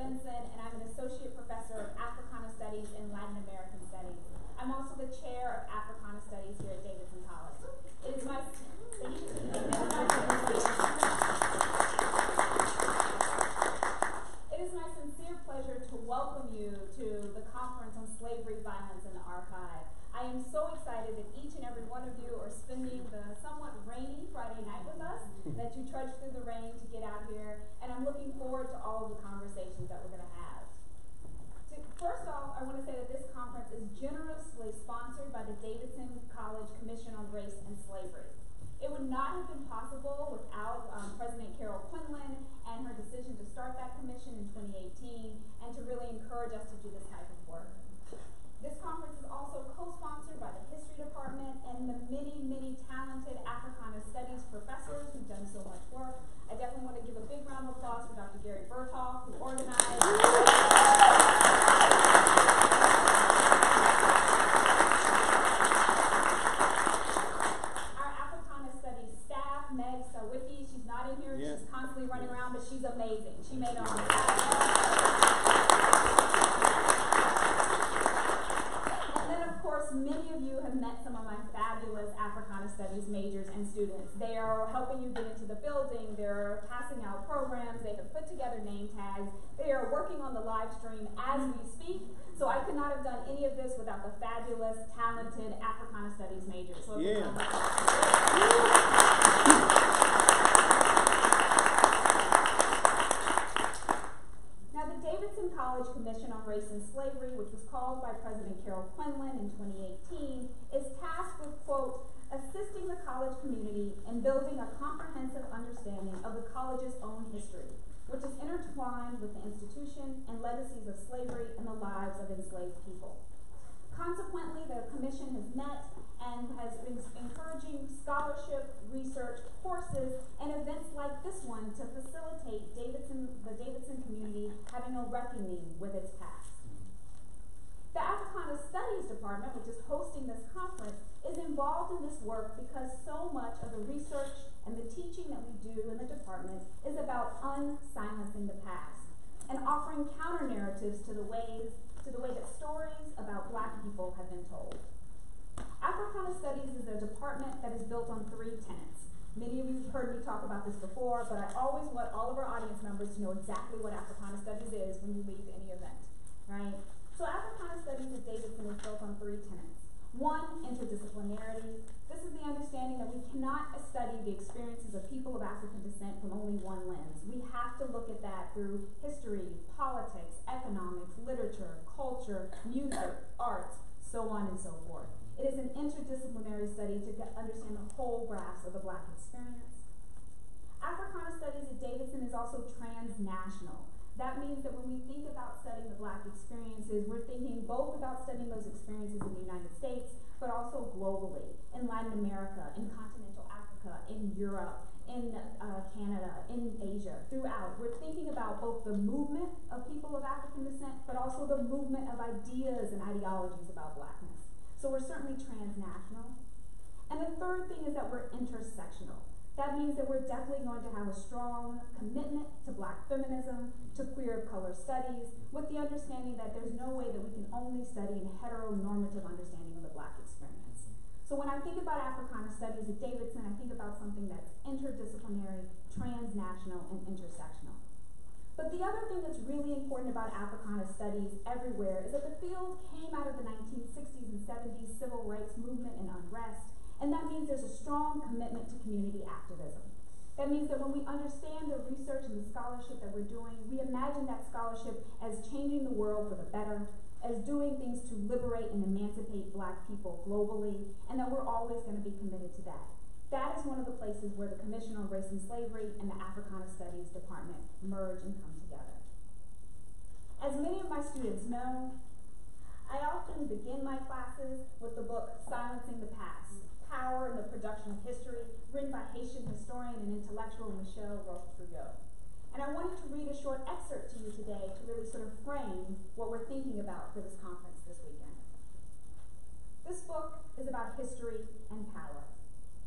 Benson, and I'm an associate professor of Africana Studies and Latin American Studies. I'm also the chair of Africana Studies here at Davidson College. It is my sincere pleasure to welcome you to the Conference on Slavery, Violence, and the Archive. I am so excited that each and every one of you are spending the somewhat rainy Friday night with us, that you trudged through the rain to get out here, and I'm looking forward to all of the conversations that we're going to have. First off, I want to say that this conference is generously sponsored by the Davidson College Commission on Race and Slavery. It would not have been possible without President Carol Quinlan and her decision to start that commission in 2018 and to really encourage us to do this type of work. This conference is also co-sponsored by the History Department and the many, many talented Africana Studies professors who've done so much work. I definitely want to give a big round of applause for Dr. Gary Berthoff, who organized our Africana Studies staff, Meg Sawicki. She's not in here, she's constantly running around, but she's amazing. She made all many of you have met some of my fabulous Africana Studies majors and students. They are helping you get into the building, they're passing out programs, they have put together name tags, they are working on the live stream as we speak, so I could not have done any of this without the fabulous, talented Africana Studies majors. So Now, the Davidson College Commission on Race and Slavery, which was called by President Carol Quinlan in 2018, is tasked with, quote, assisting the college community in building a comprehensive understanding of the college's own history, which is intertwined with the institution and legacies of slavery and the lives of enslaved people. Consequently, the commission has met and has been encouraging scholarship, research, courses, and events like this one to facilitate the Davidson community having a reckoning with its past. The Africana Studies Department, which is hosting this conference, is involved in this work because so much of the research and the teaching that we do in the department is about unsilencing the past and offering counter-narratives to the way that stories about Black people have been told. Africana Studies is a department that is built on 3 tenets. Many of you have heard me talk about this before, but I always want all of our audience members to know exactly what Africana Studies is when you leave any event, right? So Africana Studies at Davidson is built on 3 tenets. 1, interdisciplinarity. This is the understanding that we cannot study the experiences of people of African descent from only one lens. We have to look at that through history, politics, economics, literature, culture, music, arts, so on and so forth. It is an interdisciplinary study to understand the whole grasp of the Black experience. Africana Studies at Davidson is also transnational. That means that when we think about studying the Black experiences, we're thinking both about studying those experiences in the United States, but also globally, in Latin America, in continental Africa, in Europe, in Canada, in Asia, throughout. We're thinking about both the movement of people of African descent, but also the movement of ideas and ideologies about Blackness. So we're certainly transnational. And the third thing is that we're intersectional. That means that we're definitely going to have a strong commitment to Black feminism, to queer of color studies, with the understanding that there's no way that we can only study a heteronormative understanding of the Black experience. So when I think about Africana Studies at Davidson, I think about something that's interdisciplinary, transnational, and intersectional. But the other thing that's really important about Africana Studies everywhere is that the field came out of the 1960s and 70s civil rights movement and unrest, and that means there's a strong commitment to community activism. That means that when we understand the research and the scholarship that we're doing, we imagine that scholarship as changing the world for the better, as doing things to liberate and emancipate Black people globally, and that we're always going to be committed to that. That is one of the places where the Commission on Race and Slavery and the Africana Studies Department merge and come together. As many of my students know, I often begin my classes with the book Silencing the Past, Power in the Production of History, written by Haitian historian and intellectual Michel Roth-Trouillot. And I wanted to read a short excerpt to you today to really sort of frame what we're thinking about for this conference this weekend. This book is about history and power.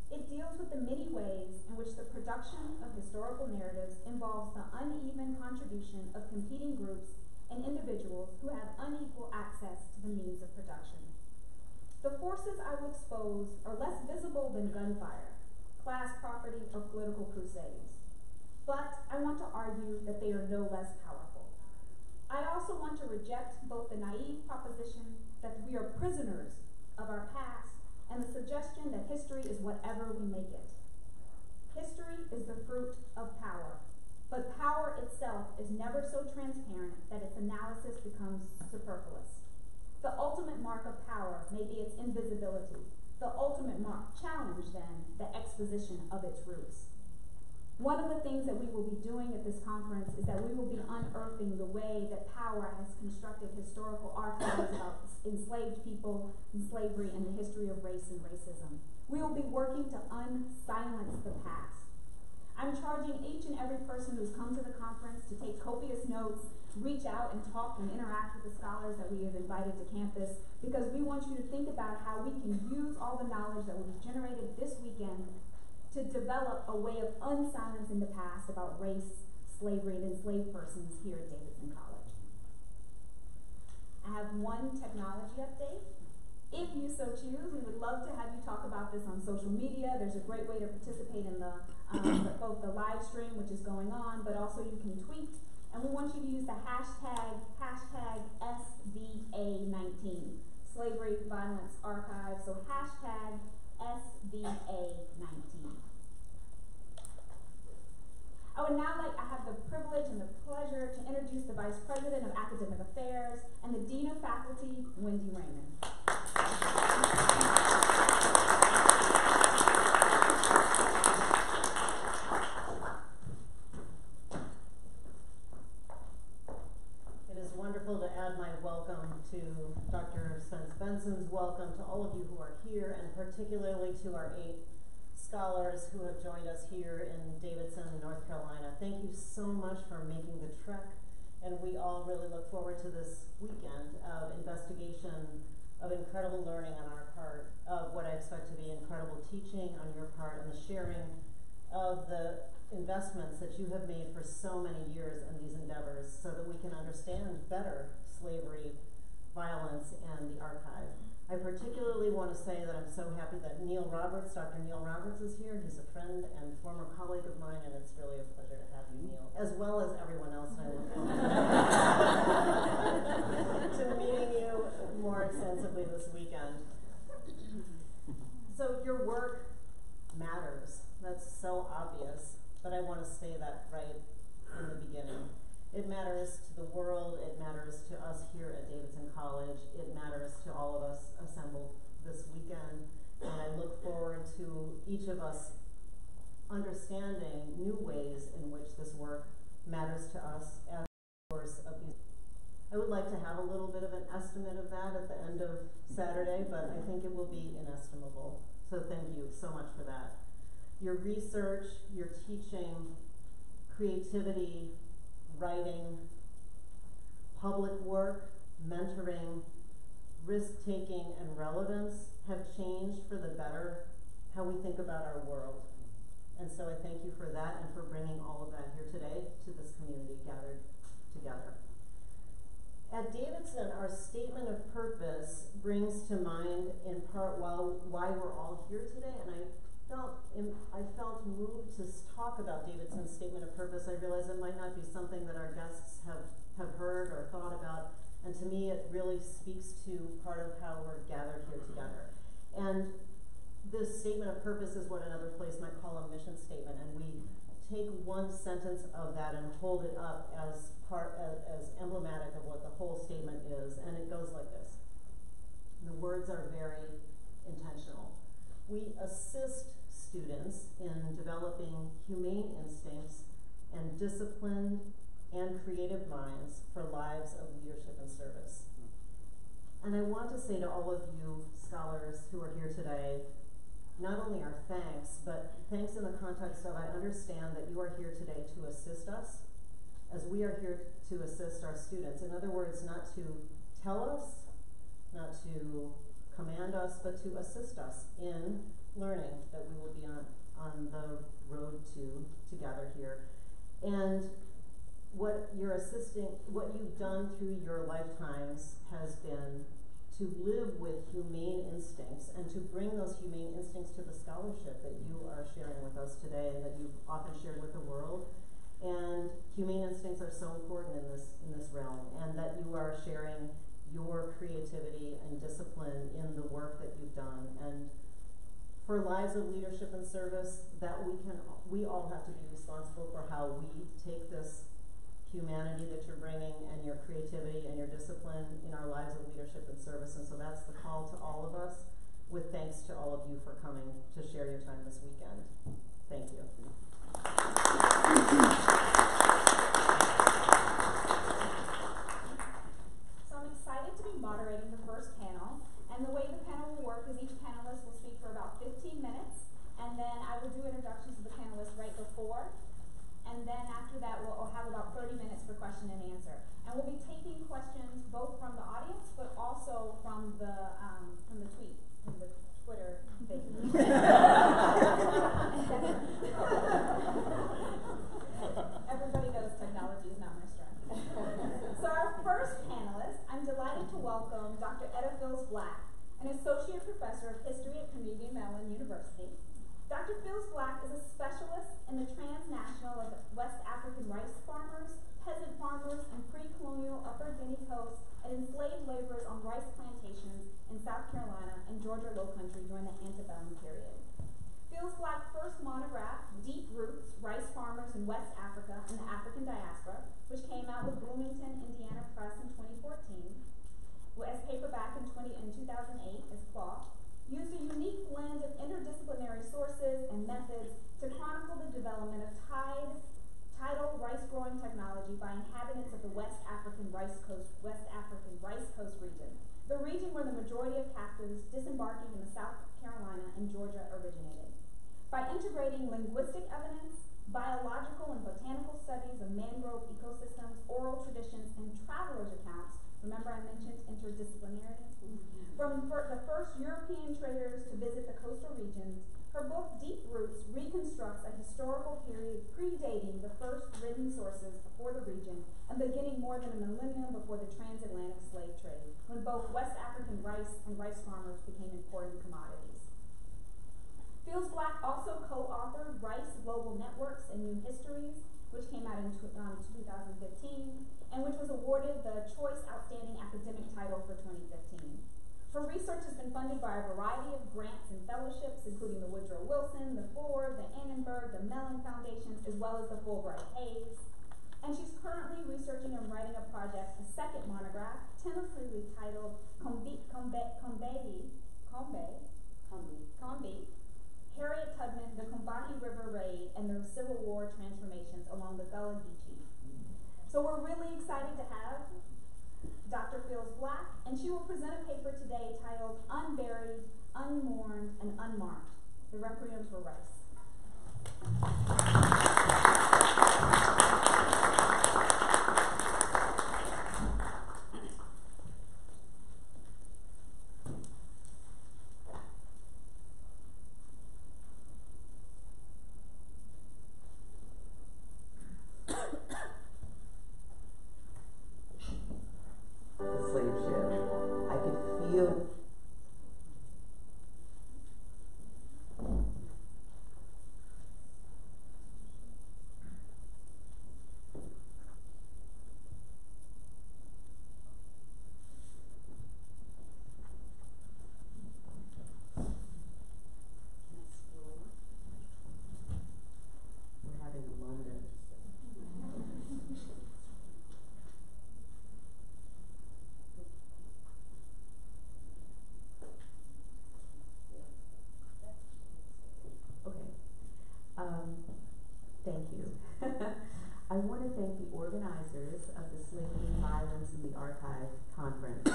It deals with the many ways in which the production of historical narratives involves the uneven contribution of competing groups and individuals who have unequal access to the means of production. The forces I will expose are less visible than gunfire, class property, or political crusades. But I want to argue that they are no less powerful. I also want to reject both the naive proposition that we are prisoners of our past and the suggestion that history is whatever we make it. History is the fruit of power, but power itself is never so transparent that its analysis becomes superfluous. The ultimate mark of power may be its invisibility. The ultimate challenge, then, the exposition of its roots. One of the things that we will be doing at this conference is that we will be unearthing the way that power has constructed historical archives about enslaved people and slavery and the history of race and racism. We will be working to unsilence the past. I'm charging each and every person who's come to the conference to take copious notes, reach out and talk and interact with the scholars that we have invited to campus, because we want you to think about how we can use all the knowledge that will be generated this weekend to develop a way of unsilencing the past about race, slavery, and enslaved persons here at Davidson College. I have one technology update. If you so choose, we would love to have you talk about this on social media. There's a great way to participate in the both the live stream, which is going on, but also you can tweet. And we want you to use the hashtag SVA19, Slavery Violence Archive. So hashtag SVA19. I have the privilege and the pleasure to introduce the Vice President of Academic Affairs and the Dean of Faculty, Wendy Raymond. It is wonderful to add my welcome to Dr. Spence Benson's welcome to all of you who are here, and particularly to our 8 scholars who have joined us here in Davidson, North Carolina. Thank you so much for making the trek, and we all really look forward to this weekend of investigation, of incredible learning on our part, of what I expect to be incredible teaching on your part, and the sharing of the investments that you have made for so many years in these endeavors so that we can understand better slavery, violence, and the archive. I particularly want to say that I'm so happy that Neil Roberts, Dr. Neil Roberts is here. He's a friend and former colleague of mine, and it's really a pleasure to have you, Neil, as well as everyone else. I look forward to meeting you more extensively this weekend. So your work matters. That's so obvious, but I want to say that right in the beginning. It matters to the world, it matters to us here at Davidson College, it matters to all of us assembled this weekend, and I look forward to each of us understanding new ways in which this work matters to us as a source of these. I would like to have a little bit of an estimate of that at the end of Saturday, but I think it will be inestimable. So thank you so much for that. Your research, your teaching, creativity, writing, public work, mentoring, risk-taking, and relevance have changed for the better how we think about our world. And so I thank you for that and for bringing all of that here today to this community gathered together. At Davidson, our statement of purpose brings to mind in part why we're all here today, and I felt moved to talk about Davidson's statement of purpose. I realize it might not be something that our guests have heard or thought about, and to me it really speaks to part of how we're gathered here together. And this statement of purpose is what another place might call a mission statement, and we take one sentence of that and hold it up as emblematic of what the whole statement is, and it goes like this. The words are very intentional. We assist students in developing humane instincts and disciplined and creative minds for lives of leadership and service. And I want to say to all of you scholars who are here today, not only our thanks, but thanks in the context of I understand that you are here today to assist us as we are here to assist our students. In other words, not to tell us, not to command us, but to assist us in learning that we will be on the road to together here. And what you've done through your lifetimes has been to live with humane instincts and to bring those humane instincts to the scholarship that you are sharing with us today and that you've often shared with the world. And humane instincts are so important in this realm, and that you are sharing your creativity and discipline in the work that you've done. And for lives of leadership and service, that we all have to be responsible for how we take this humanity that you're bringing and your creativity and your discipline in our lives of leadership and service. And so that's the call to all of us, with thanks to all of you for coming to share your time this weekend. Thank you. So I'm excited to be moderating the first panel, and the way the panel will work is each panelist will speak for about 15 minutes, and then I will do introductions of the panelists right before. And then after that, we'll have about 30 minutes for question and answer. And we'll be taking questions both from the audience, but also from the Twitter thing. Everybody knows technology is not my strength. So our first panelist, I'm delighted to welcome Dr. Etta Fils-Black, an associate professor of history at Carnegie Mellon University. Dr. Fils-Black is a specialist in the transnational of West African rice farmers, peasant farmers, and pre-colonial Upper Guinea coast, and enslaved laborers on rice plantations in South Carolina and Georgia Lowcountry during the antebellum period. Fils-Black's first monograph, Deep Roots, Rice Farmers in West Africa and the African Diaspora, which came out with Bloomington, Indiana Press in 2014, as paperback in 2008 as cloth, used a unique blend of interdisciplinary sources and methods to chronicle the development of tidal rice-growing technology by inhabitants of the West African rice coast region, the region where the majority of captives disembarking in the South Carolina and Georgia originated. By integrating linguistic evidence, biological and botanical studies of mangrove ecosystems, oral traditions, and travelers' accounts, remember I mentioned interdisciplinarity? From the first European traders to visit the coastal regions, her book, Deep Roots, reconstructs a historical period predating the first written sources for the region and beginning more than a millennium before the transatlantic slave trade, when both West African rice and rice farmers became important commodities. Fils-Black also co-authored Rice Global Networks and New Histories, which came out in 2015, and which was awarded the Choice Outstanding Academic title for 2015. Her research has been funded by a variety of grants and fellowships, including the Woodrow Wilson, the Ford, the Annenberg, the Mellon Foundations, as well as the Fulbright Hays. And she's currently researching and writing a project, a second monograph, tentatively titled Combee, Harriet Tubman, the Combahee River Raid, and the Civil War transformations along the Gullah Geechee. So we're really excited to have Dr. Fils-Black, and she will present a paper today titled Unburied, Unmourned, and Unmarked, the Requiem for Rice. The slave ship. I could feel we're having a moment. Thank you. I want to thank the organizers of the Slavery, Violence, and the Archive conference,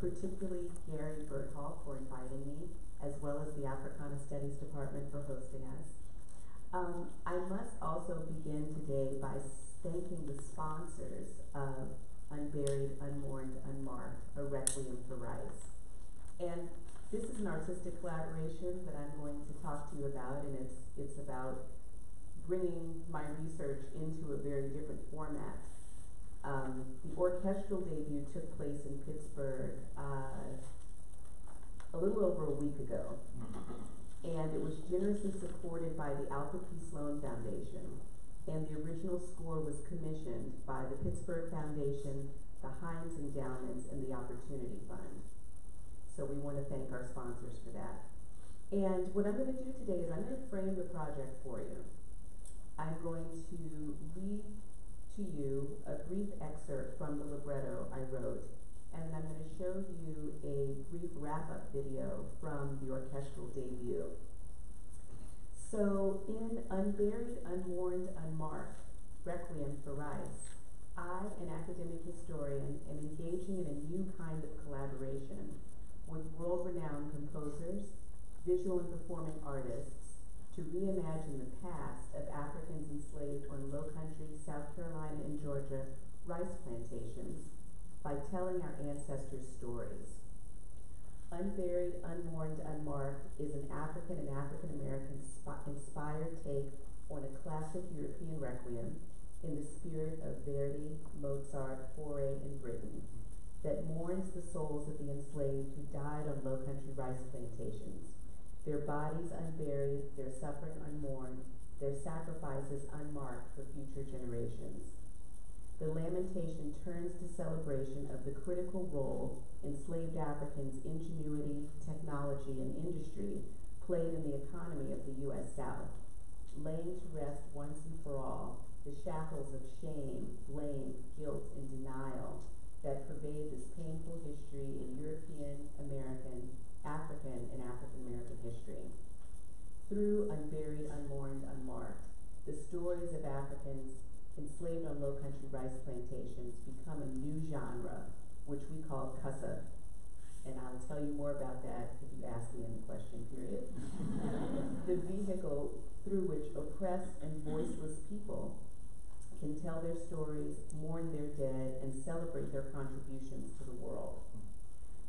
particularly Gary Berthal for inviting me, as well as the Africana Studies Department for hosting us. I must also begin today by thanking the sponsors of Unburied, Unmourned, Unmarked, a Requiem for Rice. And This is an artistic collaboration that I'm going to talk to you about, and it's about bringing my research into a very different format. The orchestral debut took place in Pittsburgh a little over a week ago, and it was generously supported by the Alfred P. Sloan Foundation, and the original score was commissioned by the Pittsburgh Foundation, the Heinz Endowments, and the Opportunity Fund. So we want to thank our sponsors for that. And what I'm going to do today is I'm going to frame the project for you. I'm going to read to you a brief excerpt from the libretto I wrote, and then I'm going to show you a brief wrap-up video from the orchestral debut. So in Unburied, Unmourned, Unmarked, Requiem for Rice, I, an academic historian, am engaging in a new kind of collaboration with world-renowned composers, visual and performing artists, to reimagine the past of Africans enslaved on Low-Country, South Carolina and Georgia rice plantations by telling our ancestors' stories. Unburied, Unmourned, Unmarked is an African and African-American inspired take on a classic European requiem in the spirit of Verdi, Mozart, Fauré, and Britten that mourns the souls of the enslaved who died on Low-Country rice plantations. Their bodies unburied, their suffering unmourned, their sacrifices unmarked for future generations. The lamentation turns to celebration of the critical role enslaved Africans' ingenuity, technology, and industry played in the economy of the U.S. South, laying to rest once and for all the shackles of shame, blame, guilt, and denial that pervade this painful history in European, American, African, and African-American history. Through Unburied, Unmourned, Unmarked, the stories of Africans enslaved on Low-Country rice plantations become a new genre, which we call Kusa. And I'll tell you more about that if you ask me in the question period. The vehicle through which oppressed and voiceless people can tell their stories, mourn their dead, and celebrate their contributions to the world.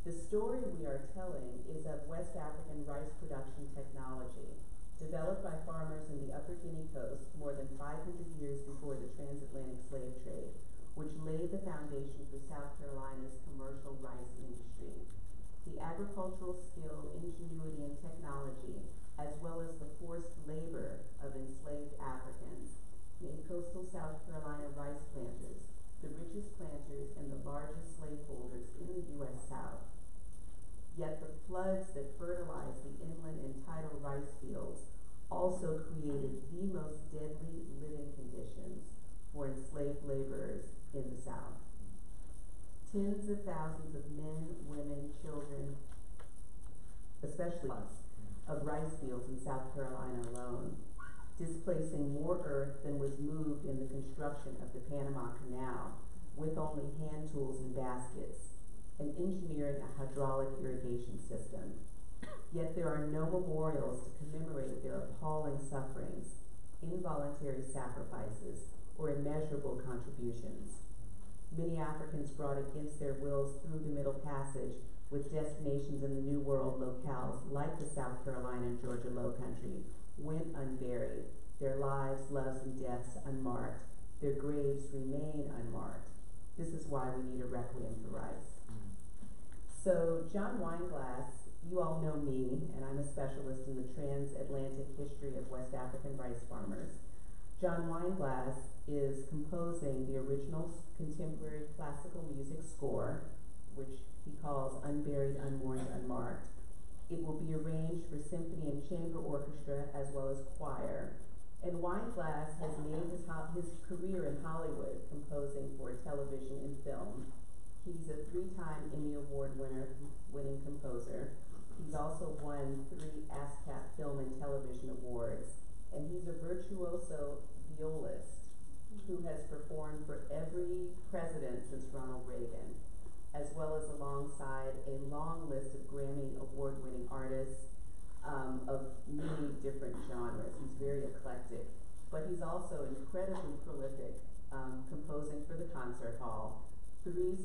The story we are telling is of West African rice production technology, developed by farmers in the Upper Guinea coast more than 500 years before the transatlantic slave trade, which laid the foundation for South Carolina's commercial rice industry. The agricultural skill, ingenuity, and technology, as well as the forced labor of enslaved Africans, made coastal South Carolina rice planters the richest planters and the largest slaveholders in the U.S. South. Yet the floods that fertilized the inland and tidal rice fields also created the most deadly living conditions for enslaved laborers in the South. Tens of thousands of men, women, children, especially of rice fields in South Carolina alone, displacing more earth than was moved in the construction of the Panama Canal with only hand tools and baskets, and engineering a hydraulic irrigation system. Yet there are no memorials to commemorate their appalling sufferings, involuntary sacrifices, or immeasurable contributions. Many Africans brought against their wills through the Middle Passage with destinations in the New World locales like the South Carolina and Georgia Lowcountry went unburied, their lives, loves, and deaths unmarked, their graves remain unmarked. This is why we need a requiem for rice. So John Weinglass, you all know me, and I'm a specialist in the transatlantic history of West African rice farmers. John Weinglass is composing the original contemporary classical music score, which he calls Unburied, Unmourned, Unmarked. It will be arranged for symphony and chamber orchestra as well as choir. And Weinglass has made his career in Hollywood composing for television and film. He's a 3-time Emmy Award winning composer. He's also won 3 ASCAP Film and Television Awards. And he's a virtuoso violist who has performed for every president since Ronald Reagan, as well as alongside a long list of Grammy Award-winning artists of many different genres. He's very eclectic, but he's also incredibly prolific, composing for the concert hall, 3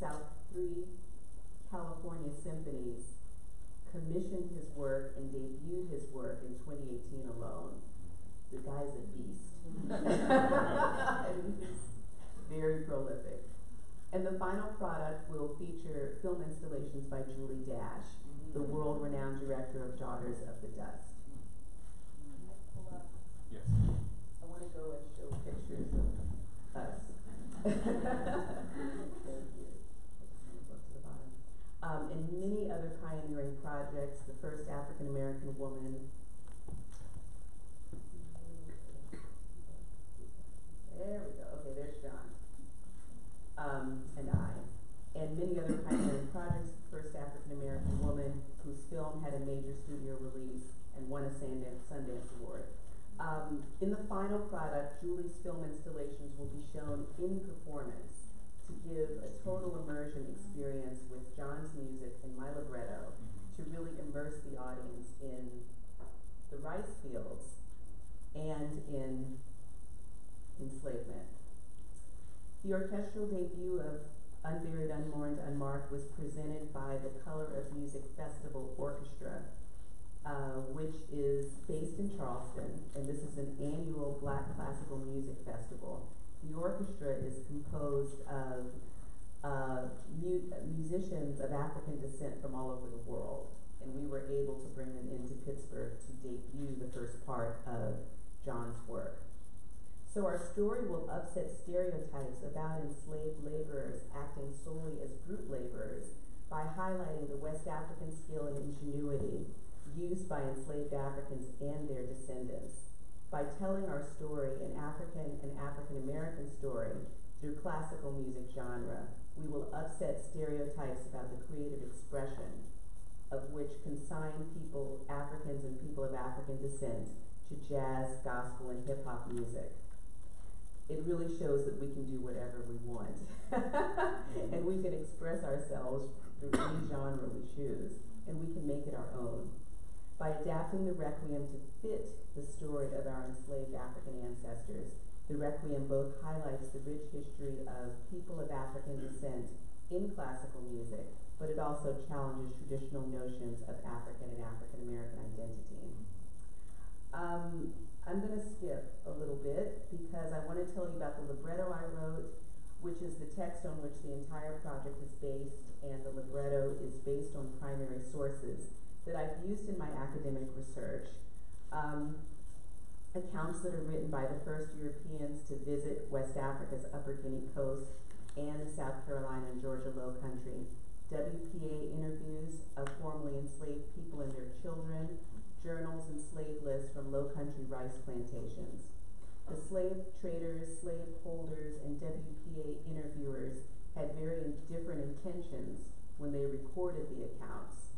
California symphonies, commissioned his work and debuted his work in 2018 alone. The guy's a beast. And he's very prolific. And the final product will feature film installations by Julie Dash, the world-renowned director of Daughters of the Dust. Yes. I want to go and show pictures of us. Thank you. Go to the bottom. And many other pioneering projects. The first African American woman. There we go. Okay, there's John. And I. And many other pioneering projects. The first African American woman whose film had a major studio release and won a Sundance Award. In the final product, Julie's film installations will be shown in performance to give a total immersion experience with John's music and my libretto to really immerse the audience in the rice fields and in enslavement. The orchestral debut of Unburied, Unmourned, Unmarked was presented by the Color of Music Festival Orchestra, which is based in Charleston, and this is an annual Black classical music festival. The orchestra is composed of musicians of African descent from all over the world, and we were able to bring them into Pittsburgh to debut the first part of John's work. So our story will upset stereotypes about enslaved laborers acting solely as brute laborers by highlighting the West African skill and ingenuity used by enslaved Africans and their descendants. By telling our story, an African and African American story, through classical music genre, we will upset stereotypes about the creative expression of which consign people, Africans and people of African descent, to jazz, gospel, and hip-hop music. It really shows that we can do whatever we want. And we can express ourselves through any genre we choose, and we can make it our own. By adapting the Requiem to fit the story of our enslaved African ancestors, the Requiem both highlights the rich history of people of African descent in classical music, but it also challenges traditional notions of African and African American identity. I'm going to skip a little bit because I want to tell you about the libretto I wrote, which is the text on which the entire project is based, and the libretto is based on primary sources that I've used in my academic research. Accounts that are written by the first Europeans to visit West Africa's Upper Guinea coast and the South Carolina and Georgia Low Country, WPA interviews of formerly enslaved people and their children, journals and slave lists from Low Country rice plantations. The slave traders, slave holders, and WPA interviewers had very different intentions when they recorded the accounts.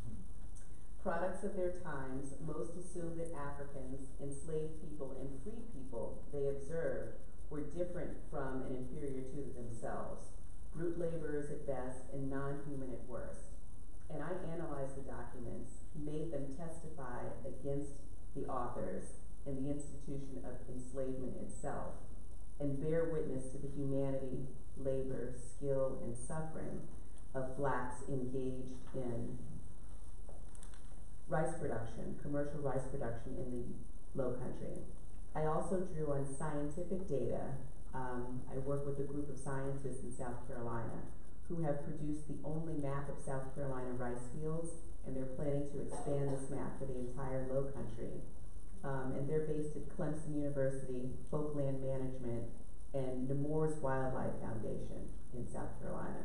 Products of their times, most assumed that Africans, enslaved people, and free people they observed were different from and inferior to themselves, brute laborers at best and non-human at worst. And I analyzed the documents, made them testify against the authors and the institution of enslavement itself, and bear witness to the humanity, labor, skill, and suffering of blacks engaged in rice production, commercial rice production in the Low Country. I also drew on scientific data. I work with a group of scientists in South Carolina who have produced the only map of South Carolina rice fields, and they're planning to expand this map for the entire Low Country. And they're based at Clemson University, Folkland Management, and Nemours Wildlife Foundation in South Carolina.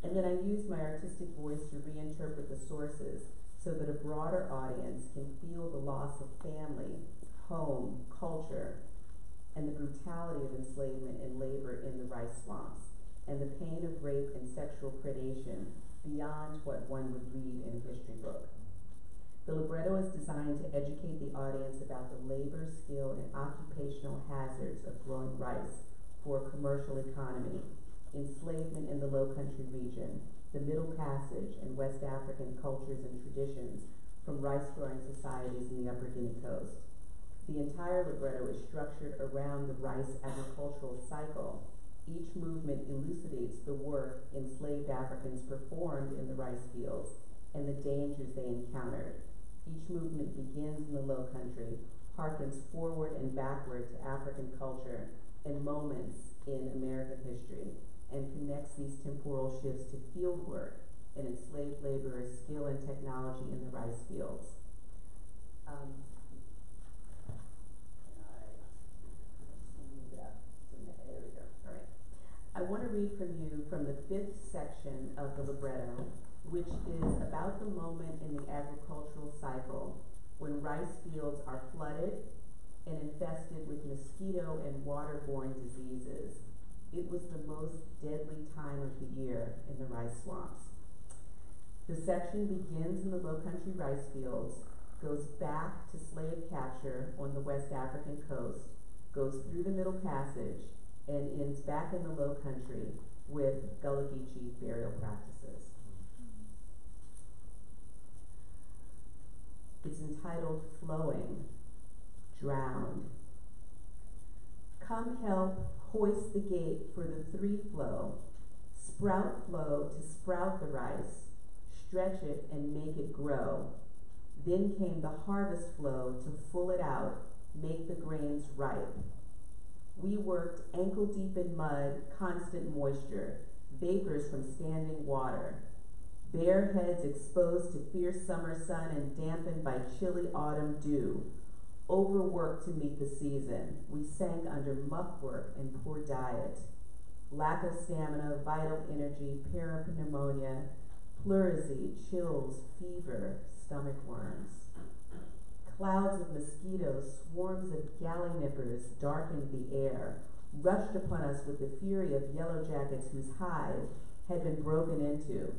And then I used my artistic voice to reinterpret the sources so that a broader audience can feel the loss of family, home, culture, and the brutality of enslavement and labor in the rice swamps, and the pain of rape and sexual predation beyond what one would read in a history book. The libretto is designed to educate the audience about the labor, skill, and occupational hazards of growing rice for a commercial economy, enslavement in the Low Country region, the Middle Passage, and West African cultures and traditions from rice-growing societies in the Upper Guinea coast. The entire libretto is structured around the rice agricultural cycle. Each movement elucidates the work enslaved Africans performed in the rice fields and the dangers they encountered. Each movement begins in the Low Country, harkens forward and backward to African culture and moments in American history, and connects these temporal shifts to field work and enslaved laborers' skill and technology in the rice fields. There we go. All right. I want to read from you from the 5th section of the libretto, which is about the moment in the agricultural cycle when rice fields are flooded and infested with mosquito and waterborne diseases. It was the most deadly time of the year in the rice swamps. The section begins in the Low Country rice fields, goes back to slave capture on the West African coast, goes through the Middle Passage, and ends back in the Low Country with Gullah Geechee burial practices. It's entitled Flowing, Drowned. Come help hoist the gate for the 3 flow, sprout flow to sprout the rice, stretch it and make it grow. Then came the harvest flow to full it out, make the grains ripe. We worked ankle deep in mud, constant moisture, vapors from standing water, bare heads exposed to fierce summer sun and dampened by chilly autumn dew. Overworked to meet the season, we sank under muck work and poor diet. Lack of stamina, vital energy, parapneumonia, pleurisy, chills, fever, stomach worms. Clouds of mosquitoes, swarms of galley-nippers darkened the air, rushed upon us with the fury of yellow jackets whose hive had been broken into,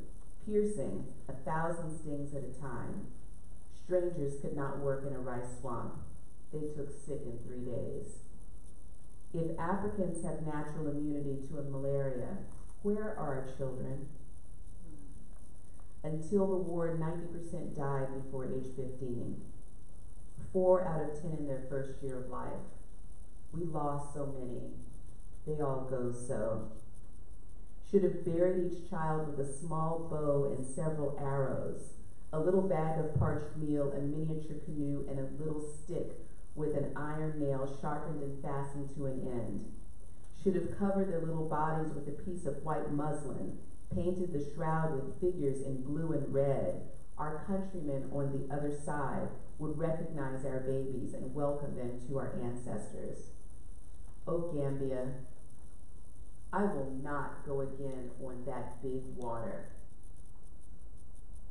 piercing 1,000 stings at a time. Strangers could not work in a rice swamp. They took sick in 3 days. If Africans have natural immunity to a malaria, where are our children? Until the war, 90% died before age 15. 4 out of 10 in their first year of life. We lost so many. They all go so. Should have buried each child with a small bow and several arrows, a little bag of parched meal, a miniature canoe, and a little stick with an iron nail sharpened and fastened to an end. Should have covered their little bodies with a piece of white muslin, painted the shroud with figures in blue and red. Our countrymen on the other side would recognize our babies and welcome them to our ancestors. Oh, Gambia, I will not go again on that big water.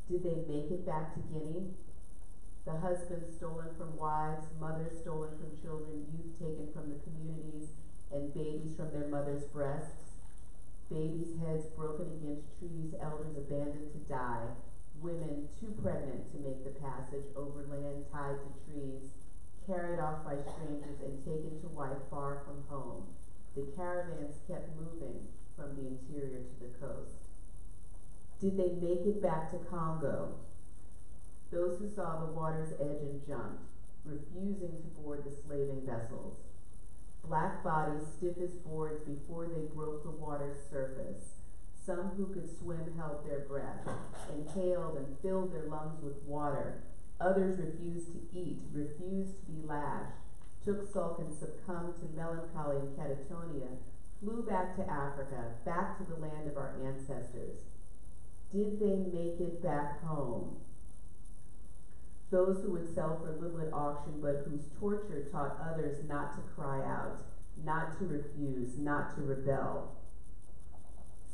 Did they make it back to Guinea? The husbands stolen from wives, mothers stolen from children, youth taken from the communities, and babies from their mothers' breasts. Babies' heads broken against trees, elders abandoned to die, women too pregnant to make the passage over land tied to trees, carried off by strangers and taken to wife far from home. The caravans kept moving from the interior to the coast. Did they make it back to Congo? Those who saw the water's edge and jumped, refusing to board the slaving vessels. Black bodies stiff as boards before they broke the water's surface. Some who could swim held their breath, inhaled and filled their lungs with water. Others refused to eat, refused to be lashed, took sulk and succumbed to melancholy and catatonia, flew back to Africa, back to the land of our ancestors. Did they make it back home? Those who would sell for little at auction, but whose torture taught others not to cry out, not to refuse, not to rebel.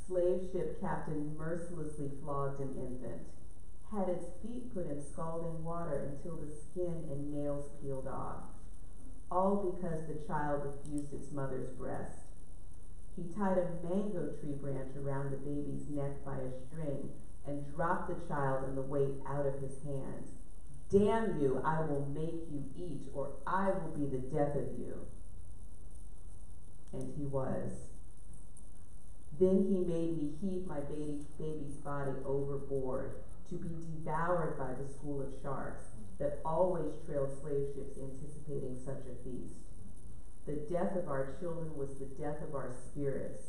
Slave ship captain mercilessly flogged an infant, had its feet put in scalding water until the skin and nails peeled off, all because the child refused its mother's breast. He tied a mango tree branch around the baby's neck by a string and dropped the child and the weight out of his hands. Damn you, I will make you eat, or I will be the death of you. And he was. Then he made me heave my baby's body overboard to be devoured by the school of sharks that always trailed slave ships anticipating such a feast. The death of our children was the death of our spirits,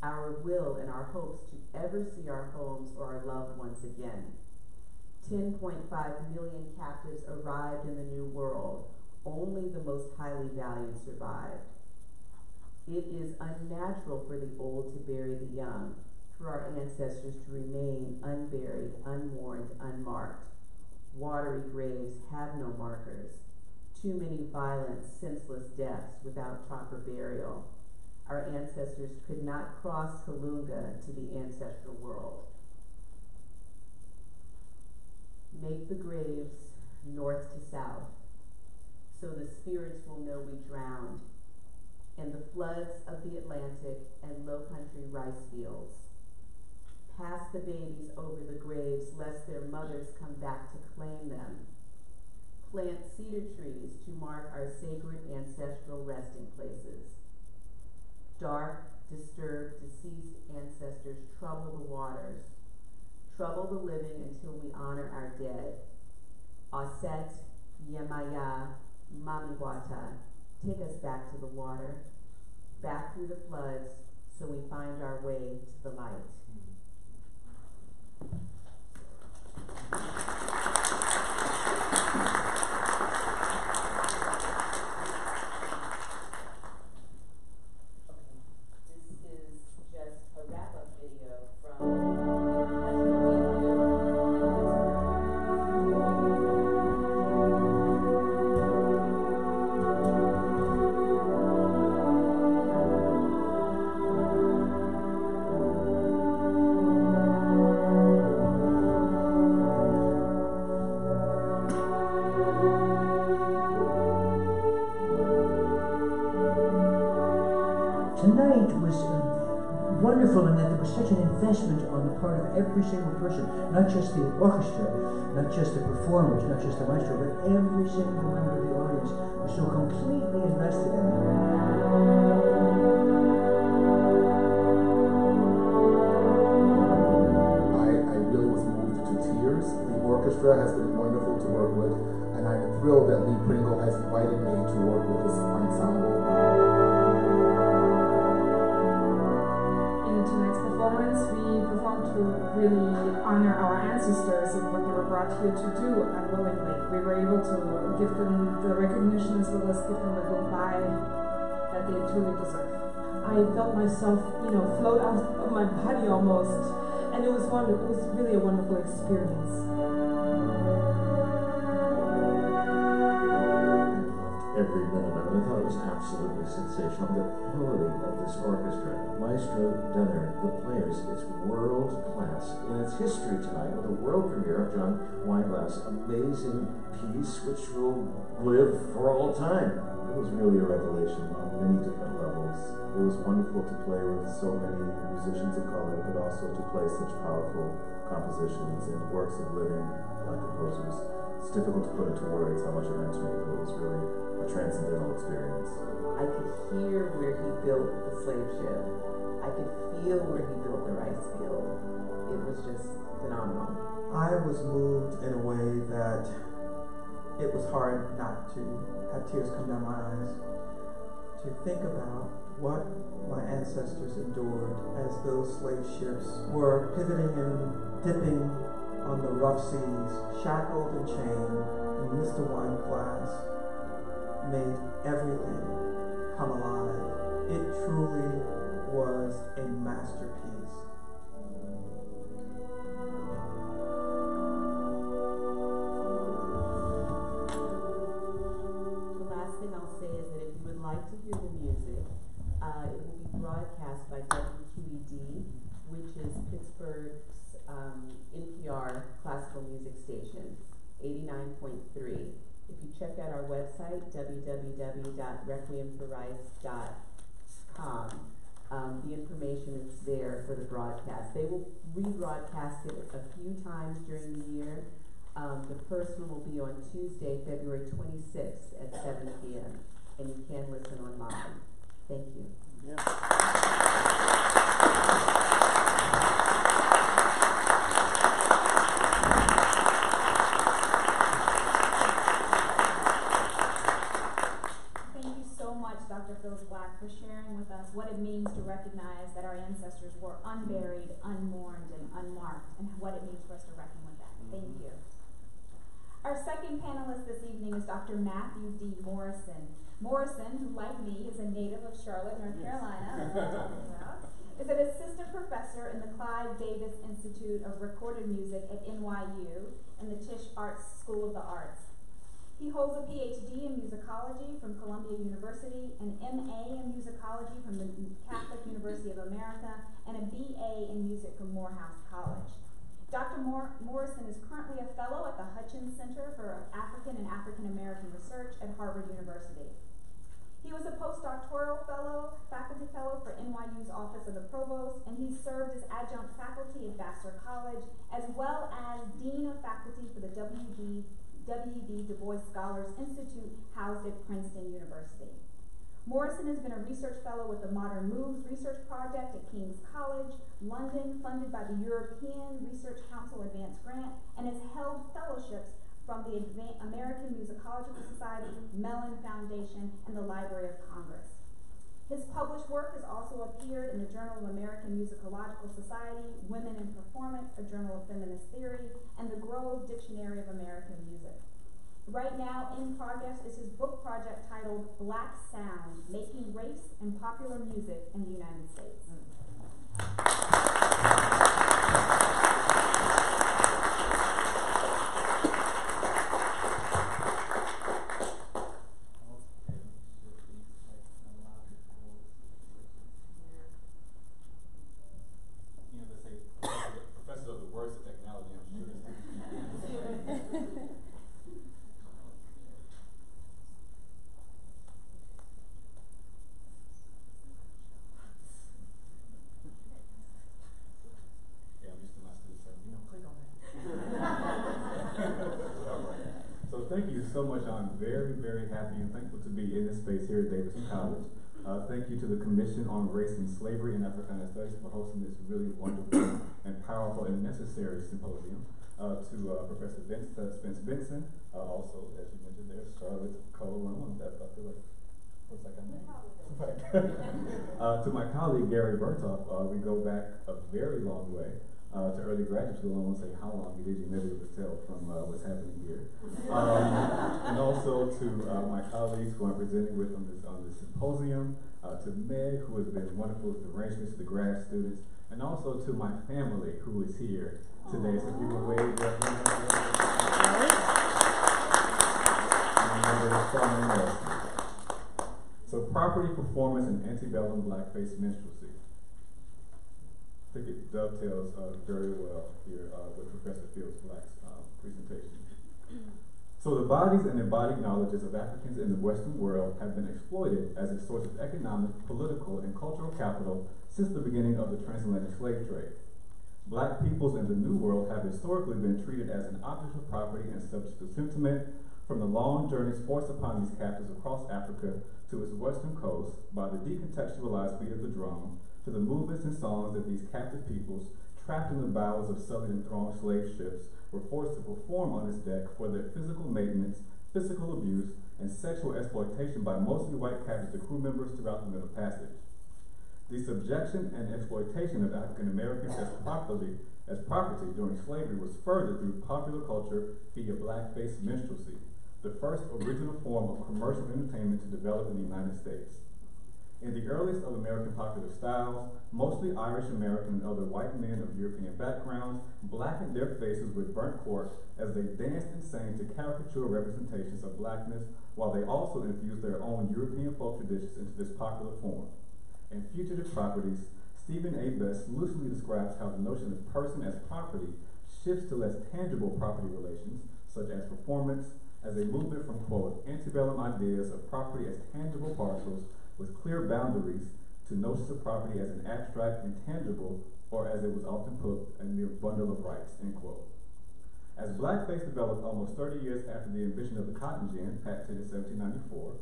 our will and our hopes to ever see our homes or our loved ones again. 10.5 million captives arrived in the New World. Only the most highly valued survived. It is unnatural for the old to bury the young, for our ancestors to remain unburied, unmourned, unmarked. Watery graves have no markers. Too many violent, senseless deaths without proper burial. Our ancestors could not cross Kalunga to the ancestral world. Make the graves north to south, so the spirits will know we drowned in the floods of the Atlantic and low-country rice fields. Pass the babies over the graves, lest their mothers come back to claim them. Plant cedar trees to mark our sacred ancestral resting places. Dark, disturbed, deceased ancestors trouble the waters, trouble the living until we honor our dead. Aset, Yemaya, Mamiwata, take us back to the water, back through the floods, so we find our way to the light. Tonight was wonderful in that there was such an investment on the part of every single person, not just the orchestra, not just the performers, not just the maestro, but every single member of the audience was so completely invested in it. I really was moved to tears. The orchestra has been wonderful to work with, and I'm thrilled that Lee Pringle has invited me to work with this ensemble. We performed to really honor our ancestors and what they were brought here to do unwillingly. We were able to give them the recognition as well as give them the goodbye that they truly deserve. I felt myself, float out of my body almost, and it was wonderful. It was really a wonderful experience. Every minute of it. I thought it was absolutely sensational. The quality of this orchestra, Maestro Dunner, the players, it's world class. In its history tonight, with a world premiere of John Weinglass' amazing piece, which will live for all time. It was really a revelation on many different levels. It was wonderful to play with so many musicians of color, but also to play such powerful compositions and works of living Black composers. It's difficult to put into words how much it meant to me, but it was really a transcendental experience. I could hear where he built the slave ship. I could feel where he built the rice field. It was just phenomenal. I was moved in a way that it was hard not to have tears come down my eyes. To think about what my ancestors endured as those slave ships were pivoting and dipping on the rough seas, shackled and chained, and Mr. Weinglass made everything come alive. It truly was a masterpiece. The last thing I'll say is that if you would like to hear the music, it will be broadcast by WQED, which is Pittsburgh's NPR classical music station, 89.3. If you check out our website, www.requiemforrice.com, the information is there for the broadcast. They will rebroadcast it a few times during the year. The first one will be on Tuesday, February 26th at 7 p.m. and you can listen online. Thank you. Yeah. Dr. Phyllis Black, for sharing with us what it means to recognize that our ancestors were unburied, unmourned, and unmarked, and what it means for us to reckon with that. Thank you. Our second panelist this evening is Dr. Matthew D. Morrison. Morrison, who like me is a native of Charlotte, North Carolina, is an assistant professor in the Clive Davis Institute of Recorded Music at NYU and the Tisch Arts School of the Arts. He holds a PhD in musicology from Columbia University, an MA in musicology from the Catholic University of America, and a BA in music from Morehouse College. Dr. Morrison is currently a fellow at the Hutchins Center for African and African American Research at Harvard University. He was a postdoctoral faculty fellow for NYU's Office of the Provost, and he served as adjunct faculty at Vassar College, as well as Dean of Faculty for the W.B. Du Bois Scholars Institute housed at Princeton University. Morrison has been a research fellow with the Modern Moves Research Project at King's College, London, funded by the European Research Council Advanced Grant, and has held fellowships from the American Musicological Society, Mellon Foundation, and the Library of Congress. His published work has also appeared in the Journal of American Musicological Society, Women in Performance, a Journal of Feminist Theory, and the Grove Dictionary of American Music. Right now, in progress is his book project titled Black Sound, Making Race and Popular Music in the United States. Thank you so much. I'm very, very happy and thankful to be in this space here at Davidson College. Thank you to the Commission on Race and Slavery and Africana Studies for hosting this really wonderful and powerful and necessary symposium. To Professor Spence Benson, also, as you mentioned there, Charlotte Cole. I feel like, looks like I'm to my colleague, Gary Berthoff, we go back a very long way. To early graduate school, I won't say how long it is, you may be able to tell from what's happening here. And also to my colleagues who I'm presenting with on this symposium, to Meg, who has been wonderful with the arrangements, to the grad students, and also to my family who is here today. So if you will wave your hands. So property, performance, and antebellum blackface minstrelsy. I think it dovetails very well here with Professor Fields Black's presentation. So the bodies and embodied knowledges of Africans in the Western world have been exploited as a source of economic, political, and cultural capital since the beginning of the transatlantic slave trade. Black peoples in the New World have historically been treated as an object of property and subject to sentiment, from the long journeys forced upon these captives across Africa to its western coast by the decontextualized beat of the drum, to the movements and songs that these captive peoples, trapped in the bowels of Southern enthralled slave ships, were forced to perform on its deck for their physical maintenance, physical abuse, and sexual exploitation by mostly white captives and crew members throughout the Middle Passage. The subjection and exploitation of African Americans as property during slavery was furthered through popular culture via blackface minstrelsy, the first original form of commercial entertainment to develop in the United States. In the earliest of American popular styles, mostly Irish American and other white men of European backgrounds blackened their faces with burnt cork as they danced and sang to caricature representations of blackness, while they also infused their own European folk traditions into this popular form. In Fugitive Properties, Stephen A. Best loosely describes how the notion of person as property shifts to less tangible property relations, such as performance, as a movement from, quote, antebellum ideas of property as tangible parcels with clear boundaries to notions of property as an abstract, intangible, or as it was often put, a mere bundle of rights, end quote. As blackface developed almost 30 years after the invention of the cotton gin, patented in 1794,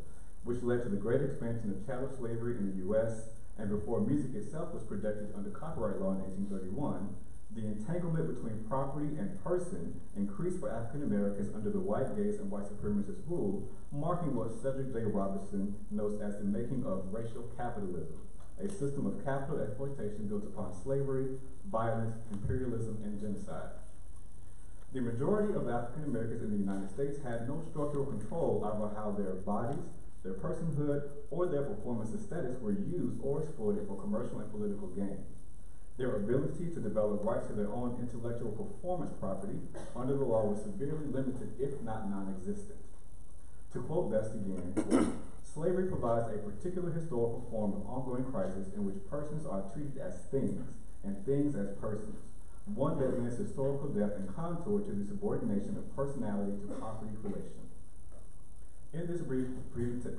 which led to the great expansion of chattel slavery in the U.S., and before music itself was protected under copyright law in 1831, the entanglement between property and person increased for African Americans under the white gaze and white supremacist rule, marking what Cedric J. Robinson notes as the making of racial capitalism, a system of capital exploitation built upon slavery, violence, imperialism, and genocide. The majority of African Americans in the United States had no structural control over how their bodies, their personhood, or their performance aesthetics were used or exploited for commercial and political gain. Their ability to develop rights to their own intellectual performance property under the law was severely limited, if not non-existent. To quote Best again, slavery provides a particular historical form of ongoing crisis in which persons are treated as things and things as persons, one that lends historical depth and contour to the subordination of personality to property relation. In this brief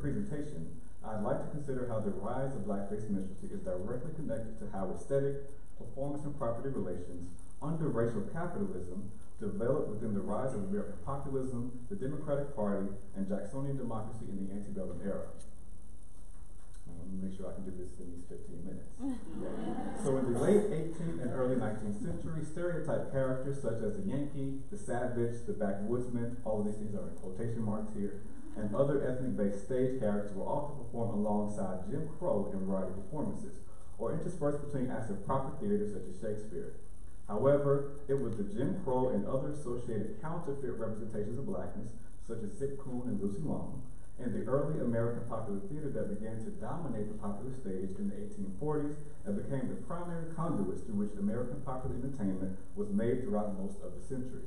presentation, I'd like to consider how the rise of blackface minstrelsy is directly connected to how aesthetic, performance, and property relations under racial capitalism developed within the rise of American populism, the Democratic Party, and Jacksonian democracy in the antebellum era. Let me make sure I can do this in these 15 minutes. So in the late 18th and early 19th century, stereotype characters such as the Yankee, the Savage, the Backwoodsman, all of these things are in quotation marks here, and other ethnic-based stage characters were often performed alongside Jim Crow in variety performances, or interspersed between acts of proper theater such as Shakespeare. However, it was the Jim Crow and other associated counterfeit representations of blackness, such as Zip Coon and Lucy Long, and the early American popular theater that began to dominate the popular stage in the 1840s and became the primary conduits through which American popular entertainment was made throughout most of the century.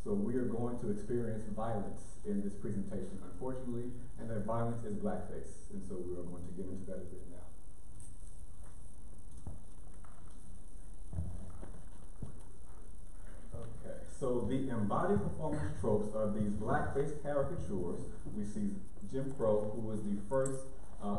So we are going to experience violence in this presentation, unfortunately, and that violence is blackface, and so we are going to get into that a bit now. Okay, so the embodied performance tropes are these blackface caricatures. We see Jim Crow, who was the first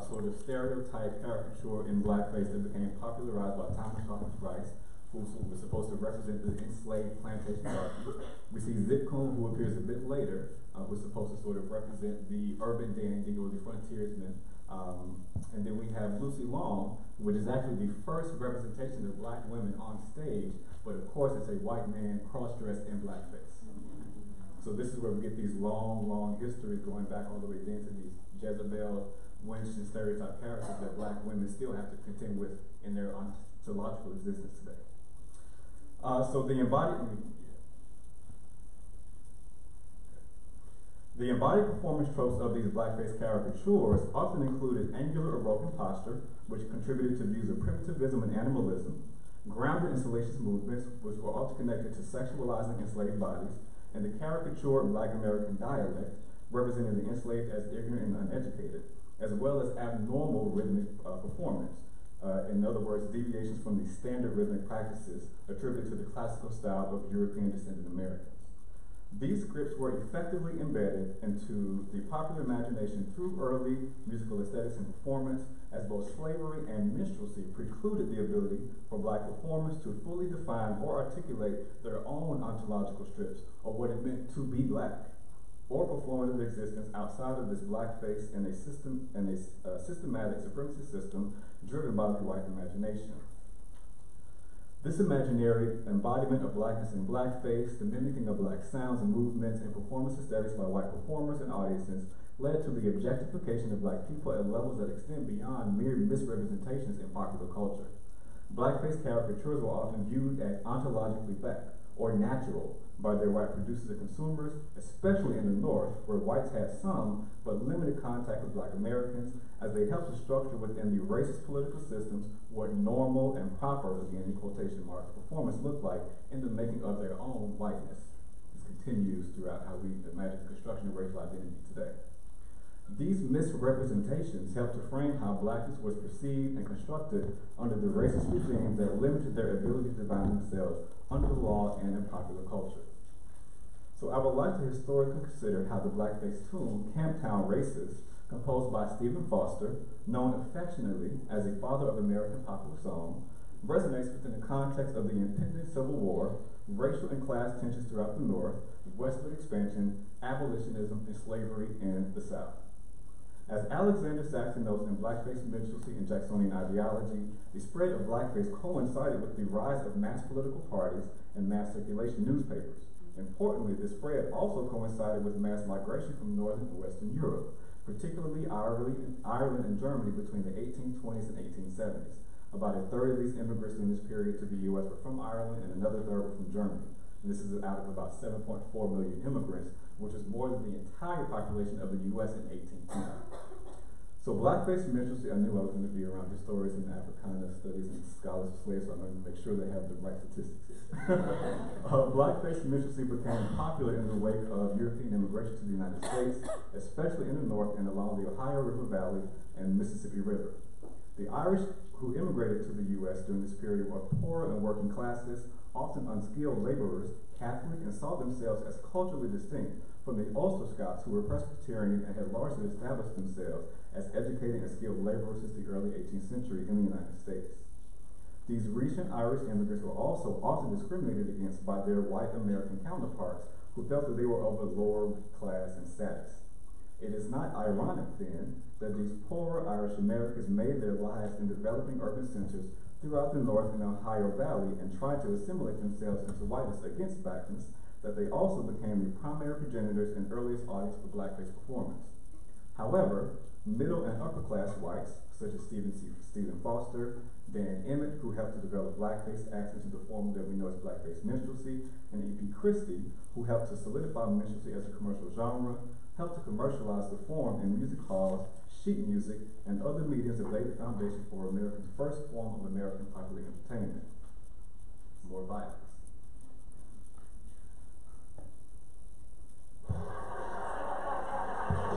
sort of stereotype caricature in blackface that became popularized by Thomas Thomas Rice, who was supposed to represent the enslaved plantation darkies. We see Zip Coon, who appears a bit later, was supposed to sort of represent the urban dandy or the frontiersman. And then we have Lucy Long, which is actually the first representation of black women on stage, but of course it's a white man cross-dressed in blackface. So this is where we get these long, long histories going back all the way then to these Jezebel, Winch, and stereotype characters that black women still have to contend with in their ontological existence today. So the embodied performance tropes of these blackface caricatures often included angular or broken posture, which contributed to views of primitivism and animalism, grounded and salacious movements, which were often connected to sexualizing enslaved bodies, and the caricature of Black American dialect, representing the enslaved as ignorant and uneducated, as well as abnormal rhythmic performance. In other words, deviations from the standard rhythmic practices attributed to the classical style of European descended Americans. These scripts were effectively embedded into the popular imagination through early musical aesthetics and performance, as both slavery and minstrelsy precluded the ability for black performers to fully define or articulate their own ontological strips, or what it meant to be black, or performative existence outside of this blackface and a systematic supremacy system driven by the white imagination. This imaginary embodiment of blackness in blackface, the mimicking of black sounds and movements, and performance aesthetics by white performers and audiences led to the objectification of black people at levels that extend beyond mere misrepresentations in popular culture. Blackface caricatures were often viewed as ontologically black or natural by their white producers and consumers, especially in the North, where whites had some but limited contact with black Americans, as they helped to structure within the racist political systems what normal and proper, again in quotation marks, performance looked like in the making of their own whiteness. This continues throughout how we imagine the construction of racial identity today. These misrepresentations helped to frame how blackness was perceived and constructed under the racist regimes that limited their ability to define themselves under the law and in popular culture. So I would like to historically consider how the blackface tune, Camptown Races, composed by Stephen Foster, known affectionately as a father of American popular song, resonates within the context of the impending Civil War, racial and class tensions throughout the North, westward expansion, abolitionism, and slavery in the South. As Alexander Saxton notes in Blackface Minstrelsy and Jacksonian Ideology, the spread of blackface coincided with the rise of mass political parties and mass circulation newspapers. Importantly, this spread also coincided with mass migration from Northern and Western Europe, particularly Ireland and Germany between the 1820s and 1870s. About a third of these immigrants in this period to the U.S. were from Ireland and another third were from Germany. And this is out of about 7.4 million immigrants, which is more than the entire population of the U.S. in 1810. So blackface minstrelsy, I knew I was going to be around historians and Africana studies and scholars of slaves, so I'm going to make sure they have the right statistics here. Blackface minstrelsy became popular in the wake of European immigration to the United States, especially in the north and along the Ohio River Valley and Mississippi River. The Irish who immigrated to the U.S. during this period were poor and working classes, often unskilled laborers, Catholic, and saw themselves as culturally distinct from the Ulster Scots, who were Presbyterian and had largely established themselves as educated and skilled laborers since the early 18th century in the United States. These recent Irish immigrants were also often discriminated against by their white American counterparts, who felt that they were of a lower class and status. It is not ironic, then, that these poorer Irish Americans made their lives in developing urban centers throughout the North and Ohio Valley and tried to assimilate themselves into whiteness against blackness, that they also became the primary progenitors and earliest audience for blackface performance. However, middle and upper class whites, such as Stephen Foster, Dan Emmett, who helped to develop blackface acts into the form that we know as blackface minstrelsy, and E.P. Christie, who helped to solidify minstrelsy as a commercial genre, helped to commercialize the form in music halls, sheet music, and other mediums that laid the foundation for America's first form of American popular entertainment. More violence.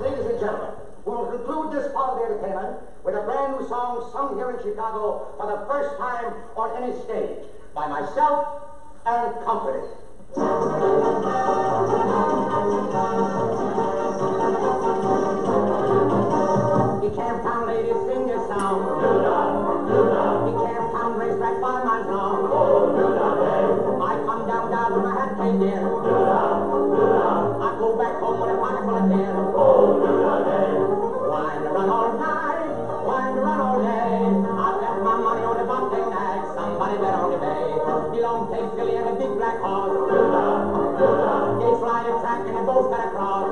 Ladies and gentlemen, we'll conclude this part of the entertainment with a brand new song sung here in Chicago for the first time on any stage by myself and company. The Camptown ladies sing this song. The Camptown racetrack fireman's song. I come down with my hat caved in. I go back home with a pocket full of tin. Wine to run all night, wine to run all day. I've left my money on the boxing nag. Somebody bet on the bay. The long take filly and a big black horse. They fly the track and they both got a cross.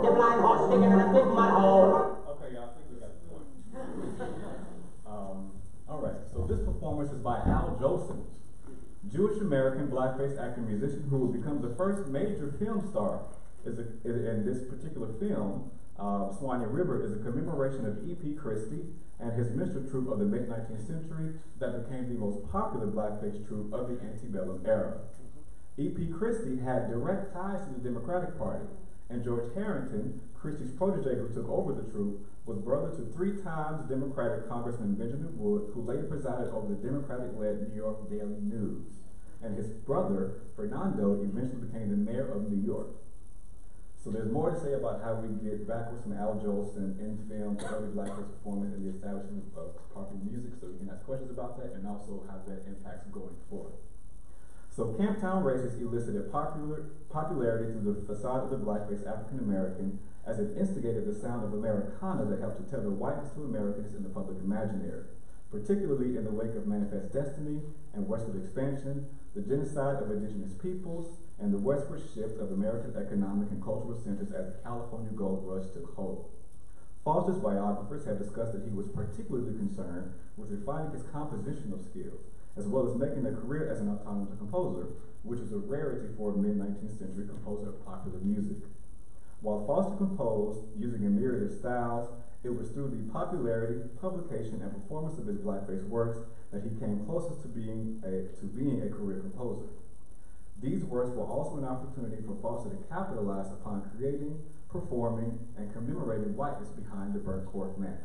The blind horse sticking in a big mud hole. Okay, y'all, I think we got the point. All right, so this performance is by Al Jolson, Jewish American blackface actor musician who will become the first major film star. In this particular film, Swanee River is a commemoration of E.P. Christie and his minstrel troupe of the mid-19th century that became the most popular blackface troupe of the antebellum era. E.P. Christie had direct ties to the Democratic Party, and George Harrington, Christie's protege who took over the troupe, was brother to 3 times Democratic Congressman Benjamin Wood, who later presided over the Democratic-led New York Daily News. And his brother, Fernando, eventually became the mayor of New York. So there's more to say about how we get backwards from Al Jolson in film to early blackface performance and the establishment of popular music, so you can ask questions about that, and also how that impacts going forward. So Camptown Races elicited popularity through the facade of the blackface African American, as it instigated the sound of Americana that helped to tether whiteness to Americans in the public imaginary, particularly in the wake of Manifest Destiny and westward expansion, the genocide of indigenous peoples, and the westward shift of American economic and cultural centers as the California gold rush took hold. Foster's biographers have discussed that he was particularly concerned with refining his compositional skills, as well as making a career as an autonomous composer, which is a rarity for a mid-19th century composer of popular music. While Foster composed using a myriad of styles, it was through the popularity, publication, and performance of his blackface works that he came closest to being a career composer. These works were also an opportunity for Foster to capitalize upon creating, performing, and commemorating whiteness behind the burnt cork mask.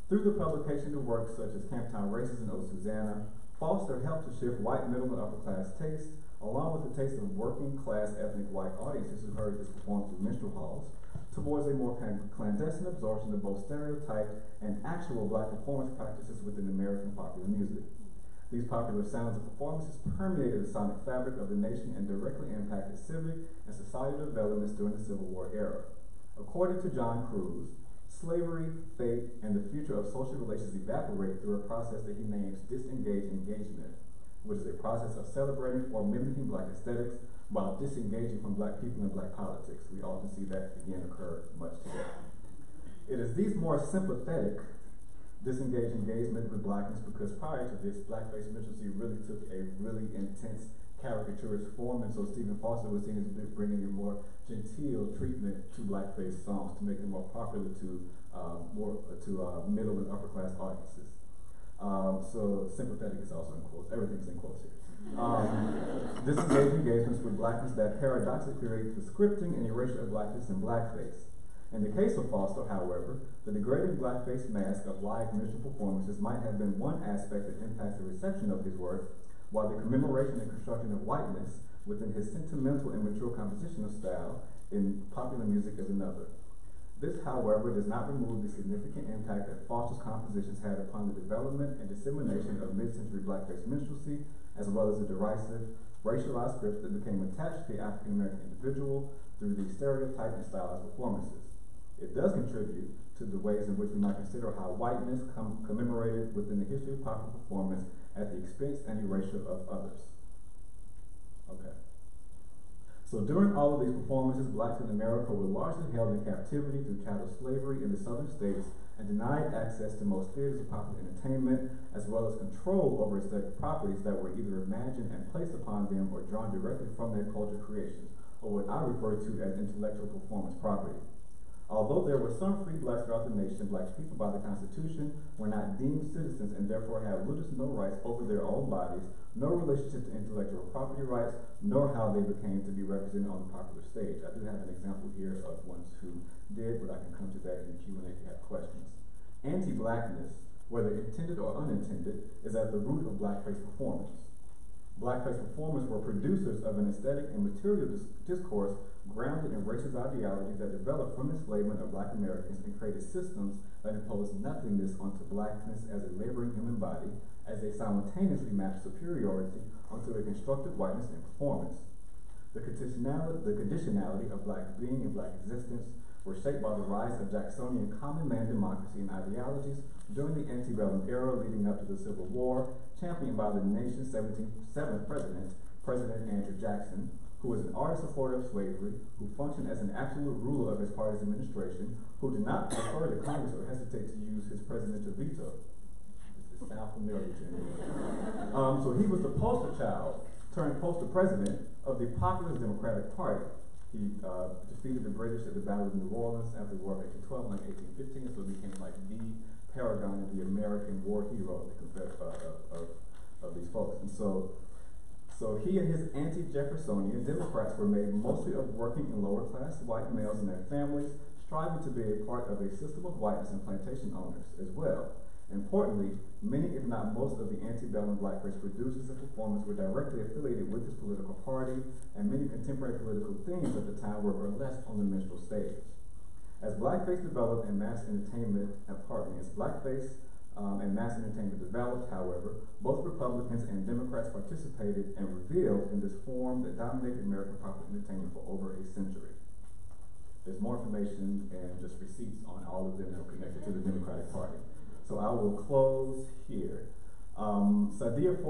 Through the publication of works such as Camptown Races and O Susanna, Foster helped to shift white middle and upper class tastes, along with the taste of working class ethnic white audiences who heard his performance in minstrel halls, towards a more clandestine absorption of both stereotyped and actual black performance practices within American popular music. These popular sounds and performances permeated the sonic fabric of the nation and directly impacted civic and societal developments during the Civil War era. According to John Cruz, slavery, fate, and the future of social relations evaporate through a process that he names disengaged engagement, which is a process of celebrating or mimicking black aesthetics while disengaging from black people and black politics. We often see that again occur much today. It is these more sympathetic disengaged engagement with blackness because prior to this, blackface minstrelsy really took a really intense caricaturist form, and so Stephen Foster was seen as bringing a more genteel treatment to blackface songs to make them more popular to middle and upper class audiences. So sympathetic is also in quotes. Everything's in quotes here. Disengaged engagements with blackness that paradoxically create the scripting and erasure of blackness and blackface. In the case of Foster, however, the degrading blackface mask of live minstrel performances might have been one aspect that impacts the reception of his work, while the commemoration and construction of whiteness within his sentimental and mature compositional style in popular music is another. This, however, does not remove the significant impact that Foster's compositions had upon the development and dissemination of mid-century blackface minstrelsy, as well as the derisive, racialized scripts that became attached to the African-American individual through the stereotyped and stylized performances. It does contribute to the ways in which we might consider how whiteness commemorated within the history of popular performance at the expense and erasure of others. Okay. So during all of these performances, blacks in America were largely held in captivity through chattel slavery in the southern states and denied access to most theaters of popular entertainment, as well as control over aesthetic properties that were either imagined and placed upon them or drawn directly from their culture creations, or what I refer to as intellectual performance property. Although there were some free blacks throughout the nation, black people by the Constitution were not deemed citizens and therefore had little to no rights over their own bodies, no relationship to intellectual property rights, nor how they became to be represented on the popular stage. I do have an example here of ones who did, but I can come to that in the Q&A if you have questions. Anti-blackness, whether intended or unintended, is at the root of blackface performance. Blackface performers were producers of an aesthetic and material discourse grounded in racist ideologies that developed from enslavement of black Americans and created systems that imposed nothingness onto blackness as a laboring human body, as they simultaneously mapped superiority onto a constructed whiteness in performance. The conditionality of black being and black existence were shaped by the rise of Jacksonian common man democracy and ideologies during the antebellum era leading up to the Civil War, championed by the nation's 7th president, President Andrew Jackson, who was an ardent supporter of slavery, who functioned as an absolute ruler of his party's administration, who did not refer to Congress or hesitate to use his presidential veto. Does this sound familiar to anyone? So he was the poster child turned poster president of the Populist Democratic Party. He defeated the British at the Battle of New Orleans after the War of 1812 and 1815, so he became like the paragon of the American war hero of these folks. And so he and his anti-Jeffersonian Democrats were made mostly of working and lower class white males and their families, striving to be a part of a system of whiteness and plantation owners as well. Importantly, many, if not most, of the antebellum blackface producers and performers were directly affiliated with this political party, and many contemporary political themes at the time were burlesqued on the minstrel stage. As blackface developed and mass entertainment, blackface and mass entertainment developed, however, both Republicans and Democrats participated and revealed in this form that dominated American popular entertainment for over a century. There's more information and just receipts on all of them that are connected to the Democratic Party. So I will close here. Saidiya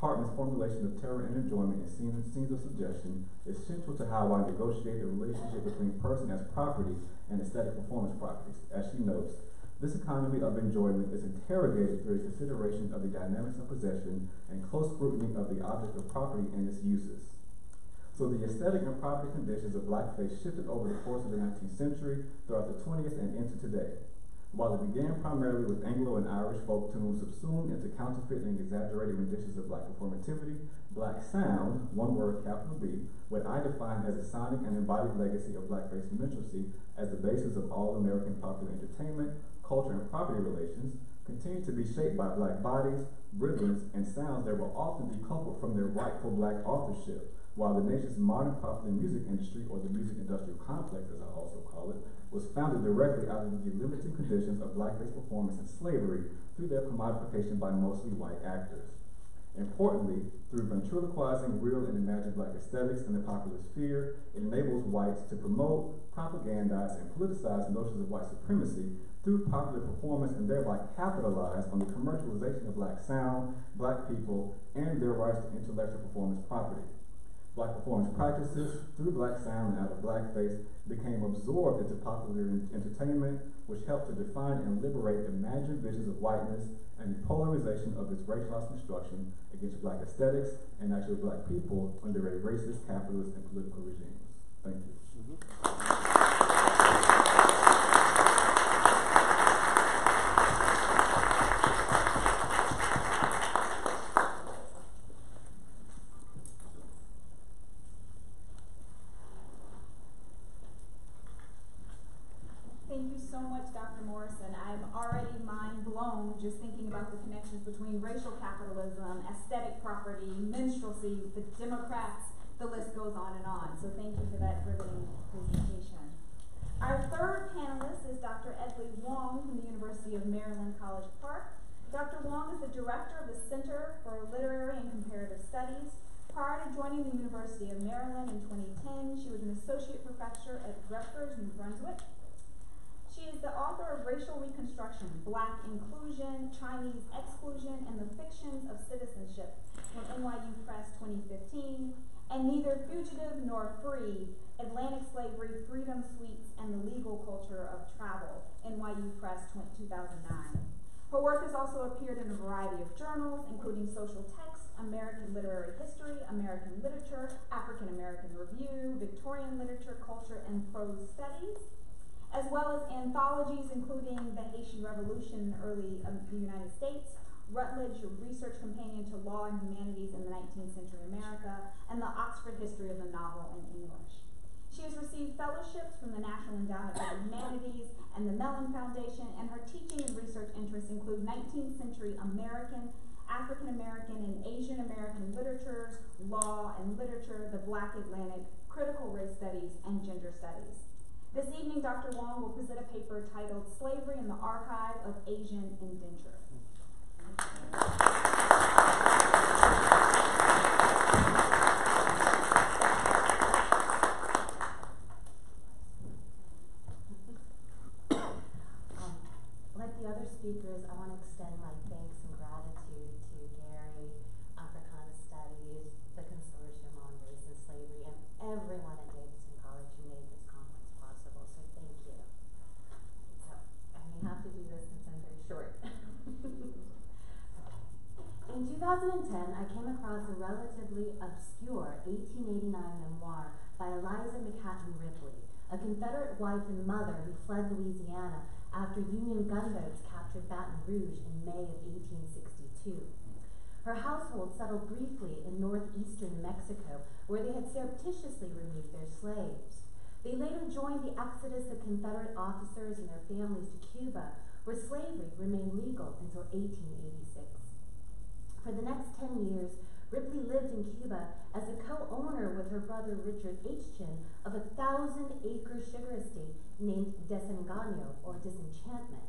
Hartman's formulation of terror and enjoyment in scenes of suggestion is central to how I negotiate the relationship between person as property and aesthetic performance properties. As she notes, this economy of enjoyment is interrogated through a consideration of the dynamics of possession and close scrutiny of the object of property and its uses. So the aesthetic and property conditions of blackface shifted over the course of the 19th century, throughout the 20th, and into today. While it began primarily with Anglo and Irish folk tunes subsumed into counterfeit and exaggerated renditions of black performativity, black sound, one word, capital B, what I define as a sonic and embodied legacy of blackface minstrelsy as the basis of all American popular entertainment, culture, and property relations, continued to be shaped by black bodies, rhythms, and sounds that will often decoupled from their rightful black authorship, while the nation's modern popular music industry, or the music industrial complex as I also call it, was founded directly out of the limiting conditions of blackface performance and slavery through their commodification by mostly white actors. Importantly, through ventriloquizing real and imagined black aesthetics in the popular sphere, it enables whites to promote, propagandize, and politicize notions of white supremacy through popular performance and thereby capitalize on the commercialization of black sound, black people, and their rights to intellectual performance property. Black performance practices through Black sound and out of blackface became absorbed into popular entertainment, which helped to define and liberate imagined visions of whiteness and the polarization of its racialized construction against Black aesthetics and actual Black people under a racist, capitalist, and political regimes. Thank you. Thank you so much, Dr. Morrison. I'm already mind blown just thinking about the connections between racial capitalism, aesthetic property, minstrelsy, the Democrats, the list goes on and on. So thank you for that riveting presentation. Our third panelist is Dr. Edley Wong from the University of Maryland, College Park. Dr. Wong is the director of the Center for Literary and Comparative Studies. Prior to joining the University of Maryland in 2010, she was an associate professor at Rutgers, New Brunswick. She is the author of Racial Reconstruction, Black Inclusion, Chinese Exclusion, and the Fictions of Citizenship from NYU Press 2015, and Neither Fugitive Nor Free, Atlantic Slavery, Freedom Suites, and the Legal Culture of Travel, NYU Press 2009. Her work has also appeared in a variety of journals, including Social Text, American Literary History, American Literature, African American Review, Victorian Literature, Culture, and Prose Studies, as well as anthologies including The Haitian Revolution in the early the United States, Rutledge Research Companion to Law and Humanities in the 19th Century America, and the Oxford History of the Novel in English. She has received fellowships from the National Endowment for the Humanities and the Mellon Foundation, and her teaching and research interests include 19th century American, African American, and Asian American literatures, law and literature, the Black Atlantic, critical race studies, and gender studies. This evening, Dr. Wong will present a paper titled Slavery in the Archive of Asian Indenture. Like the other speakers, I want to extend my thanks and gratitude to Gary, Africana Studies, the Consortium on Race and Slavery, and everyone at Davidson College who made this conference possible, so thank you. So, I may have to do this since I'm very short. In 2010, I came across a relatively obscure 1889 memoir by Eliza McHatton Ripley, a Confederate wife and mother who fled Louisiana after Union gunboats captured Baton Rouge in May of 1862. Her household settled briefly in northeastern Mexico, where they had surreptitiously removed their slaves. They later joined the exodus of Confederate officers and their families to Cuba, where slavery remained legal until 1886. For the next 10 years, Ripley lived in Cuba as a co-owner with her brother Richard H. Chin of a 1,000-acre sugar estate named Desengaño, or Disenchantment.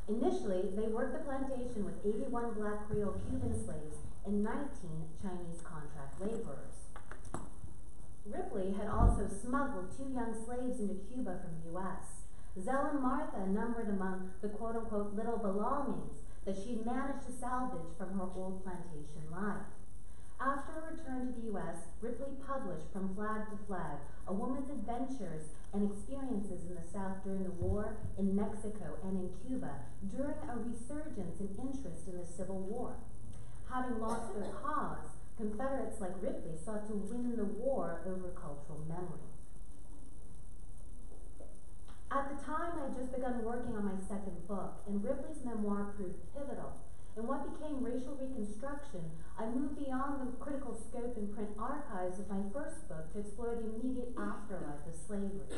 Initially, they worked the plantation with 81 Black Creole Cuban slaves and 19 Chinese contract laborers. Ripley had also smuggled 2 young slaves into Cuba from the U.S. Zell and Martha numbered among the quote-unquote little belongings that she managed to salvage from her old plantation life. After her return to the U.S., Ripley published From Flag to Flag, a woman's adventures and experiences in the South during the war, in Mexico, and in Cuba during a resurgence in interest in the Civil War. Having lost their cause, Confederates like Ripley sought to win the war over cultural memory. At the time, I had just begun working on my second book, and Ripley's memoir proved pivotal. In what became Racial Reconstruction, I moved beyond the critical scope and print archives of my first book to explore the immediate afterlife of slavery.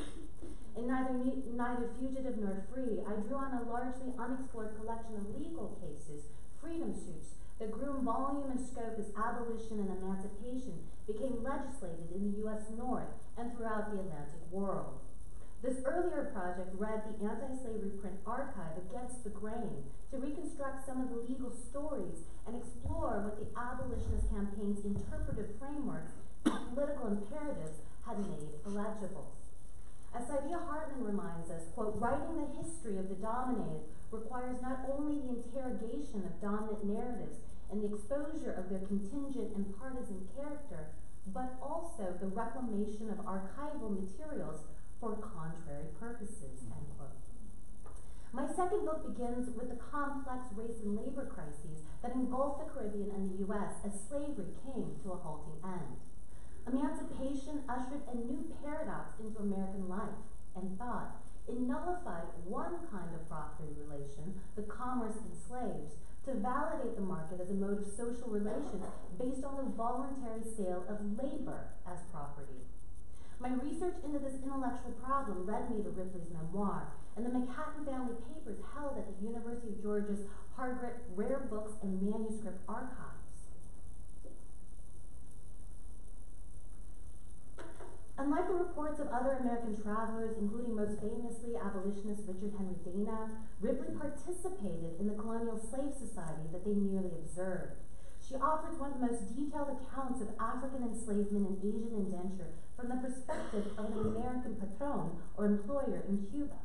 In Neither Fugitive Nor Free, I drew on a largely unexplored collection of legal cases, freedom suits, that grew in volume and scope as abolition and emancipation became legislated in the U.S. North and throughout the Atlantic world. This earlier project read the anti-slavery print archive against the grain to reconstruct some of the legal stories and explore what the abolitionist campaign's interpretive frameworks and political imperatives had made illegible. As Saidiya Hartman reminds us, quote, writing the history of the dominated requires not only the interrogation of dominant narratives and the exposure of their contingent and partisan character, but also the reclamation of archival materials for contrary purposes, end quote. My second book begins with the complex race and labor crises that engulfed the Caribbean and the U.S. as slavery came to a halting end. Emancipation ushered a new paradox into American life and thought. It nullified one kind of property relation, the commerce in slaves, to validate the market as a mode of social relations based on the voluntary sale of labor as property. My research into this intellectual problem led me to Ripley's memoir and the Manhattan Family Papers held at the University of Georgia's Hargrett Rare Books and Manuscript Archives. Unlike the reports of other American travelers, including most famously abolitionist Richard Henry Dana, Ripley participated in the colonial slave society that they merely observed. She offers one of the most detailed accounts of African enslavement and Asian indenture from the perspective of an American patron or employer in Cuba.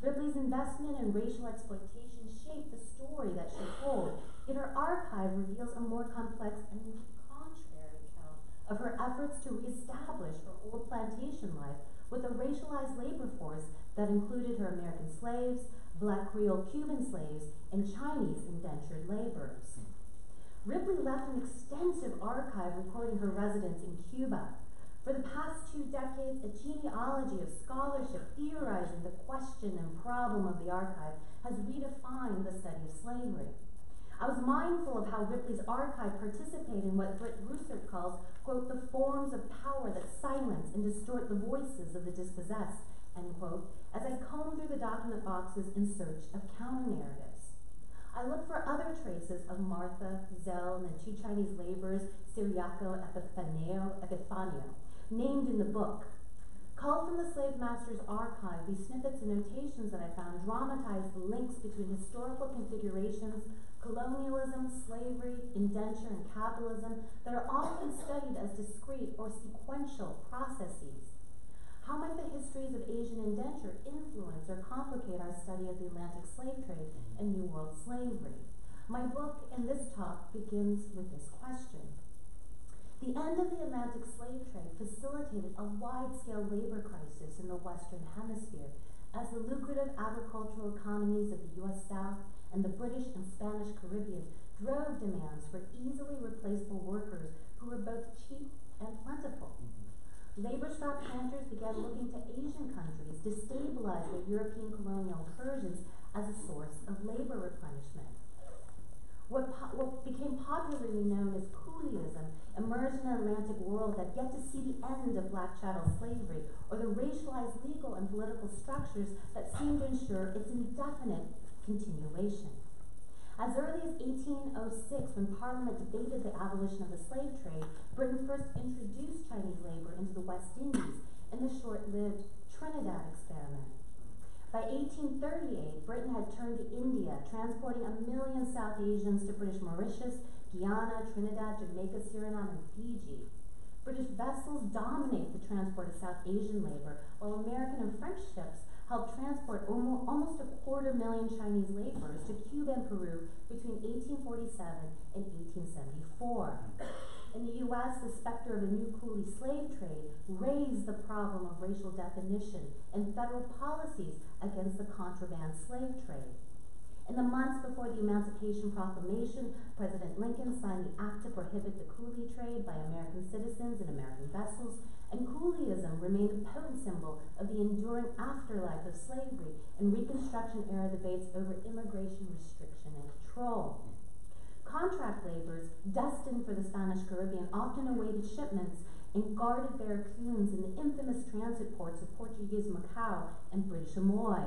Ripley's investment in racial exploitation shaped the story that she told, yet her archive reveals a more complex and contrary account of her efforts to reestablish her old plantation life with a racialized labor force that included her American slaves, Black Creole Cuban slaves, and Chinese indentured laborers. Ripley left an extensive archive recording her residence in Cuba. For the past 2 decades, a genealogy of scholarship theorizing the question and problem of the archive has redefined the study of slavery. I was mindful of how Ripley's archive participated in what Britt Russert calls, quote, the forms of power that silence and distort the voices of the dispossessed, end quote, as I combed through the document boxes in search of counter-narratives. I looked for other traces of Martha, Zell, and the 2 Chinese laborers, Ciriaco Epifanio, named in the book. Culled from the slave master's archive, these snippets and notations that I found dramatize the links between historical configurations, colonialism, slavery, indenture, and capitalism that are often studied as discrete or sequential processes. How might the histories of Asian indenture influence or complicate our study of the Atlantic slave trade and New World slavery? My book and this talk begins with this question. The end of the Atlantic slave trade facilitated a wide-scale labor crisis in the Western Hemisphere as the lucrative agricultural economies of the U.S. South and the British and Spanish Caribbean drove demands for easily replaceable workers who were both cheap and plentiful. Labor-strapped planters began looking to Asian countries to stabilize their European colonial incursions as a source of labor replenishment. What became popularly known as coolieism emerged in an Atlantic world that yet to see the end of black chattel slavery or the racialized legal and political structures that seemed to ensure its indefinite continuation. As early as 1806, when Parliament debated the abolition of the slave trade, Britain first introduced Chinese labor into the West Indies in the short-lived Trinidad experiment. By 1838, Britain had turned to India, transporting 1 million South Asians to British Mauritius, Guyana, Trinidad, Jamaica, Suriname, and Fiji. British vessels dominated the transport of South Asian labor, while American and French ships helped transport almost 250,000 Chinese laborers to Cuba and Peru between 1847 and 1874. In the U.S., the specter of a new coolie slave trade raised the problem of racial definition and federal policies against the contraband slave trade. In the months before the Emancipation Proclamation, President Lincoln signed the act to prohibit the coolie trade by American citizens and American vessels, and coolieism remained a potent symbol of the enduring afterlife of slavery and Reconstruction-era debates over immigration restriction and control. Contract laborers, destined for the Spanish Caribbean, often awaited shipments and guarded barracoons in the infamous transit ports of Portuguese Macau and British Amoy.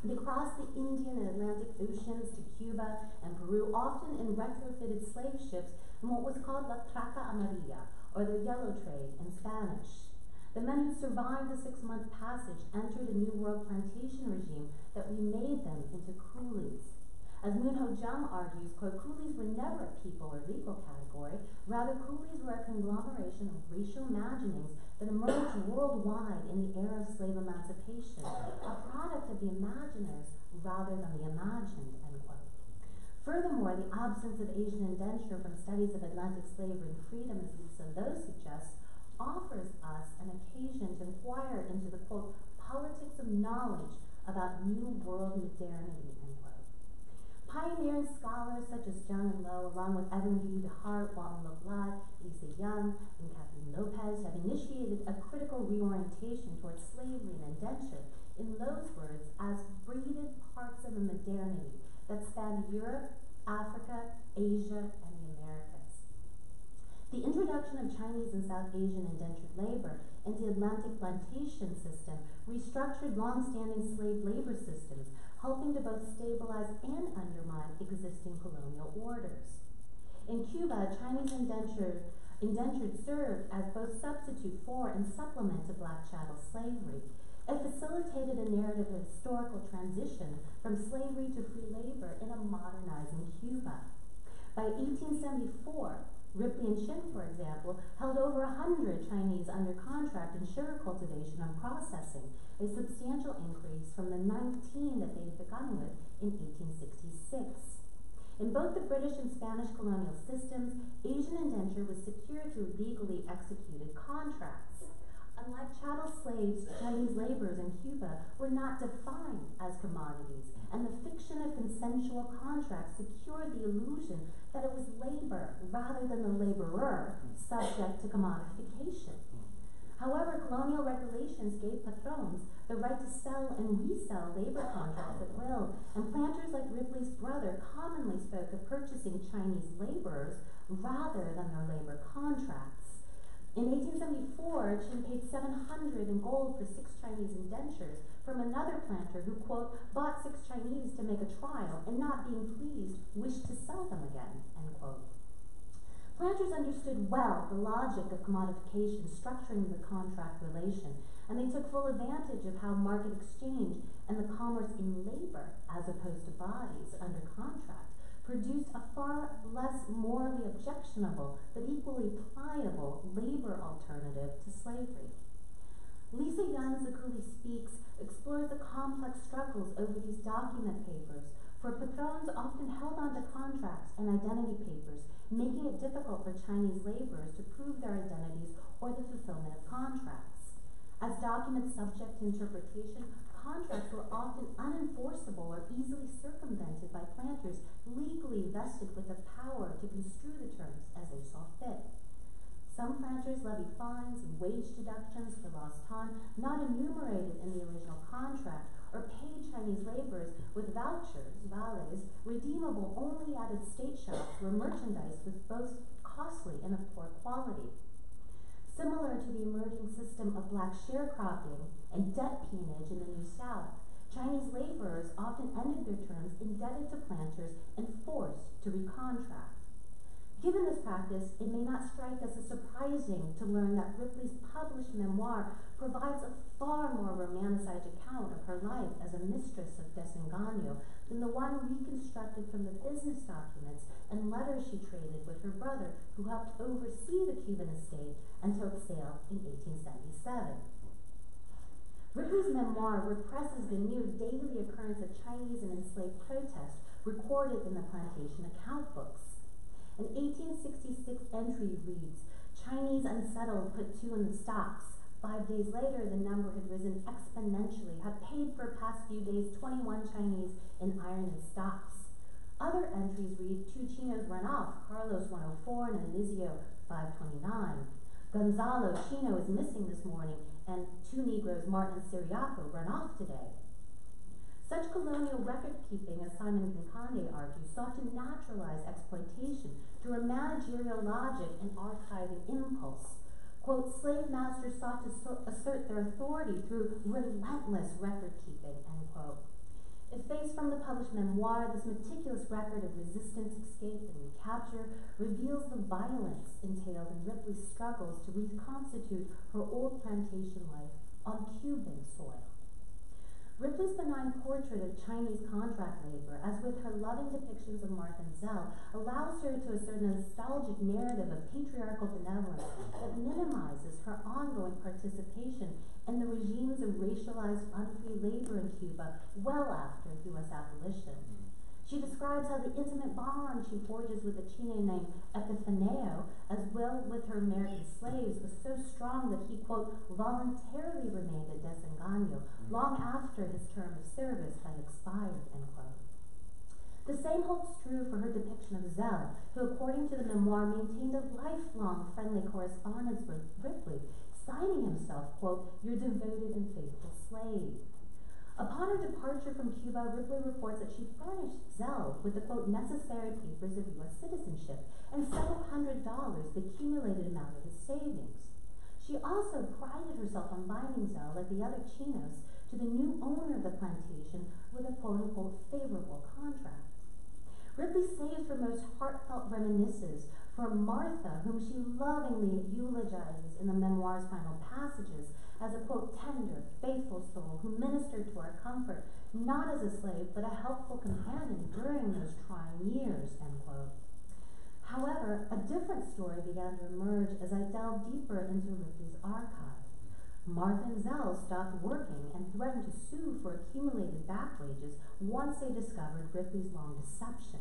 They crossed the Indian and Atlantic Oceans to Cuba and Peru, often in retrofitted slave ships in what was called La Traca Amarilla, or the yellow trade in Spanish. The men who survived the 6-month passage entered a New World plantation regime that remade them into coolies. As Moon Ho Jung argues, quote, coolies were never a people or legal category. Rather, coolies were a conglomeration of racial imaginings that emerged worldwide in the era of slave emancipation, a product of the imaginers rather than the imagined, end quote. Furthermore, Furthermore, the absence of Asian indenture from studies of Atlantic slavery and freedom, as Lisa Lowe suggests, offers us an occasion to inquire into the, quote, politics of knowledge about New World modernity, end quote. Pioneering scholars such as Zhang and Lowe, along with Evan Yu DeHart, Walton Lok Lai, Lisa Young, and Kathleen Lopez, have initiated a critical reorientation towards slavery and indenture, in Lowe's words, as breeded parts of a modernity that spanned Europe, Africa, Asia, and the Americas. The introduction of Chinese and South Asian indentured labor into the Atlantic plantation system restructured long-standing slave labor systems, helping to both stabilize and undermine existing colonial orders. In Cuba, Chinese indentured served as both substitute for and supplement to black chattel slavery. It facilitated a narrative of historical transition from slavery to free labor in a modernizing Cuba. By 1874, Ripley and Chin, for example, held over 100 Chinese under contract in sugar cultivation and processing, a substantial increase from the 19 that they had begun with in 1866. In both the British and Spanish colonial systems, Asian indenture was secured through legally executed contracts. Unlike chattel slaves, Chinese laborers in Cuba were not defined as commodities, and the fiction of consensual contracts secured the illusion that it was labor rather than the laborer subject to commodification. However, colonial regulations gave patrons the right to sell and resell labor contracts at will, and planters like Ripley's brother commonly spoke of purchasing Chinese laborers rather than their labor contracts. In 1874, Chin paid $700 in gold for 6 Chinese indentures from another planter who, quote, bought 6 Chinese to make a trial and not being pleased, wished to sell them again, end quote. Planters understood well the logic of commodification structuring the contract relation, and they took full advantage of how market exchange and the commerce in labor, as opposed to bodies under contract, produced a far less morally objectionable but equally pliable labor alternative to slavery. Lisa Young's The Coolie Speaks explores the complex struggles over these document papers, for patrons often held onto contracts and identity papers, making it difficult for Chinese laborers to prove their identities or the fulfillment of contracts. As documents subject to interpretation, contracts were often unenforceable or easily circumvented by planters legally vested with the power to construe the terms as they saw fit. Some planters levied fines and wage deductions for lost time not enumerated in the original contract, or paid Chinese laborers with vouchers, valets, redeemable only at estate shops where merchandise was both costly and of poor quality. Similar to the emerging system of black sharecropping and debt peonage in the New South, Chinese laborers often ended their terms indebted to planters and forced to recontract. Given this practice, it may not strike us as surprising to learn that Ripley's published memoir provides a far more romanticized account of her life as a mistress of Desengaño than the one reconstructed from the business documents and letters she traded with her brother, who helped oversee the Cuban estate until its sale in 1877. Ripley's memoir represses the near daily occurrence of Chinese and enslaved protest recorded in the plantation account books. An 1866 entry reads, Chinese unsettled put 2 in the stocks. 5 days later, the number had risen exponentially, have paid for past few days 21 Chinese in iron and stocks. Other entries read, 2 Chinos run off, Carlos 104 and Elizio 529. Gonzalo Chino is missing this morning, and 2 Negroes, Martin and Siriaco, run off today. Such colonial record-keeping, as Simon Kinkande argues, sought to naturalize exploitation through a managerial logic and archiving impulse. Quote, slave masters sought to assert their authority through relentless record-keeping, end quote. Effaced from the published memoir, this meticulous record of resistance, escape, and recapture reveals the violence entailed in Ripley's struggles to reconstitute her old plantation life on Cuban soil. Ripley's benign portrait of Chinese contract labor, as with her loving depictions of Martha and Zell, allows her to assert a nostalgic narrative of patriarchal benevolence that minimizes her ongoing participation in the regimes of racialized unfree labor in Cuba well after U.S. abolition. She describes how the intimate bond she forges with a Chino named Epifanio, as well with her American slaves, was so strong that he, quote, voluntarily remained at Desengano long after his term of service had expired, end quote. The same holds true for her depiction of Zell, who, according to the memoir, maintained a lifelong friendly correspondence with Ripley, signing himself, quote, your devoted and faithful slave. Upon her departure from Cuba, Ripley reports that she furnished Zell with the, quote, necessary papers of U.S. citizenship and several $100, the accumulated amount of his savings. She also prided herself on binding Zell, like the other Chinos, to the new owner of the plantation with a, quote-unquote, favorable contract. Ripley saves her most heartfelt reminiscences for Martha, whom she lovingly eulogizes in the memoir's final passages as a, quote, tender, faithful soul who ministered to our comfort, not as a slave, but a helpful companion during those trying years, end quote. However, a different story began to emerge as I delved deeper into Ripley's archive. Martha and Zell stopped working and threatened to sue for accumulated back wages once they discovered Ripley's long deception.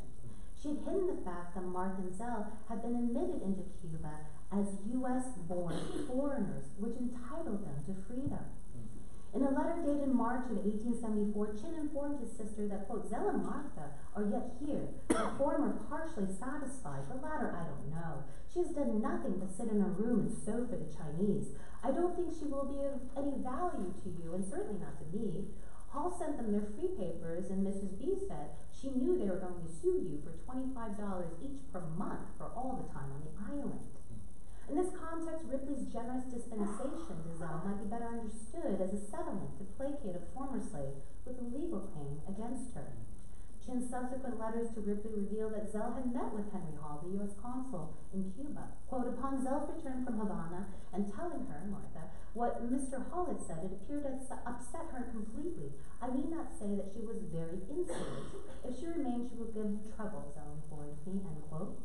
She had hidden the fact that Martha and Zell had been admitted into Cuba as U.S.-born foreigners, which entitled them to freedom. In a letter dated March of 1874, Chin informed his sister that, quote, Zell and Martha are yet here, the former partially satisfied, the latter I don't know. She has done nothing but sit in her room and sew for the Chinese. I don't think she will be of any value to you, and certainly not to me. Hall sent them their free papers, and Mrs. B said she knew they were going to sue you for $25 each per month for all the time on the island. In this context, Ripley's generous dispensation to Zell might be better understood as a settlement to placate a former slave with a legal claim against her. Chin's subsequent letters to Ripley reveal that Zell had met with Henry Hall, the U.S. consul in Cuba. Quote, upon Zell's return from Havana and telling her, Martha, what Mr. Hall had said, it appeared to upset her completely. I need not say that she was very insolent. If she remained, she would give trouble, Zell informed me, end quote.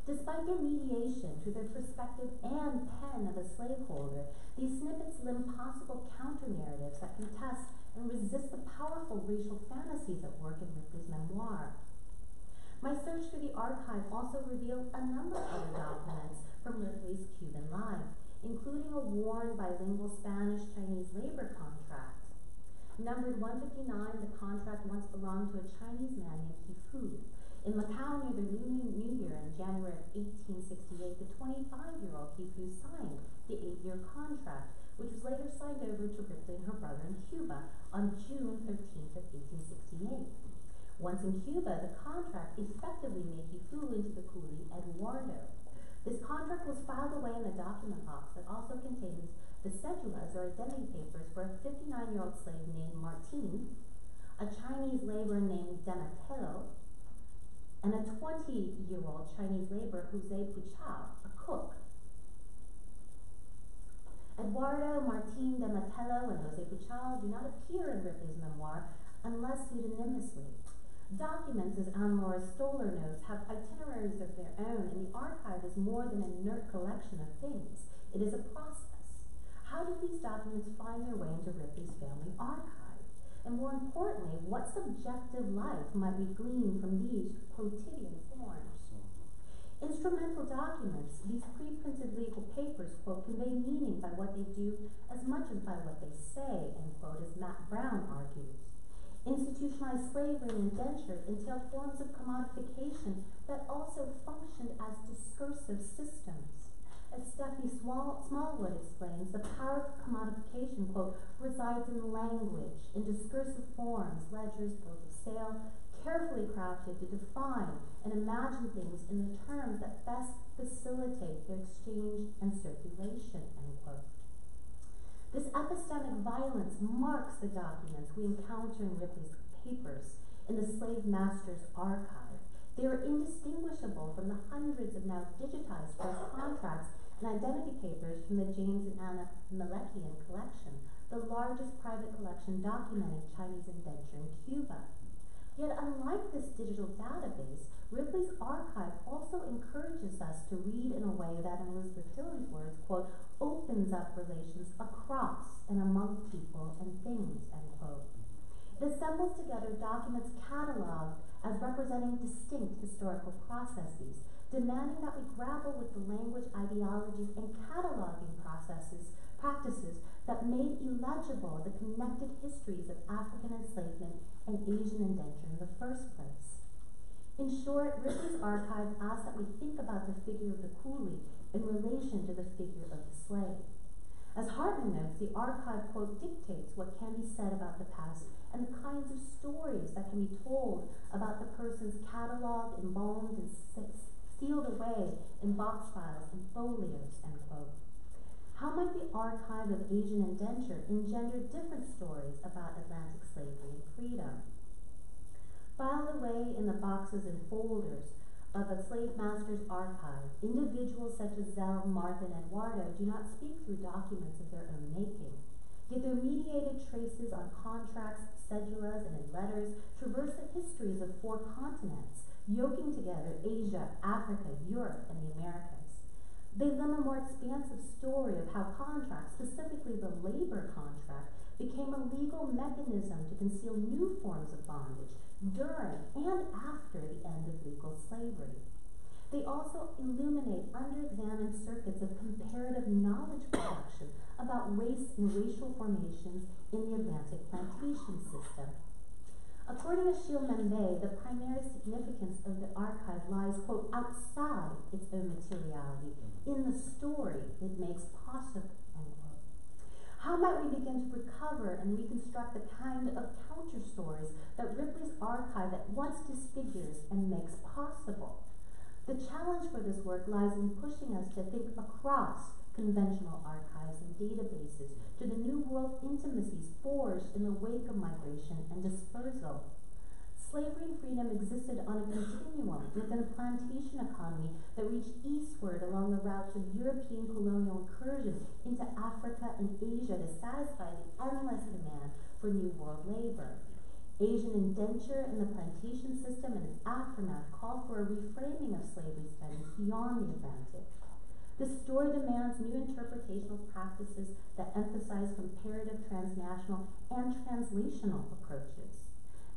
Despite their mediation through the perspective and pen of a slaveholder, these snippets limn possible counter-narratives that contest and resist the powerful racial fantasies at work in Ripley's memoir. My search through the archive also revealed a number of other documents from Ripley's Cuban life, including a worn bilingual Spanish-Chinese labor contract. Numbered 159, the contract once belonged to a Chinese man named He Fu. In Macau near the Lunar New Year in January of 1868, the 25-year-old He Fu signed the 8-year contract, which was later signed over to Ripley and her brother in Cuba on June 13th of 1868. Once in Cuba, the contract effectively made He Fu into the coolie Eduardo. This contract was filed away in a document box that also contains the cedulas or identity papers for a 59-year-old slave named Martin, a Chinese laborer named Demetelo, and a 20-year-old Chinese laborer, Jose Puchao, a cook. Eduardo, Martin, Demetelo, and Jose Puchao do not appear in Ripley's memoir unless pseudonymously. Documents, as Anne-Laura Stoller notes, have itineraries of their own, and the archive is more than an inert collection of things. It is a process. How did these documents find their way into Ripley's family archive? And more importantly, what subjective life might we glean from these quotidian forms? Instrumental documents, these pre-printed legal papers, quote, convey meaning by what they do as much as by what they say, end quote, as Matt Brown argues. Institutionalized slavery and indenture entailed forms of commodification that also functioned as discursive systems. As Stephanie Smallwood explains, the power of commodification, quote, resides in language, in discursive forms, ledgers, bills of sale, carefully crafted to define and imagine things in the terms that best facilitate their exchange and circulation, end quote. This epistemic violence marks the documents we encounter in Ripley's papers in the slave master's archive. They are indistinguishable from the hundreds of now digitized first contracts and identity papers from the James and Anna Melekian collection, the largest private collection documenting Chinese indenture in Cuba. Yet unlike this digital database, Ripley's archive also encourages us to read in a way that, in Elizabeth Dillon's words, quote, opens up relations across and among people and things, end quote. It assembles together documents cataloged as representing distinct historical processes, demanding that we grapple with the language, ideologies, and cataloging practices that made illegible the connected histories of African enslavement and Asian indenture in the first place. In short, Ripley's archive asks that we think about the figure of the coolie in relation to the figure of the slave. As Hartman notes, the archive, quote, dictates what can be said about the past and the kinds of stories that can be told about the persons cataloged, embalmed, and sealed away in box files and folios, end quote. How might the archive of Asian indenture engender different stories about Atlantic slavery and freedom? Filed away in the boxes and folders of a slave master's archive, individuals such as Zell, Martha, and Eduardo do not speak through documents of their own making. Yet their mediated traces on contracts, cedulas, and in letters traverse the histories of 4 continents, yoking together Asia, Africa, Europe, and the Americas. They limn a more expansive story of how contracts, specifically the labor contract, became a legal mechanism to conceal new forms of bondage during and after the end of legal slavery. They also illuminate under-examined circuits of comparative knowledge production about race and racial formations in the Atlantic plantation system. According to Achille Mbembe, the primary significance of the archive lies, quote, outside its own materiality, in the story it makes possible, end quote. How might we begin to recover and reconstruct the kind of counter-stories that Ripley's archive at once disfigures and makes possible? The challenge for this work lies in pushing us to think across conventional archives and databases to the New World intimacies forged in the wake of migration and dispersal. Slavery and freedom existed on a continuum within a plantation economy that reached eastward along the routes of European colonial incursion into Africa and Asia to satisfy the endless demand for New World labor. Asian indenture in the plantation system and its aftermath call for a reframing of slavery studies beyond the Atlantic. This story demands new interpretational practices that emphasize comparative, transnational, and translational approaches.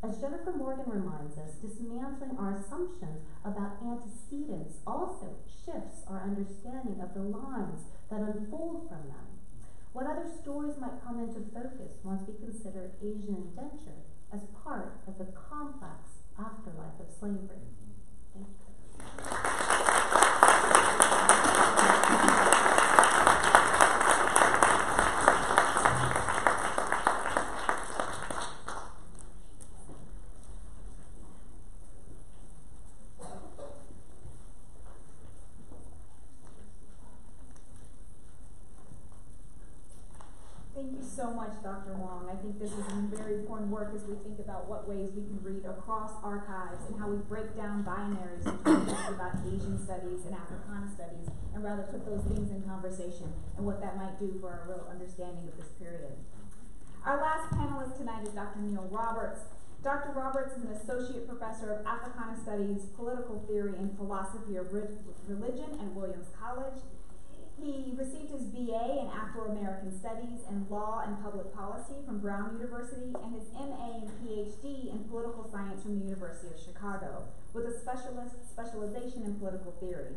As Jennifer Morgan reminds us, dismantling our assumptions about antecedents also shifts our understanding of the lines that unfold from them. What other stories might come into focus once we consider Asian indenture as part of the complex afterlife of slavery? Thank you. Thank you so much, Dr. Wong. I think this is very important work as we think about what ways we can read across archives and how we break down binaries and talk about Asian studies and Africana studies, and rather put those things in conversation and what that might do for our real understanding of this period. Our last panelist tonight is Dr. Neil Roberts. Dr. Roberts is an associate professor of Africana Studies, Political Theory, and Philosophy of Religion at Williams College. He received his BA in Afro-American Studies and Law and Public Policy from Brown University and his MA and PhD in Political Science from the University of Chicago, with a specialization in political theory.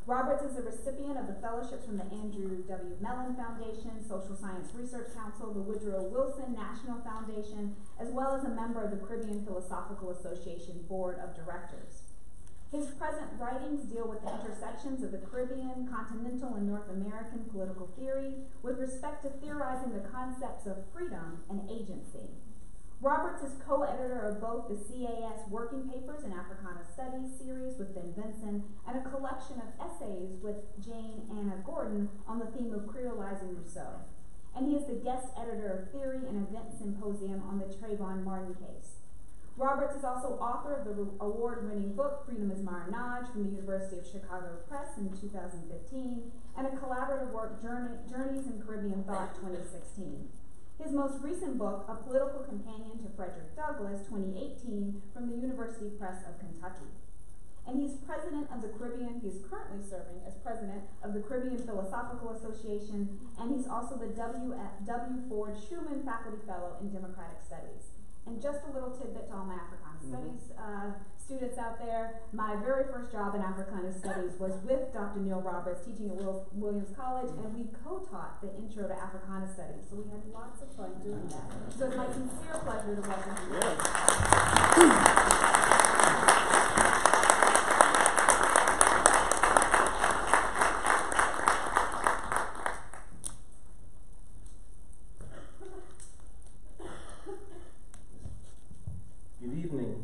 Roberts is a recipient of the fellowships from the Andrew W. Mellon Foundation, Social Science Research Council, the Woodrow Wilson National Foundation, as well as a member of the Caribbean Philosophical Association Board of Directors. His present writings deal with the intersections of the Caribbean, continental, and North American political theory with respect to theorizing the concepts of freedom and agency. Roberts is co-editor of both the CAS Working Papers in Africana Studies series with Ben Vinson and a collection of essays with Jane Anna Gordon on the theme of creolizing Rousseau. And he is the guest editor of Theory and Event Symposium on the Trayvon Martin case. Roberts is also author of the award-winning book Freedom is Marronage from the University of Chicago Press in 2015 and a collaborative work Journeys in Caribbean Thought 2016. His most recent book, A Political Companion to Frederick Douglass 2018 from the University Press of Kentucky. And he's president of the Caribbean, he's currently serving as president of the Caribbean Philosophical Association, and he's also the W. Ford Schuman Faculty Fellow in Democratic Studies. And just a little tidbit to all my Africana Studies students out there, my very first job in Africana Studies was with Dr. Neil Roberts, teaching at Williams College, and we co-taught the Intro to Africana Studies. So we had lots of fun doing that. So it's my sincere pleasure to welcome you. Good evening.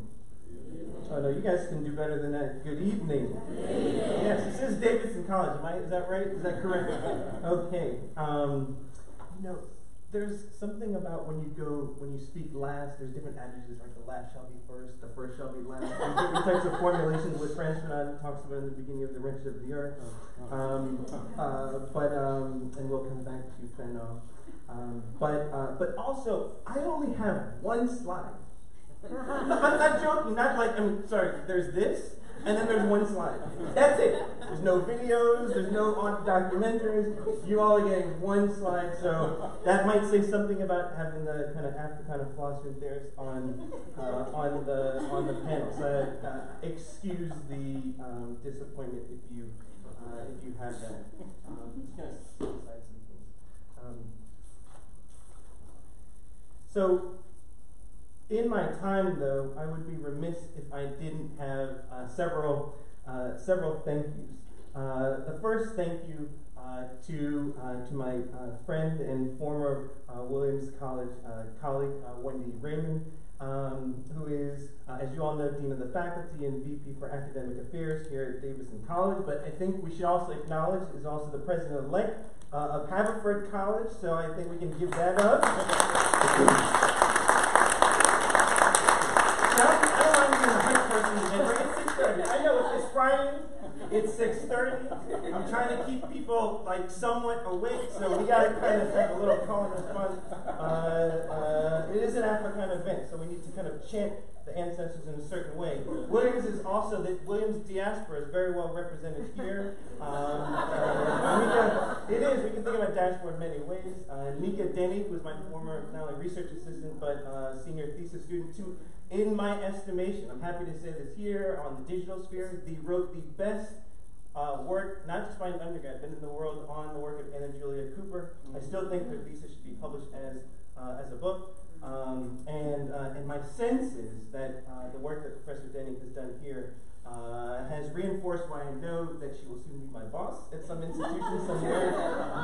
Oh no, you guys can do better than that. Good evening. Yes, this is Davidson College. Is that right? Is that correct? Okay. There's something about when you speak last, there's different adjectives, like the last shall be first, the first shall be last. There's different types of formulations what French Fanon talks about in the beginning of the wrench of the earth. And we'll come back to Fanon. But also, I only have one slide. I'm not joking, sorry, there's this, and then there's one slide. That's it. There's no videos, there's no documentaries. You all are getting one slide, so that might say something about having the kind of Africana philosophy theorists on the panel. So excuse the disappointment if you have that. Just gonna slide some things. So. In my time, though, I would be remiss if I didn't have several thank yous. The first thank you to my friend and former Williams College colleague, Wendy Raymond, who is, as you all know, Dean of the Faculty and VP for Academic Affairs here at Davidson College. But I think we should also acknowledge is also the President-elect of Haverford College, so I think we can give that up. I know it's Friday, it's 6:30. I'm trying to keep people somewhat awake, so we gotta kind of have a little call and response. It is an African event, so we need to kind of chant the ancestors in a certain way. Williams is also that Williams diaspora is very well represented here. It is. We can think about diaspora in many ways. Nika Denny, who was my former not only research assistant but senior thesis student too. In my estimation, I'm happy to say this here on the digital sphere, wrote the best work, not just by an undergrad, but in the world on the work of Anna Julia Cooper. I still think her thesis should be published as a book. And my sense is that the work that Professor Denny has done here has reinforced why I know that she will soon be my boss at some institution somewhere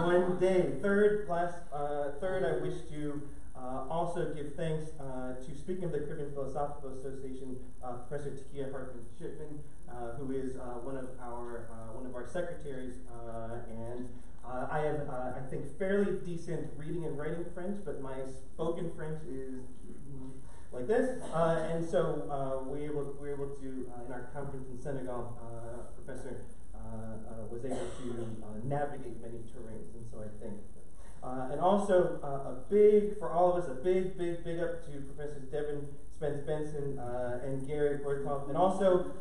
one day. Third, I wish to also give thanks to, speaking of the Caribbean Philosophical Association, Professor Takia Hartman Shipman, who is one of our secretaries, and I have, I think, fairly decent reading and writing French, but my spoken French is like this, and so we were able to, in our conference in Senegal, Professor was able to navigate many terrains, and so I think. And also for all of us, a big up to Professors Devin Spence Benson and Gary Berthoff, and also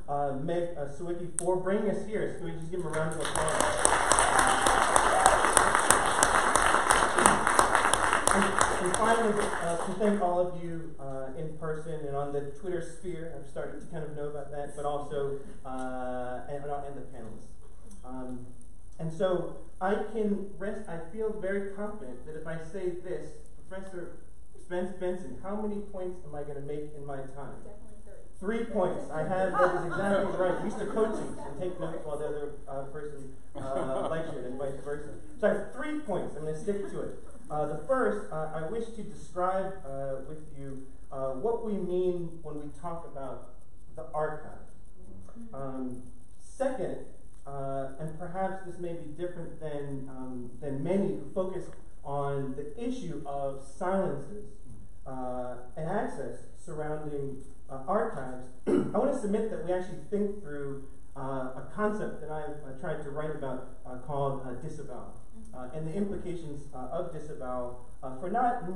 Meg Sawicki for bringing us here. So we just give them a round of applause. And finally, to thank all of you in person and on the Twitter sphere. I've started to kind of know about that, but also and the panelists. And so I can rest, I feel very confident that if I say this, Professor Spence Benson, how many points am I going to make in my time? Definitely 3 points. I have, that is exactly right. I used to coach and take notes while the other person lectured and vice versa. So I have 3 points. I'm going to stick to it. The first, I wish to describe with you what we mean when we talk about the archive. Second, and perhaps this may be different than many who focus on the issue of silences and access surrounding archives. I want to submit that we actually think through a concept that I've tried to write about called disavowal, and the implications of disavowal for not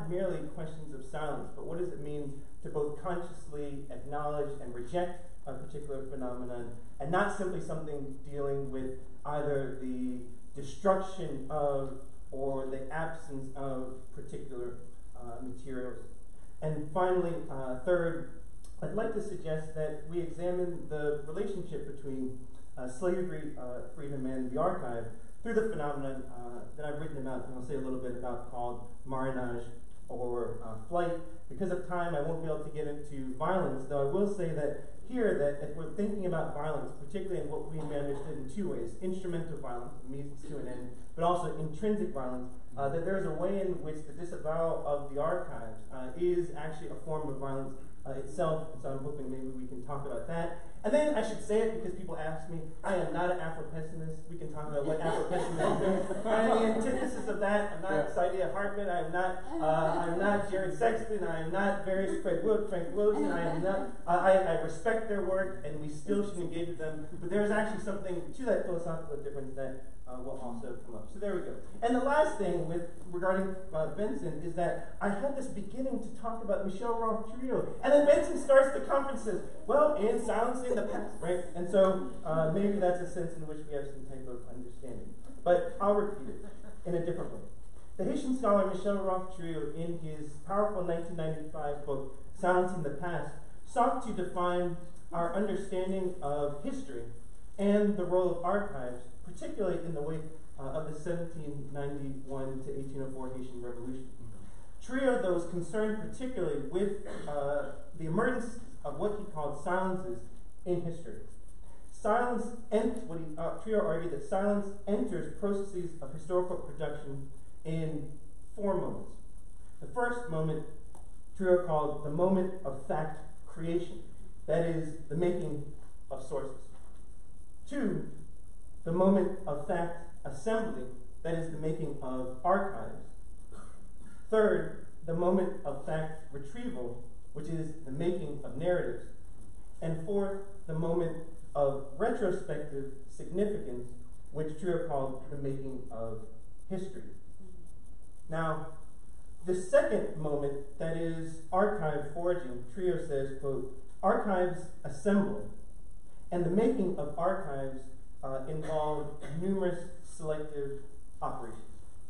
merely questions of silence, but what does it mean to both consciously acknowledge and reject a particular phenomenon, and not simply something dealing with either the destruction of or the absence of particular materials. And finally, third, I'd like to suggest that we examine the relationship between slavery, freedom, and the archive through the phenomenon that I've written about, and I'll say a little bit about, called marronage, or flight. Because of time, I won't be able to get into violence, though I will say that here, that if we're thinking about violence, particularly in what we may understand in two ways, instrumental violence, means to an end, but also intrinsic violence, that there is a way in which the disavowal of the archives is actually a form of violence itself, and so I'm hoping maybe we can talk about that. And then I should say it because people ask me, I am not an Afro-pessimist. We can talk about what Afro-pessimism is. I'm the antithesis of that. I'm not Saidiya Hartman. I'm not Jared Sexton. I am not Frank Wilson. I am not. I respect their work, and we still should engage with them. But there's actually something to that philosophical difference that will also come up. So there we go. And the last thing regarding Benson is that I had this beginning to talk about Michel Rolph Trio, and then Benson starts the conference and says, well, in silencing the past, right? And so maybe that's a sense in which we have some type of understanding. But I'll repeat it in a different way. The Haitian scholar Michel Rolph Trio, in his powerful 1995 book, Silencing the Past, sought to define our understanding of history and the role of archives, particularly in the wake of the 1791 to 1804 Haitian Revolution. Trio, though, was concerned particularly with the emergence of what he called silences in history. Trio argued that silence enters processes of historical production in 4 moments. The first moment, Trio called the moment of fact creation, that is, the making of sources. 2, the moment of fact assembly, that is, the making of archives. 3rd, the moment of fact retrieval, which is the making of narratives. And 4th, the moment of retrospective significance, which Trio called the making of history. Now, the second moment, that is archive foraging, Trio says, quote, archives assemble, and the making of archives involve numerous selective operations,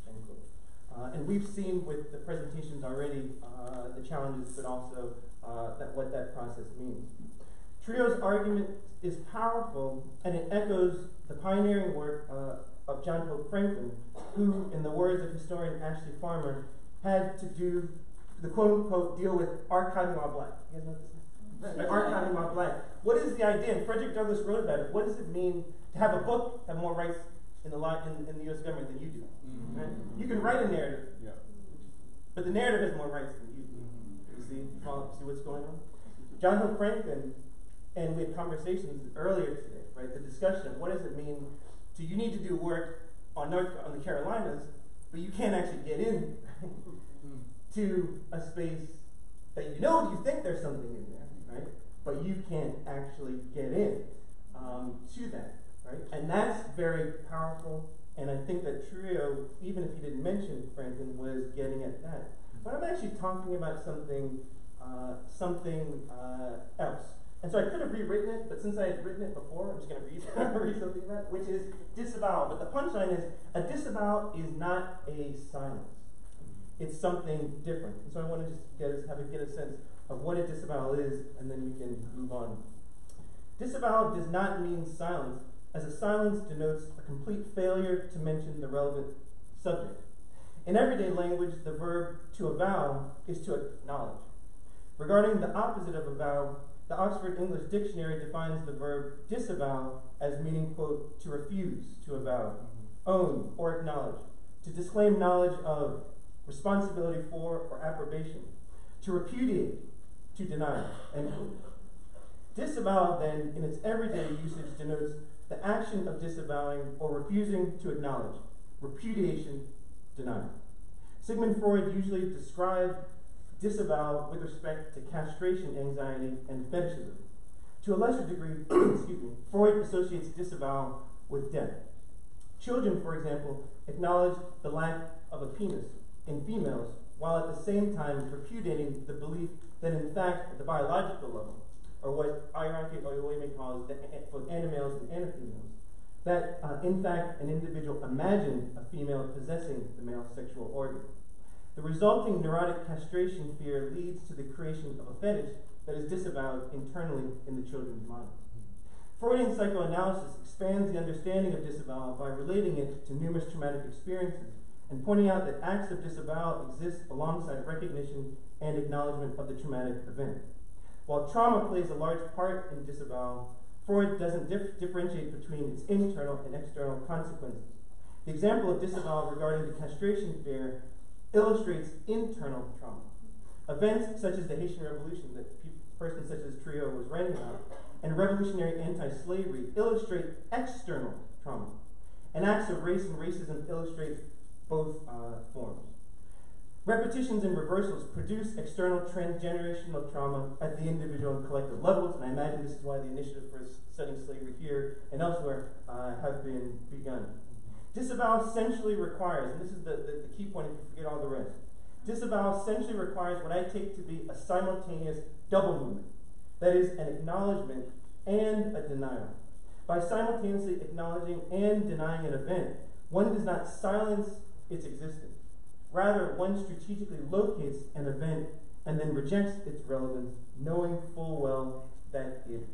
end quote. And we've seen with the presentations already the challenges, but also what that process means. Trio's argument is powerful, and it echoes the pioneering work of John Hope Franklin, who, in the words of historian Ashley Farmer, had to do the quote-unquote deal with archiving while black. You guys know what this is? Archiving while black. What is the idea? And Frederick Douglass wrote about it. What does it mean to have a book have more rights in the U.S. government than you do? Right? You can write a narrative, but the narrative has more rights than you do. You see what's going on? John Hope Franklin, and we had conversations earlier today, right? The discussion of what does it mean to you need to do work on the Carolinas, but you can't actually get in to a space that you think there's something in there, right? But you can't actually get in to that, right? And that's very powerful, and I think that Trio, even if he didn't mention Franklin, was getting at that. But I'm actually talking about something else. And so I could have rewritten it, but since I had written it before, I'm just going to read something about it, which is disavowal. But the punchline is, a disavowal is not a silence. It's something different. And so I want to just get a sense of what a disavowal is, and then we can move on. Disavowal does not mean silence, as a silence denotes a complete failure to mention the relevant subject. In everyday language, the verb to avow is to acknowledge. Regarding the opposite of avow, the Oxford English Dictionary defines the verb disavow as meaning, quote, to refuse to avow, own, or acknowledge, to disclaim knowledge of, responsibility for, or approbation, to repudiate, to deny, end quote. Disavow, then, in its everyday usage, denotes the action of disavowing or refusing to acknowledge, repudiation, denial. Sigmund Freud usually described disavow with respect to castration anxiety and fetishism. To a lesser degree, Freud associates disavow with death. Children, for example, acknowledge the lack of a penis in females, while at the same time repudiating the belief that in fact, at the biological level, or what Iraki Oyewole calls for animals and anafemales, that in fact an individual imagined a female possessing the male sexual organ. The resulting neurotic castration fear leads to the creation of a fetish that is disavowed internally in the children's minds. Freudian psychoanalysis expands the understanding of disavowal by relating it to numerous traumatic experiences and pointing out that acts of disavowal exist alongside recognition and acknowledgement of the traumatic event. While trauma plays a large part in disavowal, Freud doesn't differentiate between its internal and external consequences. The example of disavowal regarding the castration fear illustrates internal trauma. Events such as the Haitian Revolution that persons such as Trio was writing about, and revolutionary anti-slavery illustrate external trauma. And acts of race and racism illustrate both forms. Repetitions and reversals produce external transgenerational trauma at the individual and collective levels, and I imagine this is why the initiative for studying slavery here and elsewhere have been begun. Disavowal essentially requires, and this is the key point if you forget all the rest, disavowal essentially requires what I take to be a simultaneous double movement. That is, an acknowledgement and a denial. By simultaneously acknowledging and denying an event, one does not silence its existence. Rather, one strategically locates an event and then rejects its relevance, knowing full well that it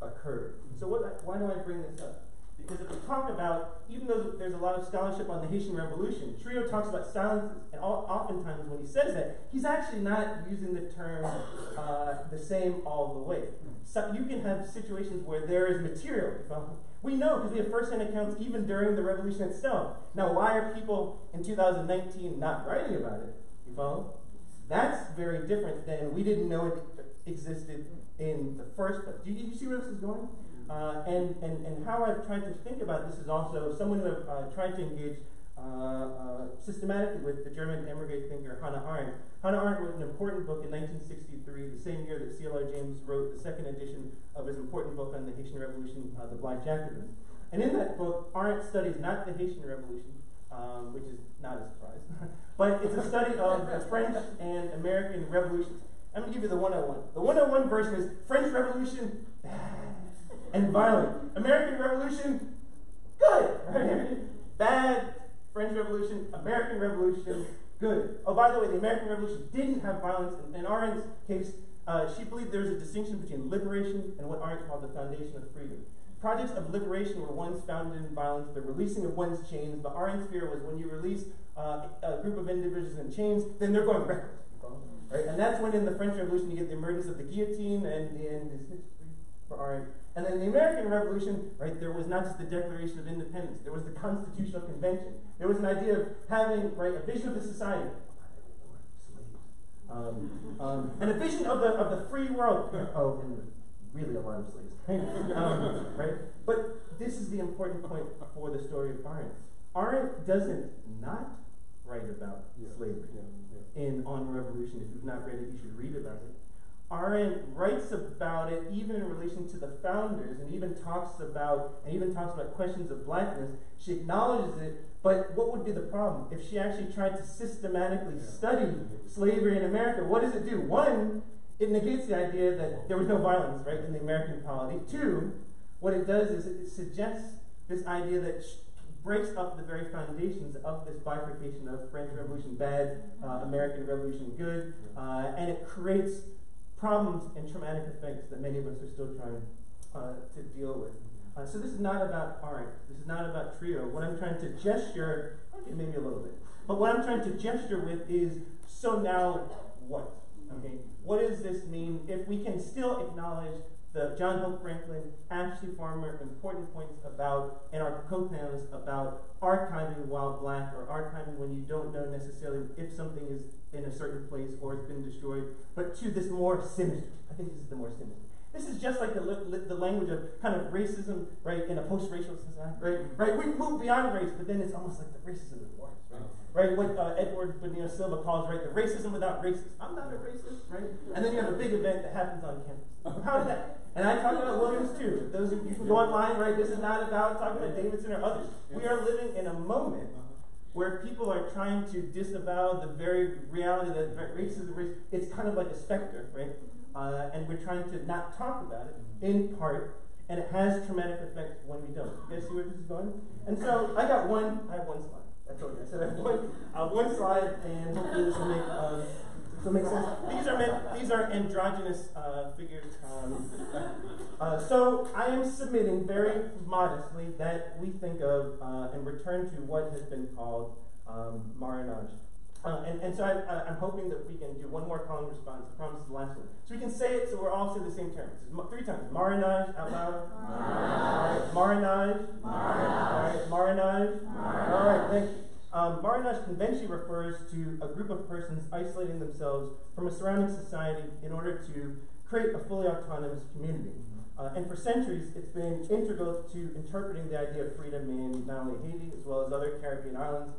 occurred. So why do I bring this up? Because if we talk about, even though there's a lot of scholarship on the Haitian Revolution, Trio talks about silences, and oftentimes when he says that, he's actually not using the term the same all the way. So you can have situations where there is material. We know because we have first-hand accounts even during the revolution itself. Now, why are people in 2019 not writing about it? You follow? That's very different than we didn't know it existed in the first place. Do you see where this is going? And how I've tried to think about this is also someone who I've tried to engage systematically with the German emigre thinker Hannah Arendt. Hannah Arendt wrote an important book in 1963, the same year that C.L.R. James wrote the second edition of his important book on the Haitian Revolution, The Black Jacobins. And in that book, Arendt studies not the Haitian Revolution, which is not a surprise, but it's a study of the French and American revolutions. I'm going to give you the 101. The 101 version is French Revolution, and violent. American Revolution, good. Bad. French Revolution, American Revolution, good. Oh, by the way, the American Revolution didn't have violence. In Arendt's case, she believed there was a distinction between liberation and what Arendt called the foundation of freedom. Projects of liberation were ones founded in violence, the releasing of one's chains, but Arendt's fear was when you release a group of individuals in chains, then they're going reckless. Right? And that's when in the French Revolution you get the emergence of the guillotine, and the end is history for Arendt. And then in the American Revolution, right, there was not just the Declaration of Independence, there was the Constitutional Convention. There was an idea of having, right, a vision of the society. And a vision of the free world. Oh, and really a lot of slaves. Right? But this is the important point for the story of Arendt. Arendt doesn't not write about slavery on Revolution. If you've not read it, you should read about it. Arendt writes about it even in relation to the founders, and even talks about questions of blackness. She acknowledges it, but what would be the problem if she actually tried to systematically study slavery in America? What does it do? One, it negates the idea that there was no violence, right, in the American polity. Two, what it does is it suggests this idea that breaks up the very foundations of this bifurcation of French Revolution bad, American Revolution good, and it creates problems and traumatic effects that many of us are still trying to deal with. So this is not about Arendt. This is not about Trio. What I'm trying to gesture, okay, maybe a little bit, but what I'm trying to gesture with is, so now what? Okay, what does this mean if we can still acknowledge the John Hope Franklin, Ashley Farmer important points about, and our co-panelists about archiving while black, or archiving when you don't know necessarily if something is in a certain place or it's been destroyed, but to this more sinister. I think this is the more sinister. This is just like the language of kind of racism, right, in a post-racial society, right? We've moved beyond race, but then it's almost like the racism is worse, right? What Edward Bonilla Silva calls, right, the racism without racists. I'm not a racist, right? And then you have a big event that happens on campus. How did that? And I talk about Williams too. Those of you can go online, right? This is not about talking about Davidson or others. We are living in a moment where people are trying to disavow the very reality that racism, it's kind of like a specter, right? And we're trying to not talk about it, in part, and it has traumatic effects when we don't. You guys see where this is going? And so I have one slide. I told you, I said I have one slide, and hopefully this will make So it makes sense. These are androgynous figures. So I am submitting very modestly that we think of and return to what has been called Marinage. And so I'm hoping that we can do one more call and response. I promise the last one. So we can say it so we're all saying the same terms. 3 times. Marinage out loud. Marinage. Marinage. All right, thank you. Marinage conventionally refers to a group of persons isolating themselves from a surrounding society in order to create a fully autonomous community. And for centuries, it's been integral to interpreting the idea of freedom in not only Haiti, as well as other Caribbean islands,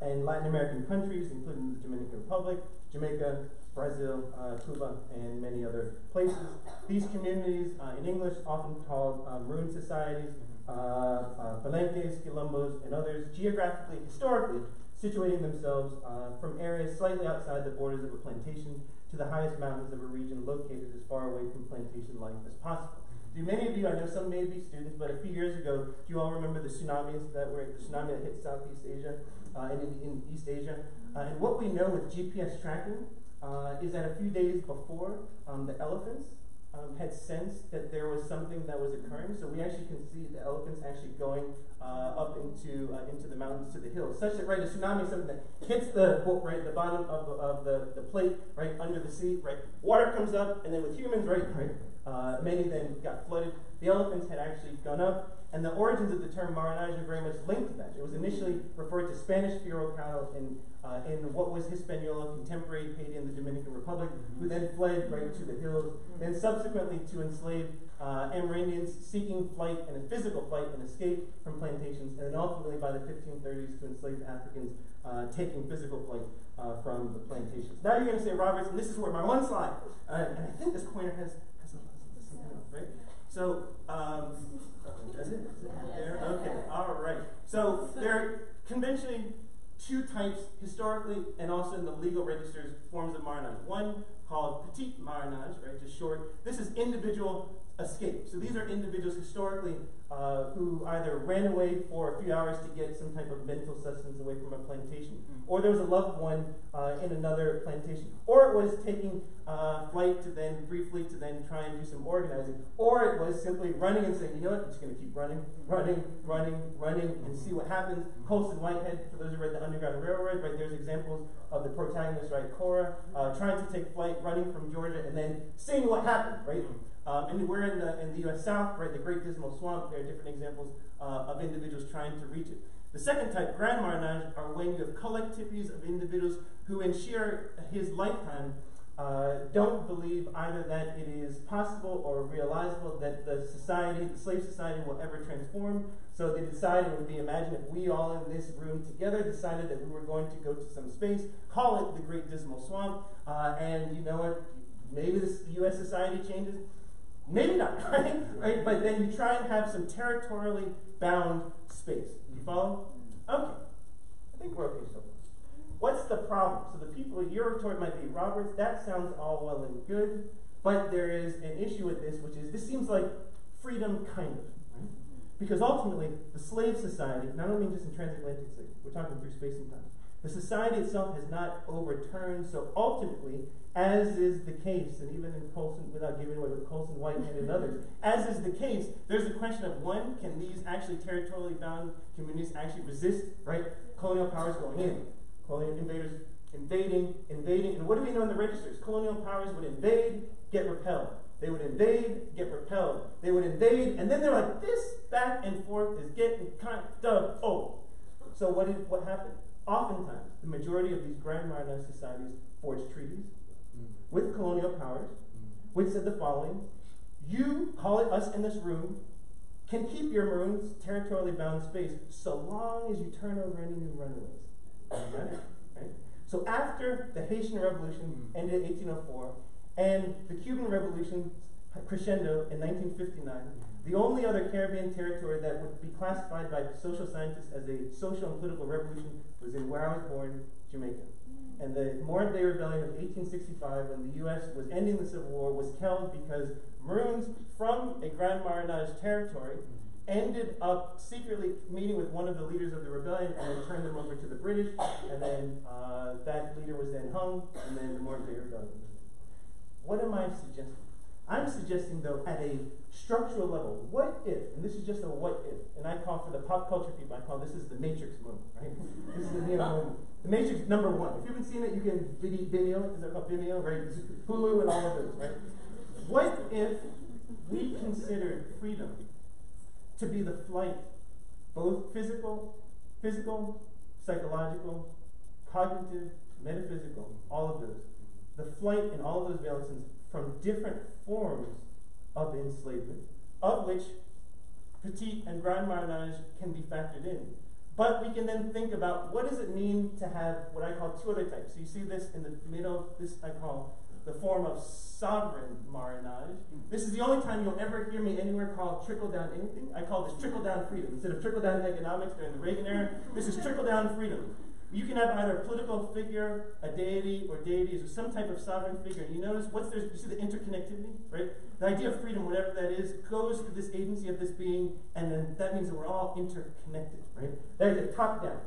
and Latin American countries, including the Dominican Republic, Jamaica, Brazil, Cuba, and many other places. These communities, in English, often called maroon societies, palenques, quilombos, and others, geographically, historically, situating themselves from areas slightly outside the borders of a plantation to the highest mountains of a region located as far away from plantation life as possible. Do many of you, I know some may be students, but a few years ago, do you all remember the tsunamis that hit Southeast Asia and in East Asia? And what we know with GPS tracking is that a few days before, the elephants had sensed that there was something that was occurring. So we actually can see the elephants actually going up into the mountains to the hills, such that a tsunami is something that hits the bottom of the plate under the sea. Water comes up, and then with humans, many then got flooded. The elephants had actually gone up, and the origins of the term Marinage are very much linked to that. It was initially referred to Spanish Fierro cattle in what was Hispaniola, contemporary Haiti and the Dominican Republic, who then fled to the hills, then subsequently to enslave Amerindians seeking flight and a physical flight and escape from plantations, and then ultimately by the 1530s to enslave Africans taking physical flight from the plantations. Now you're going to say, Roberts, and this is where my one slide, and I think this pointer has something else, right? So, is it there? Okay, all right. So there are conventionally 2 types, historically and also in the legal registers, forms of Marinage. One called Petit Marinage, just short. This is individual escape. So these are individuals historically who either ran away for a few hours to get some type of mental sustenance away from a plantation, or there was a loved one in another plantation, or it was taking flight to then briefly to then try and do some organizing, or it was simply running and saying, you know what, I'm just going to keep running, and see what happens. Colson Whitehead, for those who read the Underground Railroad, there's examples of the protagonist, Cora, trying to take flight, running from Georgia, and then seeing what happened, and we're in the U.S. South, the Great Dismal Swamp. There are different examples of individuals trying to reach it. The second type, Grand Marinage, are when you have collectivities of individuals who in his lifetime don't believe either that it is possible or realizable that the slave society will ever transform. So they decided, it would be, imagine if we all in this room together decided that we were going to go to some space, call it the Great Dismal Swamp, and you know what, maybe the U.S. society changes. Maybe not, right? But then you try and have some territorially bound space. You follow? Okay. I think we're okay so far. What's the problem? So the people at your retort might be, Roberts, that sounds all well and good, but there is an issue with this, which is, this seems like freedom kind of, right? Because ultimately, the slave society, not only just in transatlantic slavery, we're talking through space and time, the society itself has not overturned, so ultimately, as is the case, and even in Colson, without giving away with Colson Whitehead and others, as is the case, there's a question of, one, can these actually territorially bound communities actually resist, colonial powers going in, colonial invaders invading, and what do we know in the registers? Colonial powers would invade, get repelled. They would invade, get repelled. They would invade, and then they're like, this back and forth is getting kind of old. So what happened? Oftentimes, the majority of these Grand Marinage societies forged treaties with colonial powers, which said the following: you, call it us in this room, can keep your maroons territorially bound space so long as you turn over any new runaways. Right? So after the Haitian Revolution ended in 1804, and the Cuban Revolution crescendo in 1959, the only other Caribbean territory that would be classified by social scientists as a social and political revolution was in where I was born, Jamaica. And the Morant Day Rebellion of 1865, when the U.S. was ending the Civil War, was held because Maroons from a Grand Marinage territory ended up secretly meeting with one of the leaders of the rebellion and then turned them over to the British, and then that leader was then hung, and then the Morton Bay Rebellion. What am I suggesting? I'm suggesting, though, at a structural level, what if, and this is just a what if, and I call for the pop culture people, I call this is the Matrix moment, right? This is the Neo moment. The Matrix number one. If you haven't seen it, you can Vimeo, is that called Vimeo, right? Hulu and all of those, right? What if we considered freedom to be the flight, both physical, psychological, cognitive, metaphysical, all of those, the flight in all of those valences from different forms of enslavement, of which petite and grand marronage can be factored in. But we can then think about what does it mean to have what I call two other types. So you see this in the middle, this I call the form of sovereign marronage. This is the only time you'll ever hear me anywhere call trickle-down anything. I call this trickle-down freedom. Instead of trickle-down economics during the Reagan era, this is trickle-down freedom. You can have either a political figure, a deity, or deities, or some type of sovereign figure. And you notice you see the interconnectivity, right? The idea of freedom, whatever that is, goes to this agency of this being, and then that means that we're all interconnected, right? That is a top-down.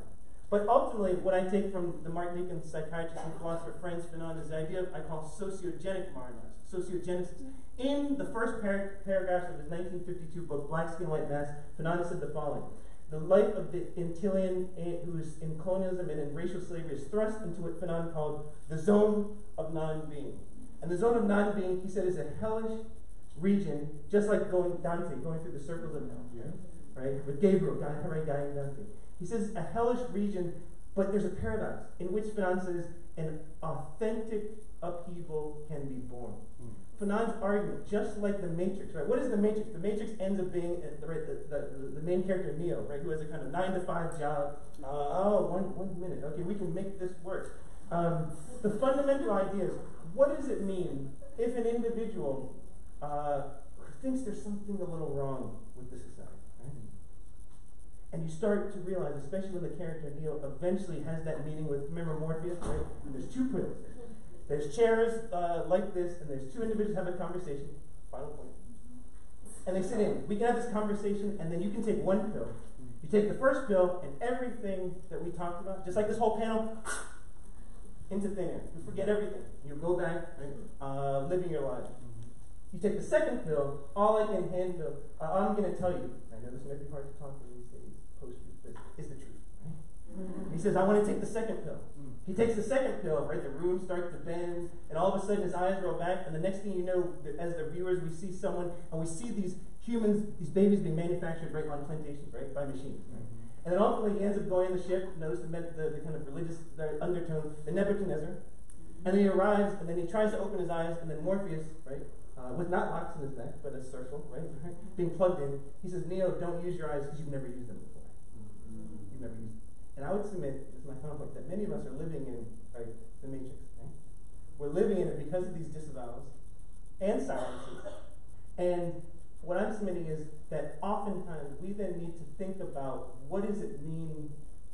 But ultimately, what I take from the Martinican psychiatrist and philosopher Frantz Fanon is the idea of, I call sociogenic marronage, sociogenesis. In the first paragraphs of his 1952 book, Black Skin, White Mask, Fanon said the following: the life of the Antillean who is in colonialism and in racial slavery is thrust into what Fanon called the zone of non-being. And the zone of non-being, he said, is a hellish region, just like Dante, going through the circles of hell, right? With Gabriel, guy and Dante. He says a hellish region, but there's a paradox in which Fanon says an authentic upheaval can be born. Fanon's argument, just like the Matrix, right? What is the Matrix? The Matrix ends up being the main character, Neo, right? Who has a kind of 9-to-5 job. One minute. Okay, we can make this work. The fundamental idea is, what does it mean if an individual thinks there's something a little wrong with the society, right? And you start to realize, especially when the character Neo eventually has that meeting with, remember Morpheus, right? There's two pills. There's chairs like this, and there's two individuals have a conversation. Final point. And they sit in. We can have this conversation, and then you can take one pill. You take the first pill, and everything that we talked about, just like this whole panel, into thin air. You forget everything. You go back, right, living your life. You take the second pill, all I can handle, all I'm going to tell you, I know this might be hard to talk in these days, post-truth, but is the truth. Right? He says, I want to take the second pill. He takes the second pill, right? The room starts to bend, and all of a sudden his eyes roll back, and the next thing you know, as the viewers, we see someone, and we see these humans, these babies being manufactured right on plantations, right, by machines, right? And then ultimately he ends up going on the ship. Notice the kind of religious undertone, the Nebuchadnezzar, and then he arrives, and then he tries to open his eyes, and then Morpheus, right, with not locks in his neck, but a circle, right, being plugged in, he says, Neo, don't use your eyes because you've never used them before. You've never used them. And I would submit, this is my final point, that many of us are living in, right, the Matrix. Right? We're living in it because of these disavowals and silences. And what I'm submitting is that oftentimes we then need to think about what does it mean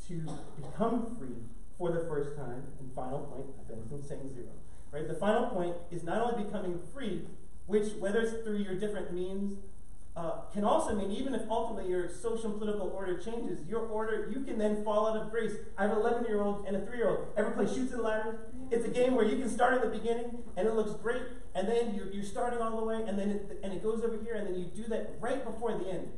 to become free for the first time. And final point, I've been saying zero. Right? The final point is not only becoming free, which, whether it's through your different means, can also mean, even if ultimately your social and political order changes, your order, you can then fall out of grace. I have an 11-year-old and a 3-year-old. Ever play Chutes and Ladders? It's a game where you can start at the beginning, and it looks great, and then you're starting all the way, and then it goes over here, and then you do that right before the end.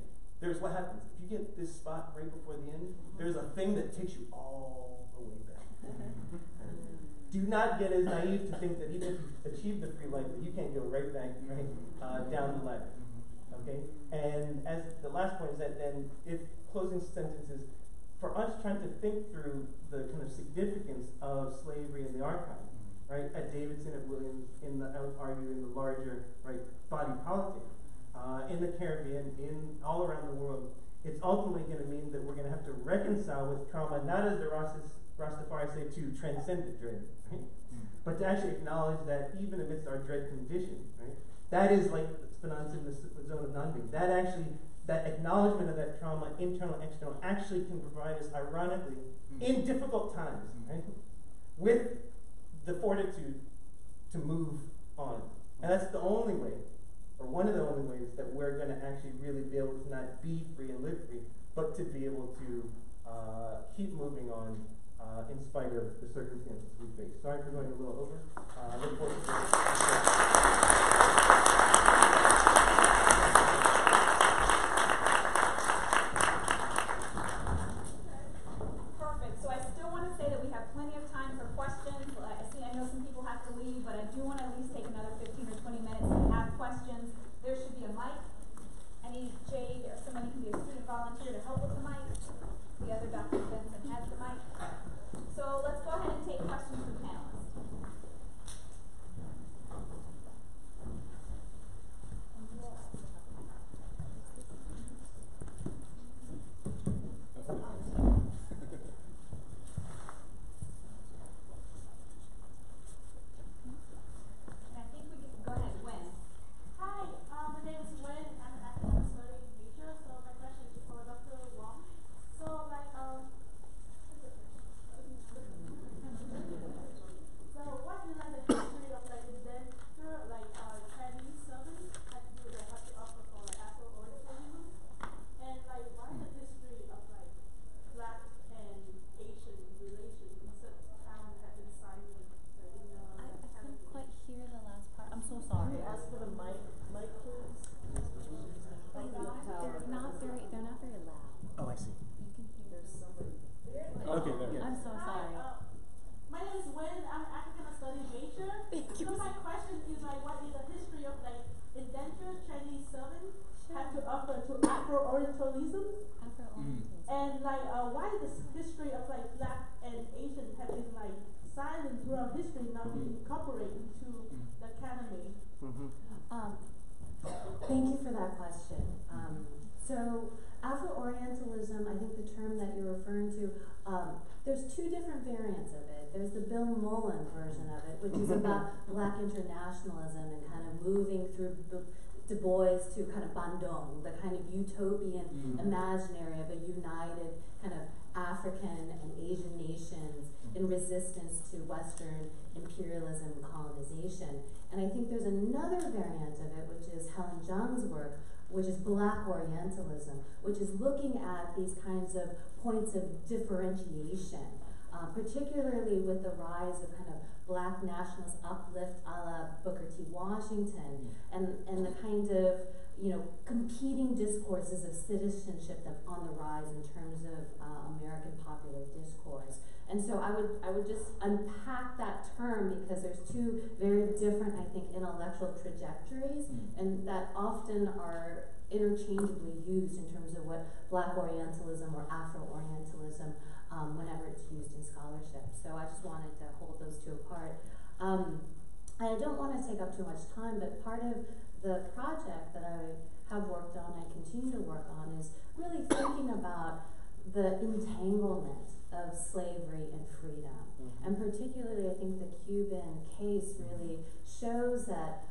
There's what happens. If you get this spot right before the end, there's a thing that takes you all the way back. Do not get as naive to think that even if you've achieved the free life, that you can't go right back down the ladder. Okay? And as the last point is that then, if closing sentences, for us trying to think through the kind of significance of slavery in the archive, right? At Davidson, at Williams, I would argue in the larger, right, body politic, in the Caribbean, in all around the world, it's ultimately going to mean that we're going to have to reconcile with trauma, not as the Rastafari say, to transcend the dread, right? But to actually acknowledge that even amidst our dread condition, right? That is like Fanon in the zone of non-being. That acknowledgement of that trauma, internal, external, actually can provide us, ironically, in difficult times, right? With the fortitude to move on. And that's the only way, or one of the only ways, that we're going to actually really be able to not be free and live free, but to be able to keep moving on in spite of the circumstances we face. Sorry for going a little over. Look forward to Perfect. So I still want to say that we have plenty of time for questions. I know some people have to leave, but I do want to at least take another 15 or 20 minutes to have questions. There should be a mic. Any Jade or somebody can be a student volunteer to help with the mic. The other Dr. Benson has the mic. So let's go ahead and take questions from panelists. Thank you for that question. So Afro-Orientalism, I think the term that you're referring to, there's two different variants of it. There's the Bill Mullen version of it, which is about Black internationalism and kind of moving through Du Bois to kind of Bandung, the kind of utopian imaginary of a united kind of African and Asian nations in resistance to Western imperialism and colonization. And I think there's another variant of it, which is Helen Jung's work, which is Black Orientalism, which is looking at these kinds of points of differentiation, particularly with the rise of kind of Black nationalist uplift a la Booker T. Washington, and the kind of, you know, competing discourses of citizenship that's on the rise in terms of American popular discourse. And so I would just unpack that term because there's two very different, I think, intellectual trajectories, and that often are interchangeably used in terms of what Black Orientalism or Afro-Orientalism, whenever it's used in scholarship. So I just wanted to hold those two apart. I don't want to take up too much time, but part of the project that I have worked on and continue to work on is really thinking about the entanglement of slavery and freedom. And particularly, I think the Cuban case really shows that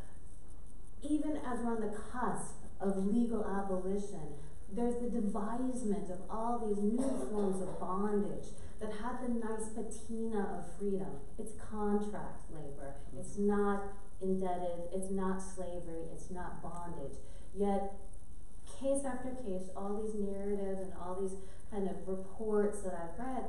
even as we're on the cusp of legal abolition, there's the devisement of all these new forms of bondage that had the nice patina of freedom. It's contract labor. It's not indebted. It's not slavery. It's not bondage. Yet, case after case, all these narratives and all these kind of reports that I've read,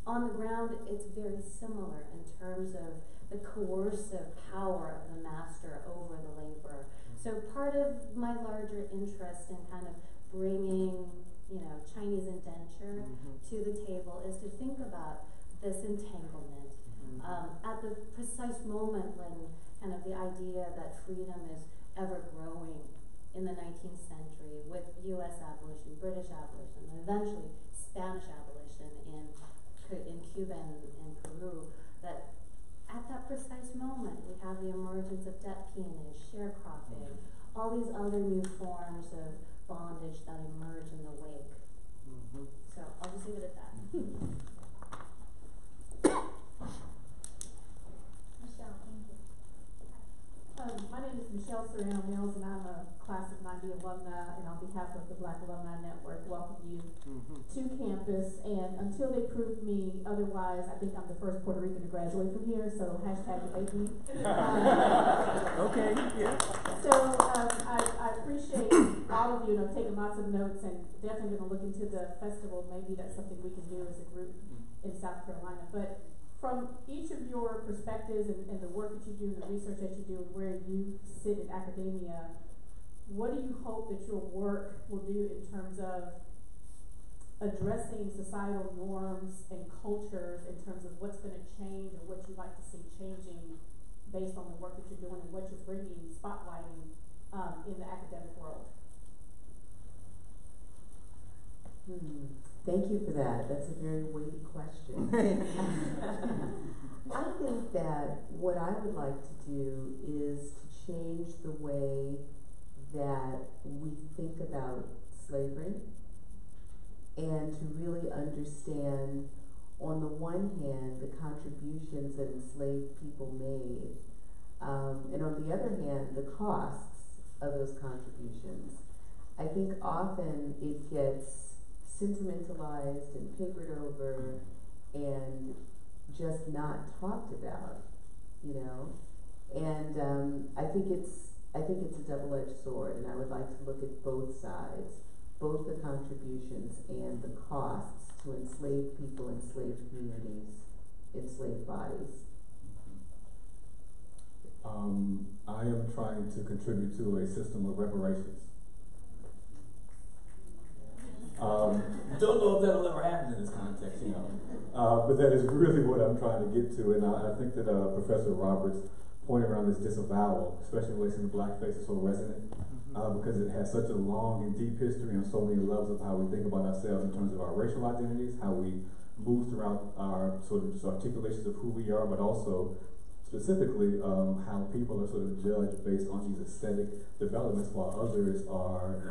on the ground, it's very similar in terms of the coercive power of the master over the laborer. So part of my larger interest in kind of bringing, you know, Chinese indenture to the table is to think about this entanglement at the precise moment when kind of the idea that freedom is ever growing in the 19th century with U.S. abolition, British abolition, and eventually Spanish abolition in Cuba and Peru, that at that precise moment we have the emergence of debt peonage, sharecropping, all these other new forms of bondage that emerge in the wake. So I'll just leave it at that. Michelle, thank you. My name is Michelle Serrano Mills, and I'm a class of '90 alumni, and on behalf of the Black Alumni Network, welcome you to campus. And until they prove me otherwise, I think I'm the first Puerto Rican to graduate from here, so #debate me. Okay, yeah. So I appreciate all of you, and I've taken lots of notes, and definitely going to look into the festival. Maybe that's something we can do as a group in South Carolina. But from each of your perspectives and the work that you do, and the research that you do, and where you sit in academia, what do you hope that your work will do in terms of addressing societal norms and cultures, in terms of what's going to change or what you'd like to see changing based on the work that you're doing and what you're bringing, spotlighting in the academic world? Thank you for that. That's a very weighty question. I think that what I would like to do is to change the way that we think about slavery, and to really understand, on the one hand, the contributions that enslaved people made, and on the other hand, the costs of those contributions. I think often it gets sentimentalized and papered over and just not talked about, you know. And I think it's a double-edged sword, and I would like to look at both sides, both the contributions and the costs to enslaved people, enslaved communities, enslaved bodies. I am trying to contribute to a system of reparations. Don't know if that'll ever happen in this context, you know. But that is really what I'm trying to get to, and I think that Professor Roberts' point around this disavowal, especially when it's in blackface, is so resonant, because it has such a long and deep history on so many levels of how we think about ourselves in terms of our racial identities, how we move throughout our sort of just articulations of who we are, but also specifically how people are sort of judged based on these aesthetic developments, while others are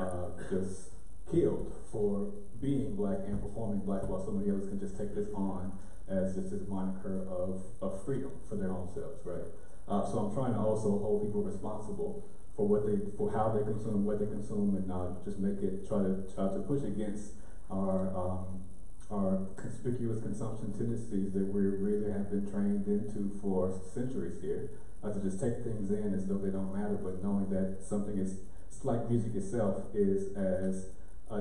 just killed for being black and performing black, while somebody else can just take this on as just this moniker of freedom for their own selves, right? So I'm trying to also hold people responsible for for how they consume, what they consume, and just try to push against our conspicuous consumption tendencies that we really have been trained into for centuries here, to just take things in as though they don't matter, but knowing that something is, like music itself, is as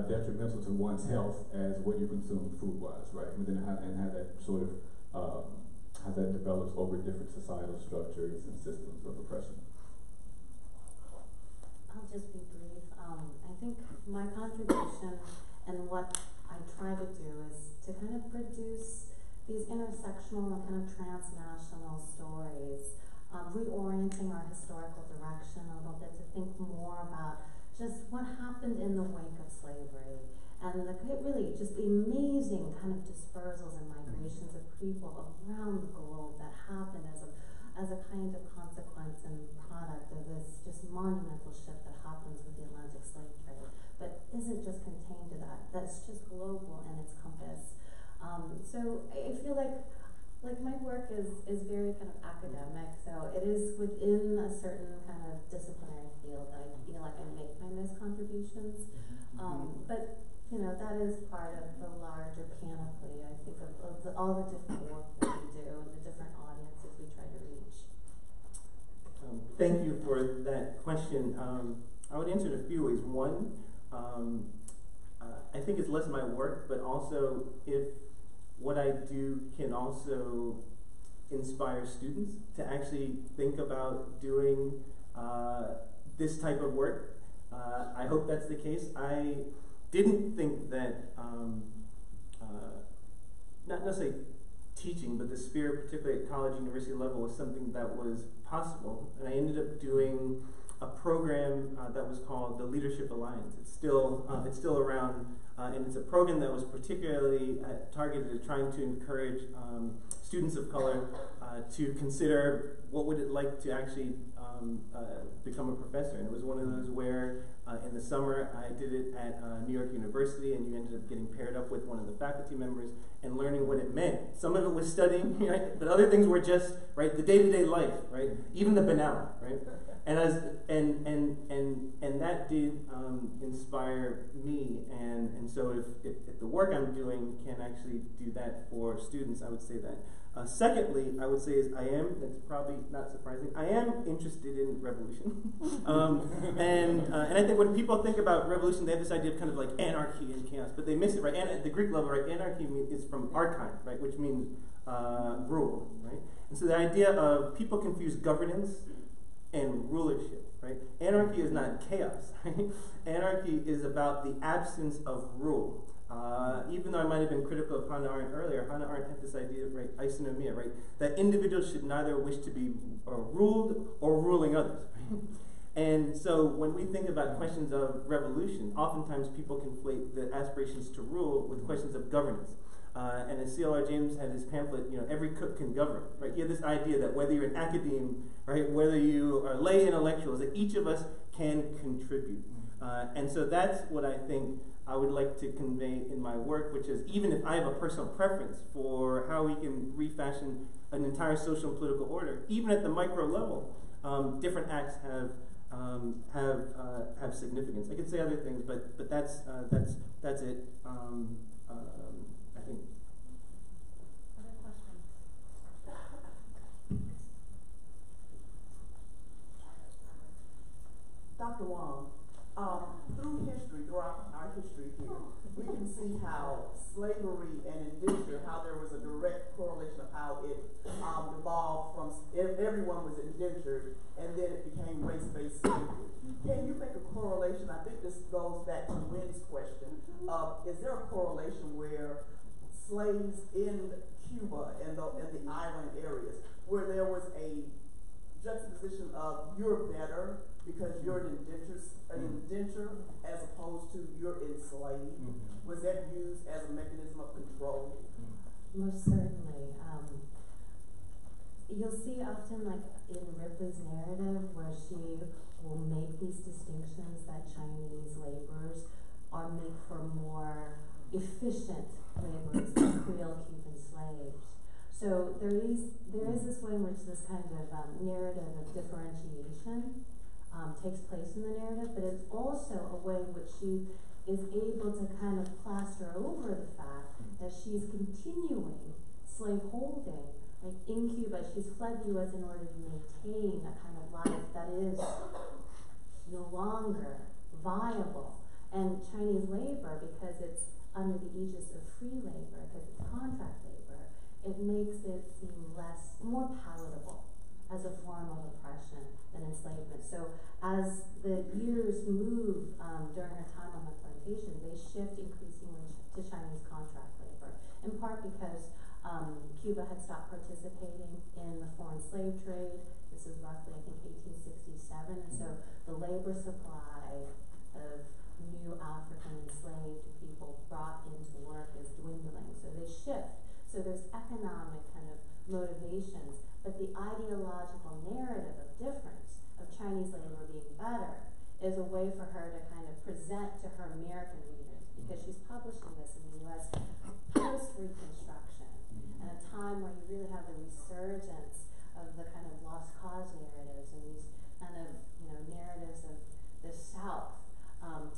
detrimental to one's health as what you consume food-wise, right? And then how that sort of how that develops over different societal structures and systems of oppression. I'll just be brief. I think my contribution and what I try to do is to kind of produce these intersectional and kind of transnational stories, reorienting our historical direction a little bit to think more about just what happened in the wake of slavery, and really just the amazing kind of dispersals and migrations of people around the globe that happened as a kind of consequence and product of this just monumental shift that happens with the Atlantic slave trade, but isn't just contained to that. That's just global in its compass. So I feel like my work is very kind of academic, so it is within a certain kind of disciplinary field that I feel like I make my most contributions. But you know, that is part of the larger panoply, I think, of all the different work that we do and the different audiences we try to reach. Thank you for that question. I would answer it a few ways. One, I think it's less my work, but also if what I do can also inspire students to actually think about doing this type of work. I hope that's the case. I didn't think that, not necessarily teaching, but the spirit, particularly at college, university level, was something that was possible. And I ended up doing a program that was called the Leadership Alliance. It's still around, and it's a program that was particularly targeted at trying to encourage students of color to consider what would it like to actually become a professor. And it was one of those where in the summer I did it at New York University, and you ended up getting paired up with one of the faculty members and learning what it meant. Some of it was studying, right? But other things were just, right, the day-to-day life, right? Even the banal, right? And that did inspire me, and so if the work I'm doing can actually do that for students, I would say that. Secondly, I would say that's probably not surprising, I am interested in revolution. And I think when people think about revolution, they have this idea of kind of like anarchy and chaos, but they miss it, right? And at the Greek level, right, anarchy is from archon, right, which means rule, right? And so the idea of people confuse governance and rulership, right? Anarchy is not chaos, right? Anarchy is about the absence of rule. Even though I might have been critical of Hannah Arendt earlier, Hannah Arendt had this idea of, right, isonomia, right, that individuals should neither wish to be ruled or ruling others. Right? And so when we think about questions of revolution, oftentimes people conflate the aspirations to rule with questions of governance. And as C.L.R. James had his pamphlet, every cook can govern, right? You have this idea that whether you're an academe, right, whether you are lay intellectuals, that each of us can contribute. And so that's what I think I would like to convey in my work, which is even if I have a personal preference for how we can refashion an entire social and political order, even at the micro level, different acts have significance. I could say other things, but that's it. I think. Other questions? Dr. Wong, through history, throughout our history here, we can see how slavery and indenture, how there was a direct correlation of how it evolved from everyone was indentured, and then it became race-based slavery. Can you make a correlation? I think this goes back to Wynn's question. Is there a correlation where slaves in Cuba and the island areas, where there was a juxtaposition of you're better because you're an indenture as opposed to you're enslaved? Was that used as a mechanism of control? Most certainly. You'll see often, like in Ripley's narrative, where she will make these distinctions that Chinese laborers are made for more efficient laborers than Creole Cuban slaves. So there is this way in which this kind of narrative of differentiation takes place in the narrative, but it's also a way in which she is able to kind of plaster over the fact that she's continuing slave holding. Like in Cuba, she's fled the U.S. in order to maintain a kind of life that is no longer viable. And Chinese labor, because it's under the aegis of free labor, because it's contract labor, it makes it seem more palatable as a form of oppression than enslavement. So as the years move during her time on the plantation, they shift increasingly to Chinese contract labor, in part because Cuba had stopped participating in the foreign slave trade. This is roughly, I think, 1867, and so the labor supply of new African enslaved people brought into work is dwindling. So they shift. So there's economic kind of motivations, but the ideological narrative of difference, of Chinese labor being better, is a way for her to kind of present to her American readers, because she's publishing this in the U.S. post-Reconstruction, at a time where you really have the resurgence of the kind of lost cause narratives and these kind of, narratives of the South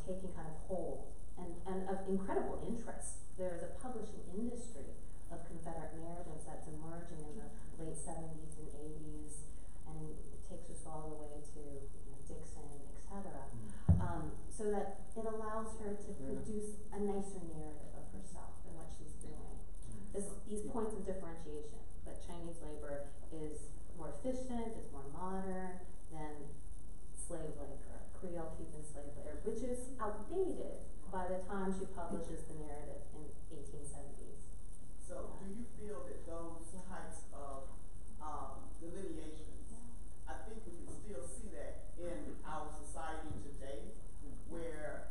taking kind of hold, and of incredible interest. There is a publishing industry of Confederate narratives that's emerging in the late 70s and 80s, and it takes us all the way to Dixon, etc. So that it allows her to produce a nicer narrative of herself and what she's doing. These points of differentiation, that Chinese labor is more efficient, it's more modern than slave labor, Creole Cuban slave labor, which is outdated by the time she publishes the narrative in 1870s. So do you feel that those types of delineations, I think we can still see that in our society today, where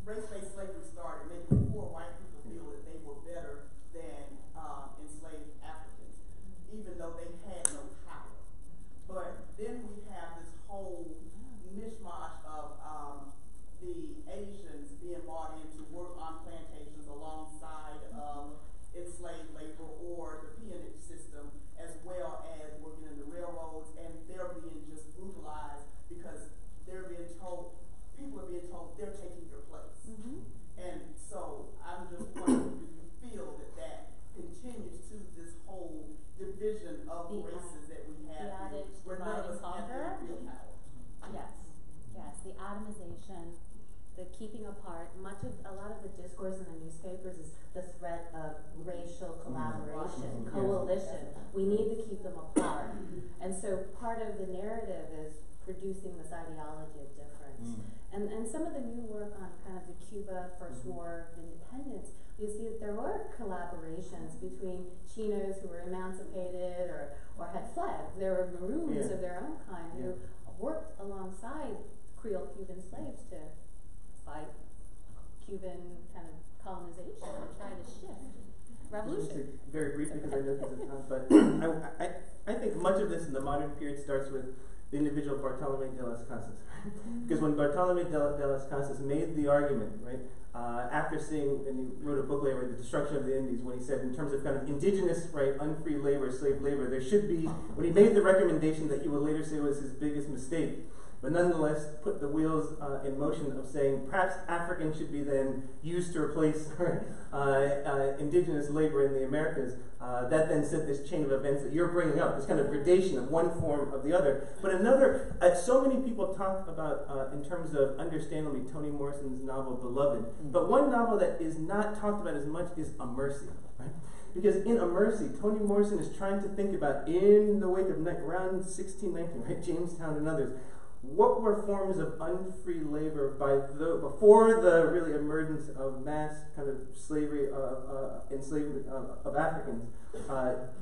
race-based slavery started, making poor white people feel that they were better than enslaved Africans, even though they had no power. But then we have this whole mishmash of the Asians being brought in to work on plantations alongside of enslaved laborers atomization, the keeping apart. A lot of the discourse in the newspapers is the threat of racial collaboration, coalition. We need to keep them apart. And so part of the narrative is producing this ideology of difference. And some of the new work on kind of the Cuba First War of Independence, you see that there were collaborations between Chinos who were emancipated or had fled. There were Maroons of their own kind who worked alongside Creole Cuban slaves to fight Cuban kind of colonization and try to shift revolution. Very briefly, because I know this is time, but I think much of this in the modern period starts with the individual Bartolomé de las Casas. Because when Bartolomé de las Casas made the argument, right, after seeing, and he wrote a book later, The Destruction of the Indies, when he said in terms of kind of indigenous, right, unfree labor, slave labor, there should be, when he made the recommendation that he would later say was his biggest mistake, but nonetheless put the wheels in motion of saying perhaps African should be then used to replace indigenous labor in the Americas. That then set this chain of events that you're bringing up, this kind of gradation of one form of the other. But another, so many people talk about, in terms of understandably, Toni Morrison's novel Beloved. But one novel that is not talked about as much is A Mercy. Right? Because in A Mercy, Toni Morrison is trying to think about, in the wake of around 1619, right, Jamestown and others, what were forms of unfree labor before the really emergence of mass kind of slavery, enslavement of Africans?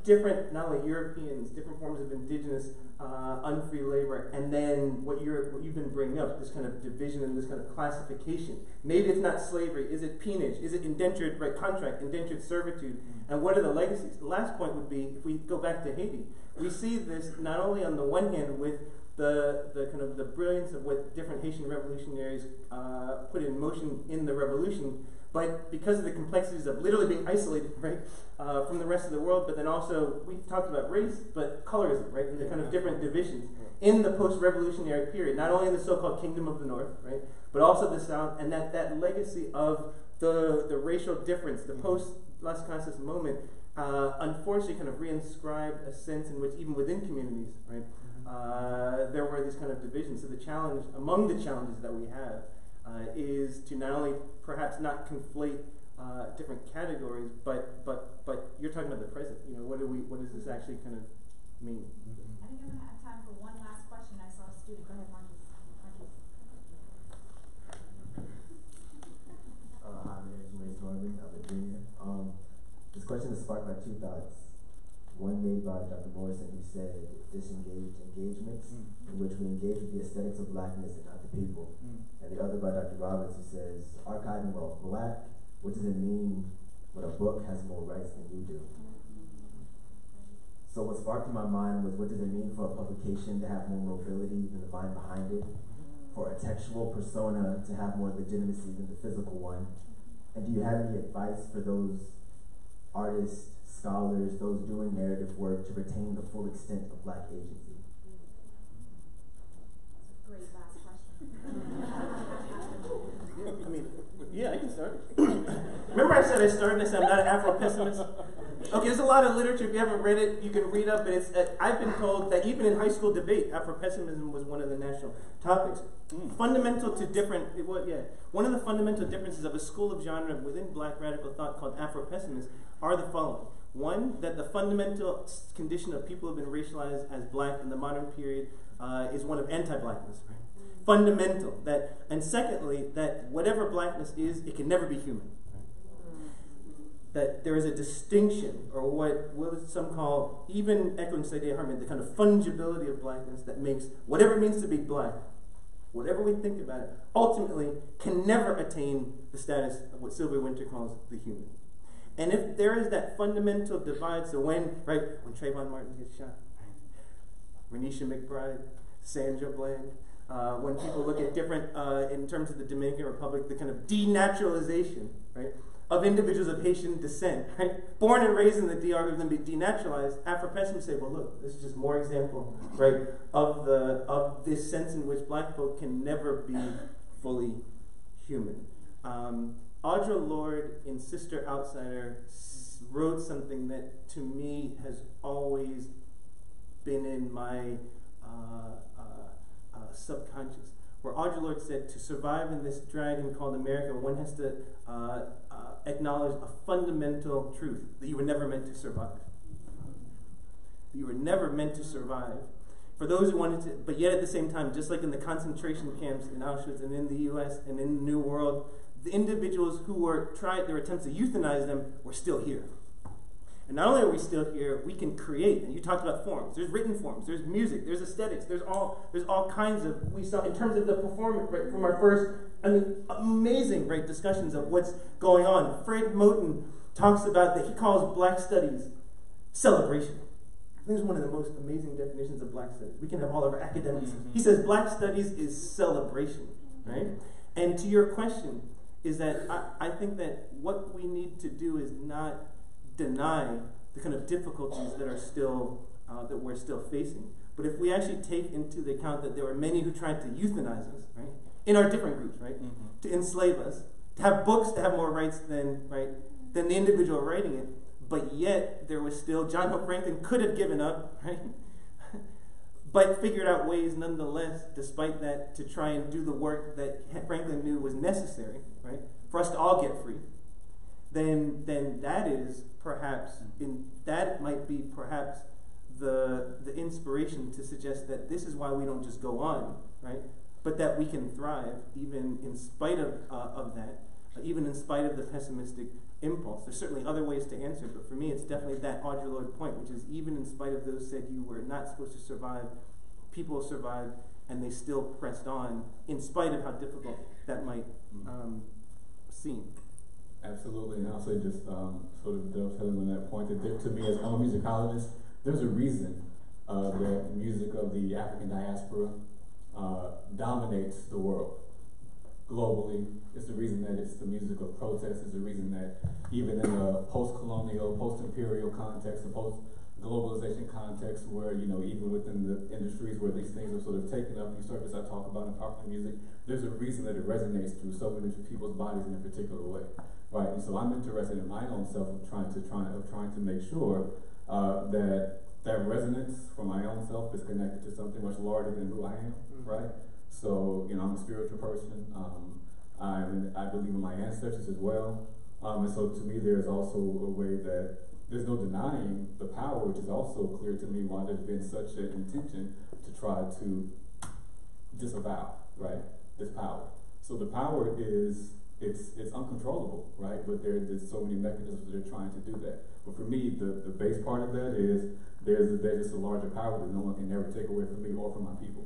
Different, not only Europeans, different forms of indigenous unfree labor, and then what you've been bringing up, this kind of division and this kind of classification. Maybe it's not slavery. Is it peonage? Is it indentured contract, indentured servitude? And what are the legacies? The last point would be, if we go back to Haiti, we see this not only on the one hand with the kind of the brilliance of what different Haitian revolutionaries put in motion in the revolution, but because of the complexities of literally being isolated, right, from the rest of the world, but then also, we talked about race, but colorism, right, and the kind of different divisions in the post-revolutionary period, not only in the so-called Kingdom of the North, right, but also the South, and that legacy of the racial difference, the post-Las Casas moment, unfortunately kind of reinscribed a sense in which even within communities, right, there were these kind of divisions. So the challenge, among the challenges that we have, is to not only perhaps not conflate different categories, but you're talking about the present. You know, what does this actually kind of mean? I think I'm going to have time for one last question. I saw a student. Go ahead, Marcus. My name is Maurice Norman. I'm a junior. This question is sparked by two thoughts. One made by Dr. Morrison, who said disengaged engagements, in which we engage with the aesthetics of blackness and not the people. And the other by Dr. Roberts, who says, archiving while black, what does it mean when a book has more rights than you do? So what sparked in my mind was, what does it mean for a publication to have more mobility than the mind behind it? For a textual persona to have more legitimacy than the physical one? And do you have any advice for those artists, scholars, those doing narrative work to retain the full extent of black agency? Great last question. I can start. Remember I said I'm not an Afro-pessimist? Okay, there's a lot of literature. If you haven't read it, you can read up. But I've been told that even in high school debate, Afro-pessimism was one of the national topics. Fundamental to one of the fundamental differences of a school of genre within black radical thought called Afro-pessimists are the following. One, that the fundamental condition of people who have been racialized as black in the modern period is one of anti-blackness, right? Fundamental. And secondly, that whatever blackness is, it can never be human. That there is a distinction, or what some call, even echoing Saidiya Hartman, the kind of fungibility of blackness that makes whatever it means to be black, whatever we think about it, ultimately can never attain the status of what Sylvia Wynter calls the human. And if there is that fundamental divide, so when Trayvon Martin gets shot, Renisha McBride, Sandra Bland, when people look at different, in terms of the Dominican Republic, the kind of denaturalization, right, of individuals of Haitian descent, right, born and raised in the DR, who've then been denaturalized, Afro-pessimists say, well, look, this is just more example, right, of this sense in which black folk can never be fully human. Audre Lorde in Sister Outsider wrote something that to me has always been in my subconscious, where Audre Lorde said, to survive in this dragon called America, one has to acknowledge a fundamental truth, that you were never meant to survive. You were never meant to survive. For those who wanted to, but yet at the same time, just like in the concentration camps in Auschwitz and in the US and in the New World, the individuals who were their attempts to euthanize them were still here. And not only are we still here, we can create. And you talked about forms. There's written forms. There's music. There's aesthetics. There's all kinds of, we saw in terms of the performance, right, from our first, amazing, right, discussions of what's going on. Fred Moten talks about that he calls Black Studies celebration. I think it's one of the most amazing definitions of Black Studies. We can have all of our academics. He says Black Studies is celebration, right? And to your question, is that I think that what we need to do is not deny the kind of difficulties that are still that we're still facing. But if we actually take into the account that there were many who tried to euthanize us, right, in our different groups, right, to enslave us, to have books to have more rights than the individual writing it, but yet there was still, John Hope Franklin could have given up, right, but figured out ways nonetheless, despite that, to try and do the work that Franklin knew was necessary, right, for us to all get free. Then that is perhaps, that might be perhaps the inspiration to suggest that this is why we don't just go on, right? But that we can thrive even in spite of that, even in spite of the pessimistic impulse. There's certainly other ways to answer, but for me it's definitely that Audre Lorde point, which is even in spite of those said you were not supposed to survive, people survived and they still pressed on in spite of how difficult that might seem. Absolutely, and also just sort of dovetailing on that point, that to me as I'm a musicologist, there's a reason that music of the African diaspora dominates the world globally. It's the reason that it's the music of protest. It's the reason that even in a post-colonial, post-imperial context, a post-globalization context where, even within the industries where these things are sort of taken up, these surfaces I talk about in popular music, there's a reason that it resonates through so many people's bodies in a particular way. Right, and so I'm interested in my own self of trying to make sure that resonance for my own self is connected to something much larger than who I am. Right. So I'm a spiritual person. I believe in my ancestors as well. And so to me, there's also a way that there's no denying the power, which is also clear to me why there's been such an intention to try to disavow, right, this power. So the power is. It's uncontrollable, right? But there's so many mechanisms that are trying to do that. But for me, the base part of that is there's just a larger power that no one can ever take away from me or from my people,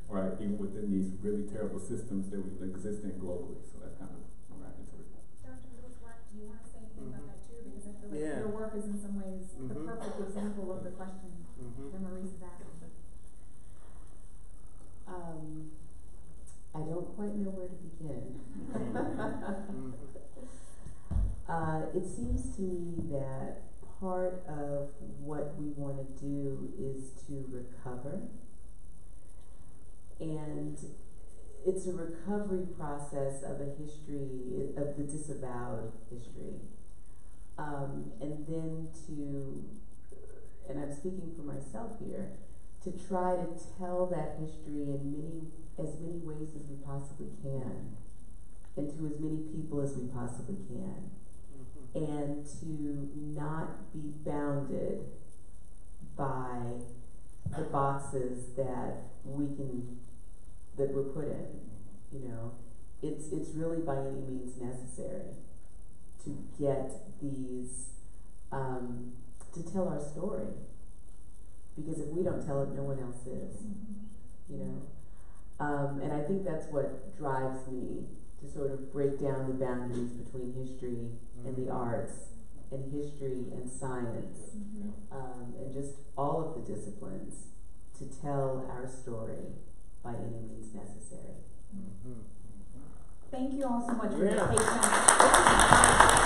right? Even within these really terrible systems that we exist in globally. So that's kind of where I into it. Dr. Lewis-Black, do you want to say anything about that too? Because I feel like your work is in some ways the perfect example of the question that Maurice is asking. I don't quite know where to begin. It seems to me that part of what we want to do is to recover. And it's a recovery process of a history, of the disavowed history. And then and I'm speaking for myself here, to try to tell that history in as many ways as we possibly can, and to as many people as we possibly can, and to not be bounded by the boxes that we're put in. It's really by any means necessary to get these, to tell our story. Because if we don't tell it, no one else is, and I think that's what drives me to sort of break down the boundaries between history and the arts, and history and science, and just all of the disciplines, to tell our story by any means necessary. Thank you all so much for your patience.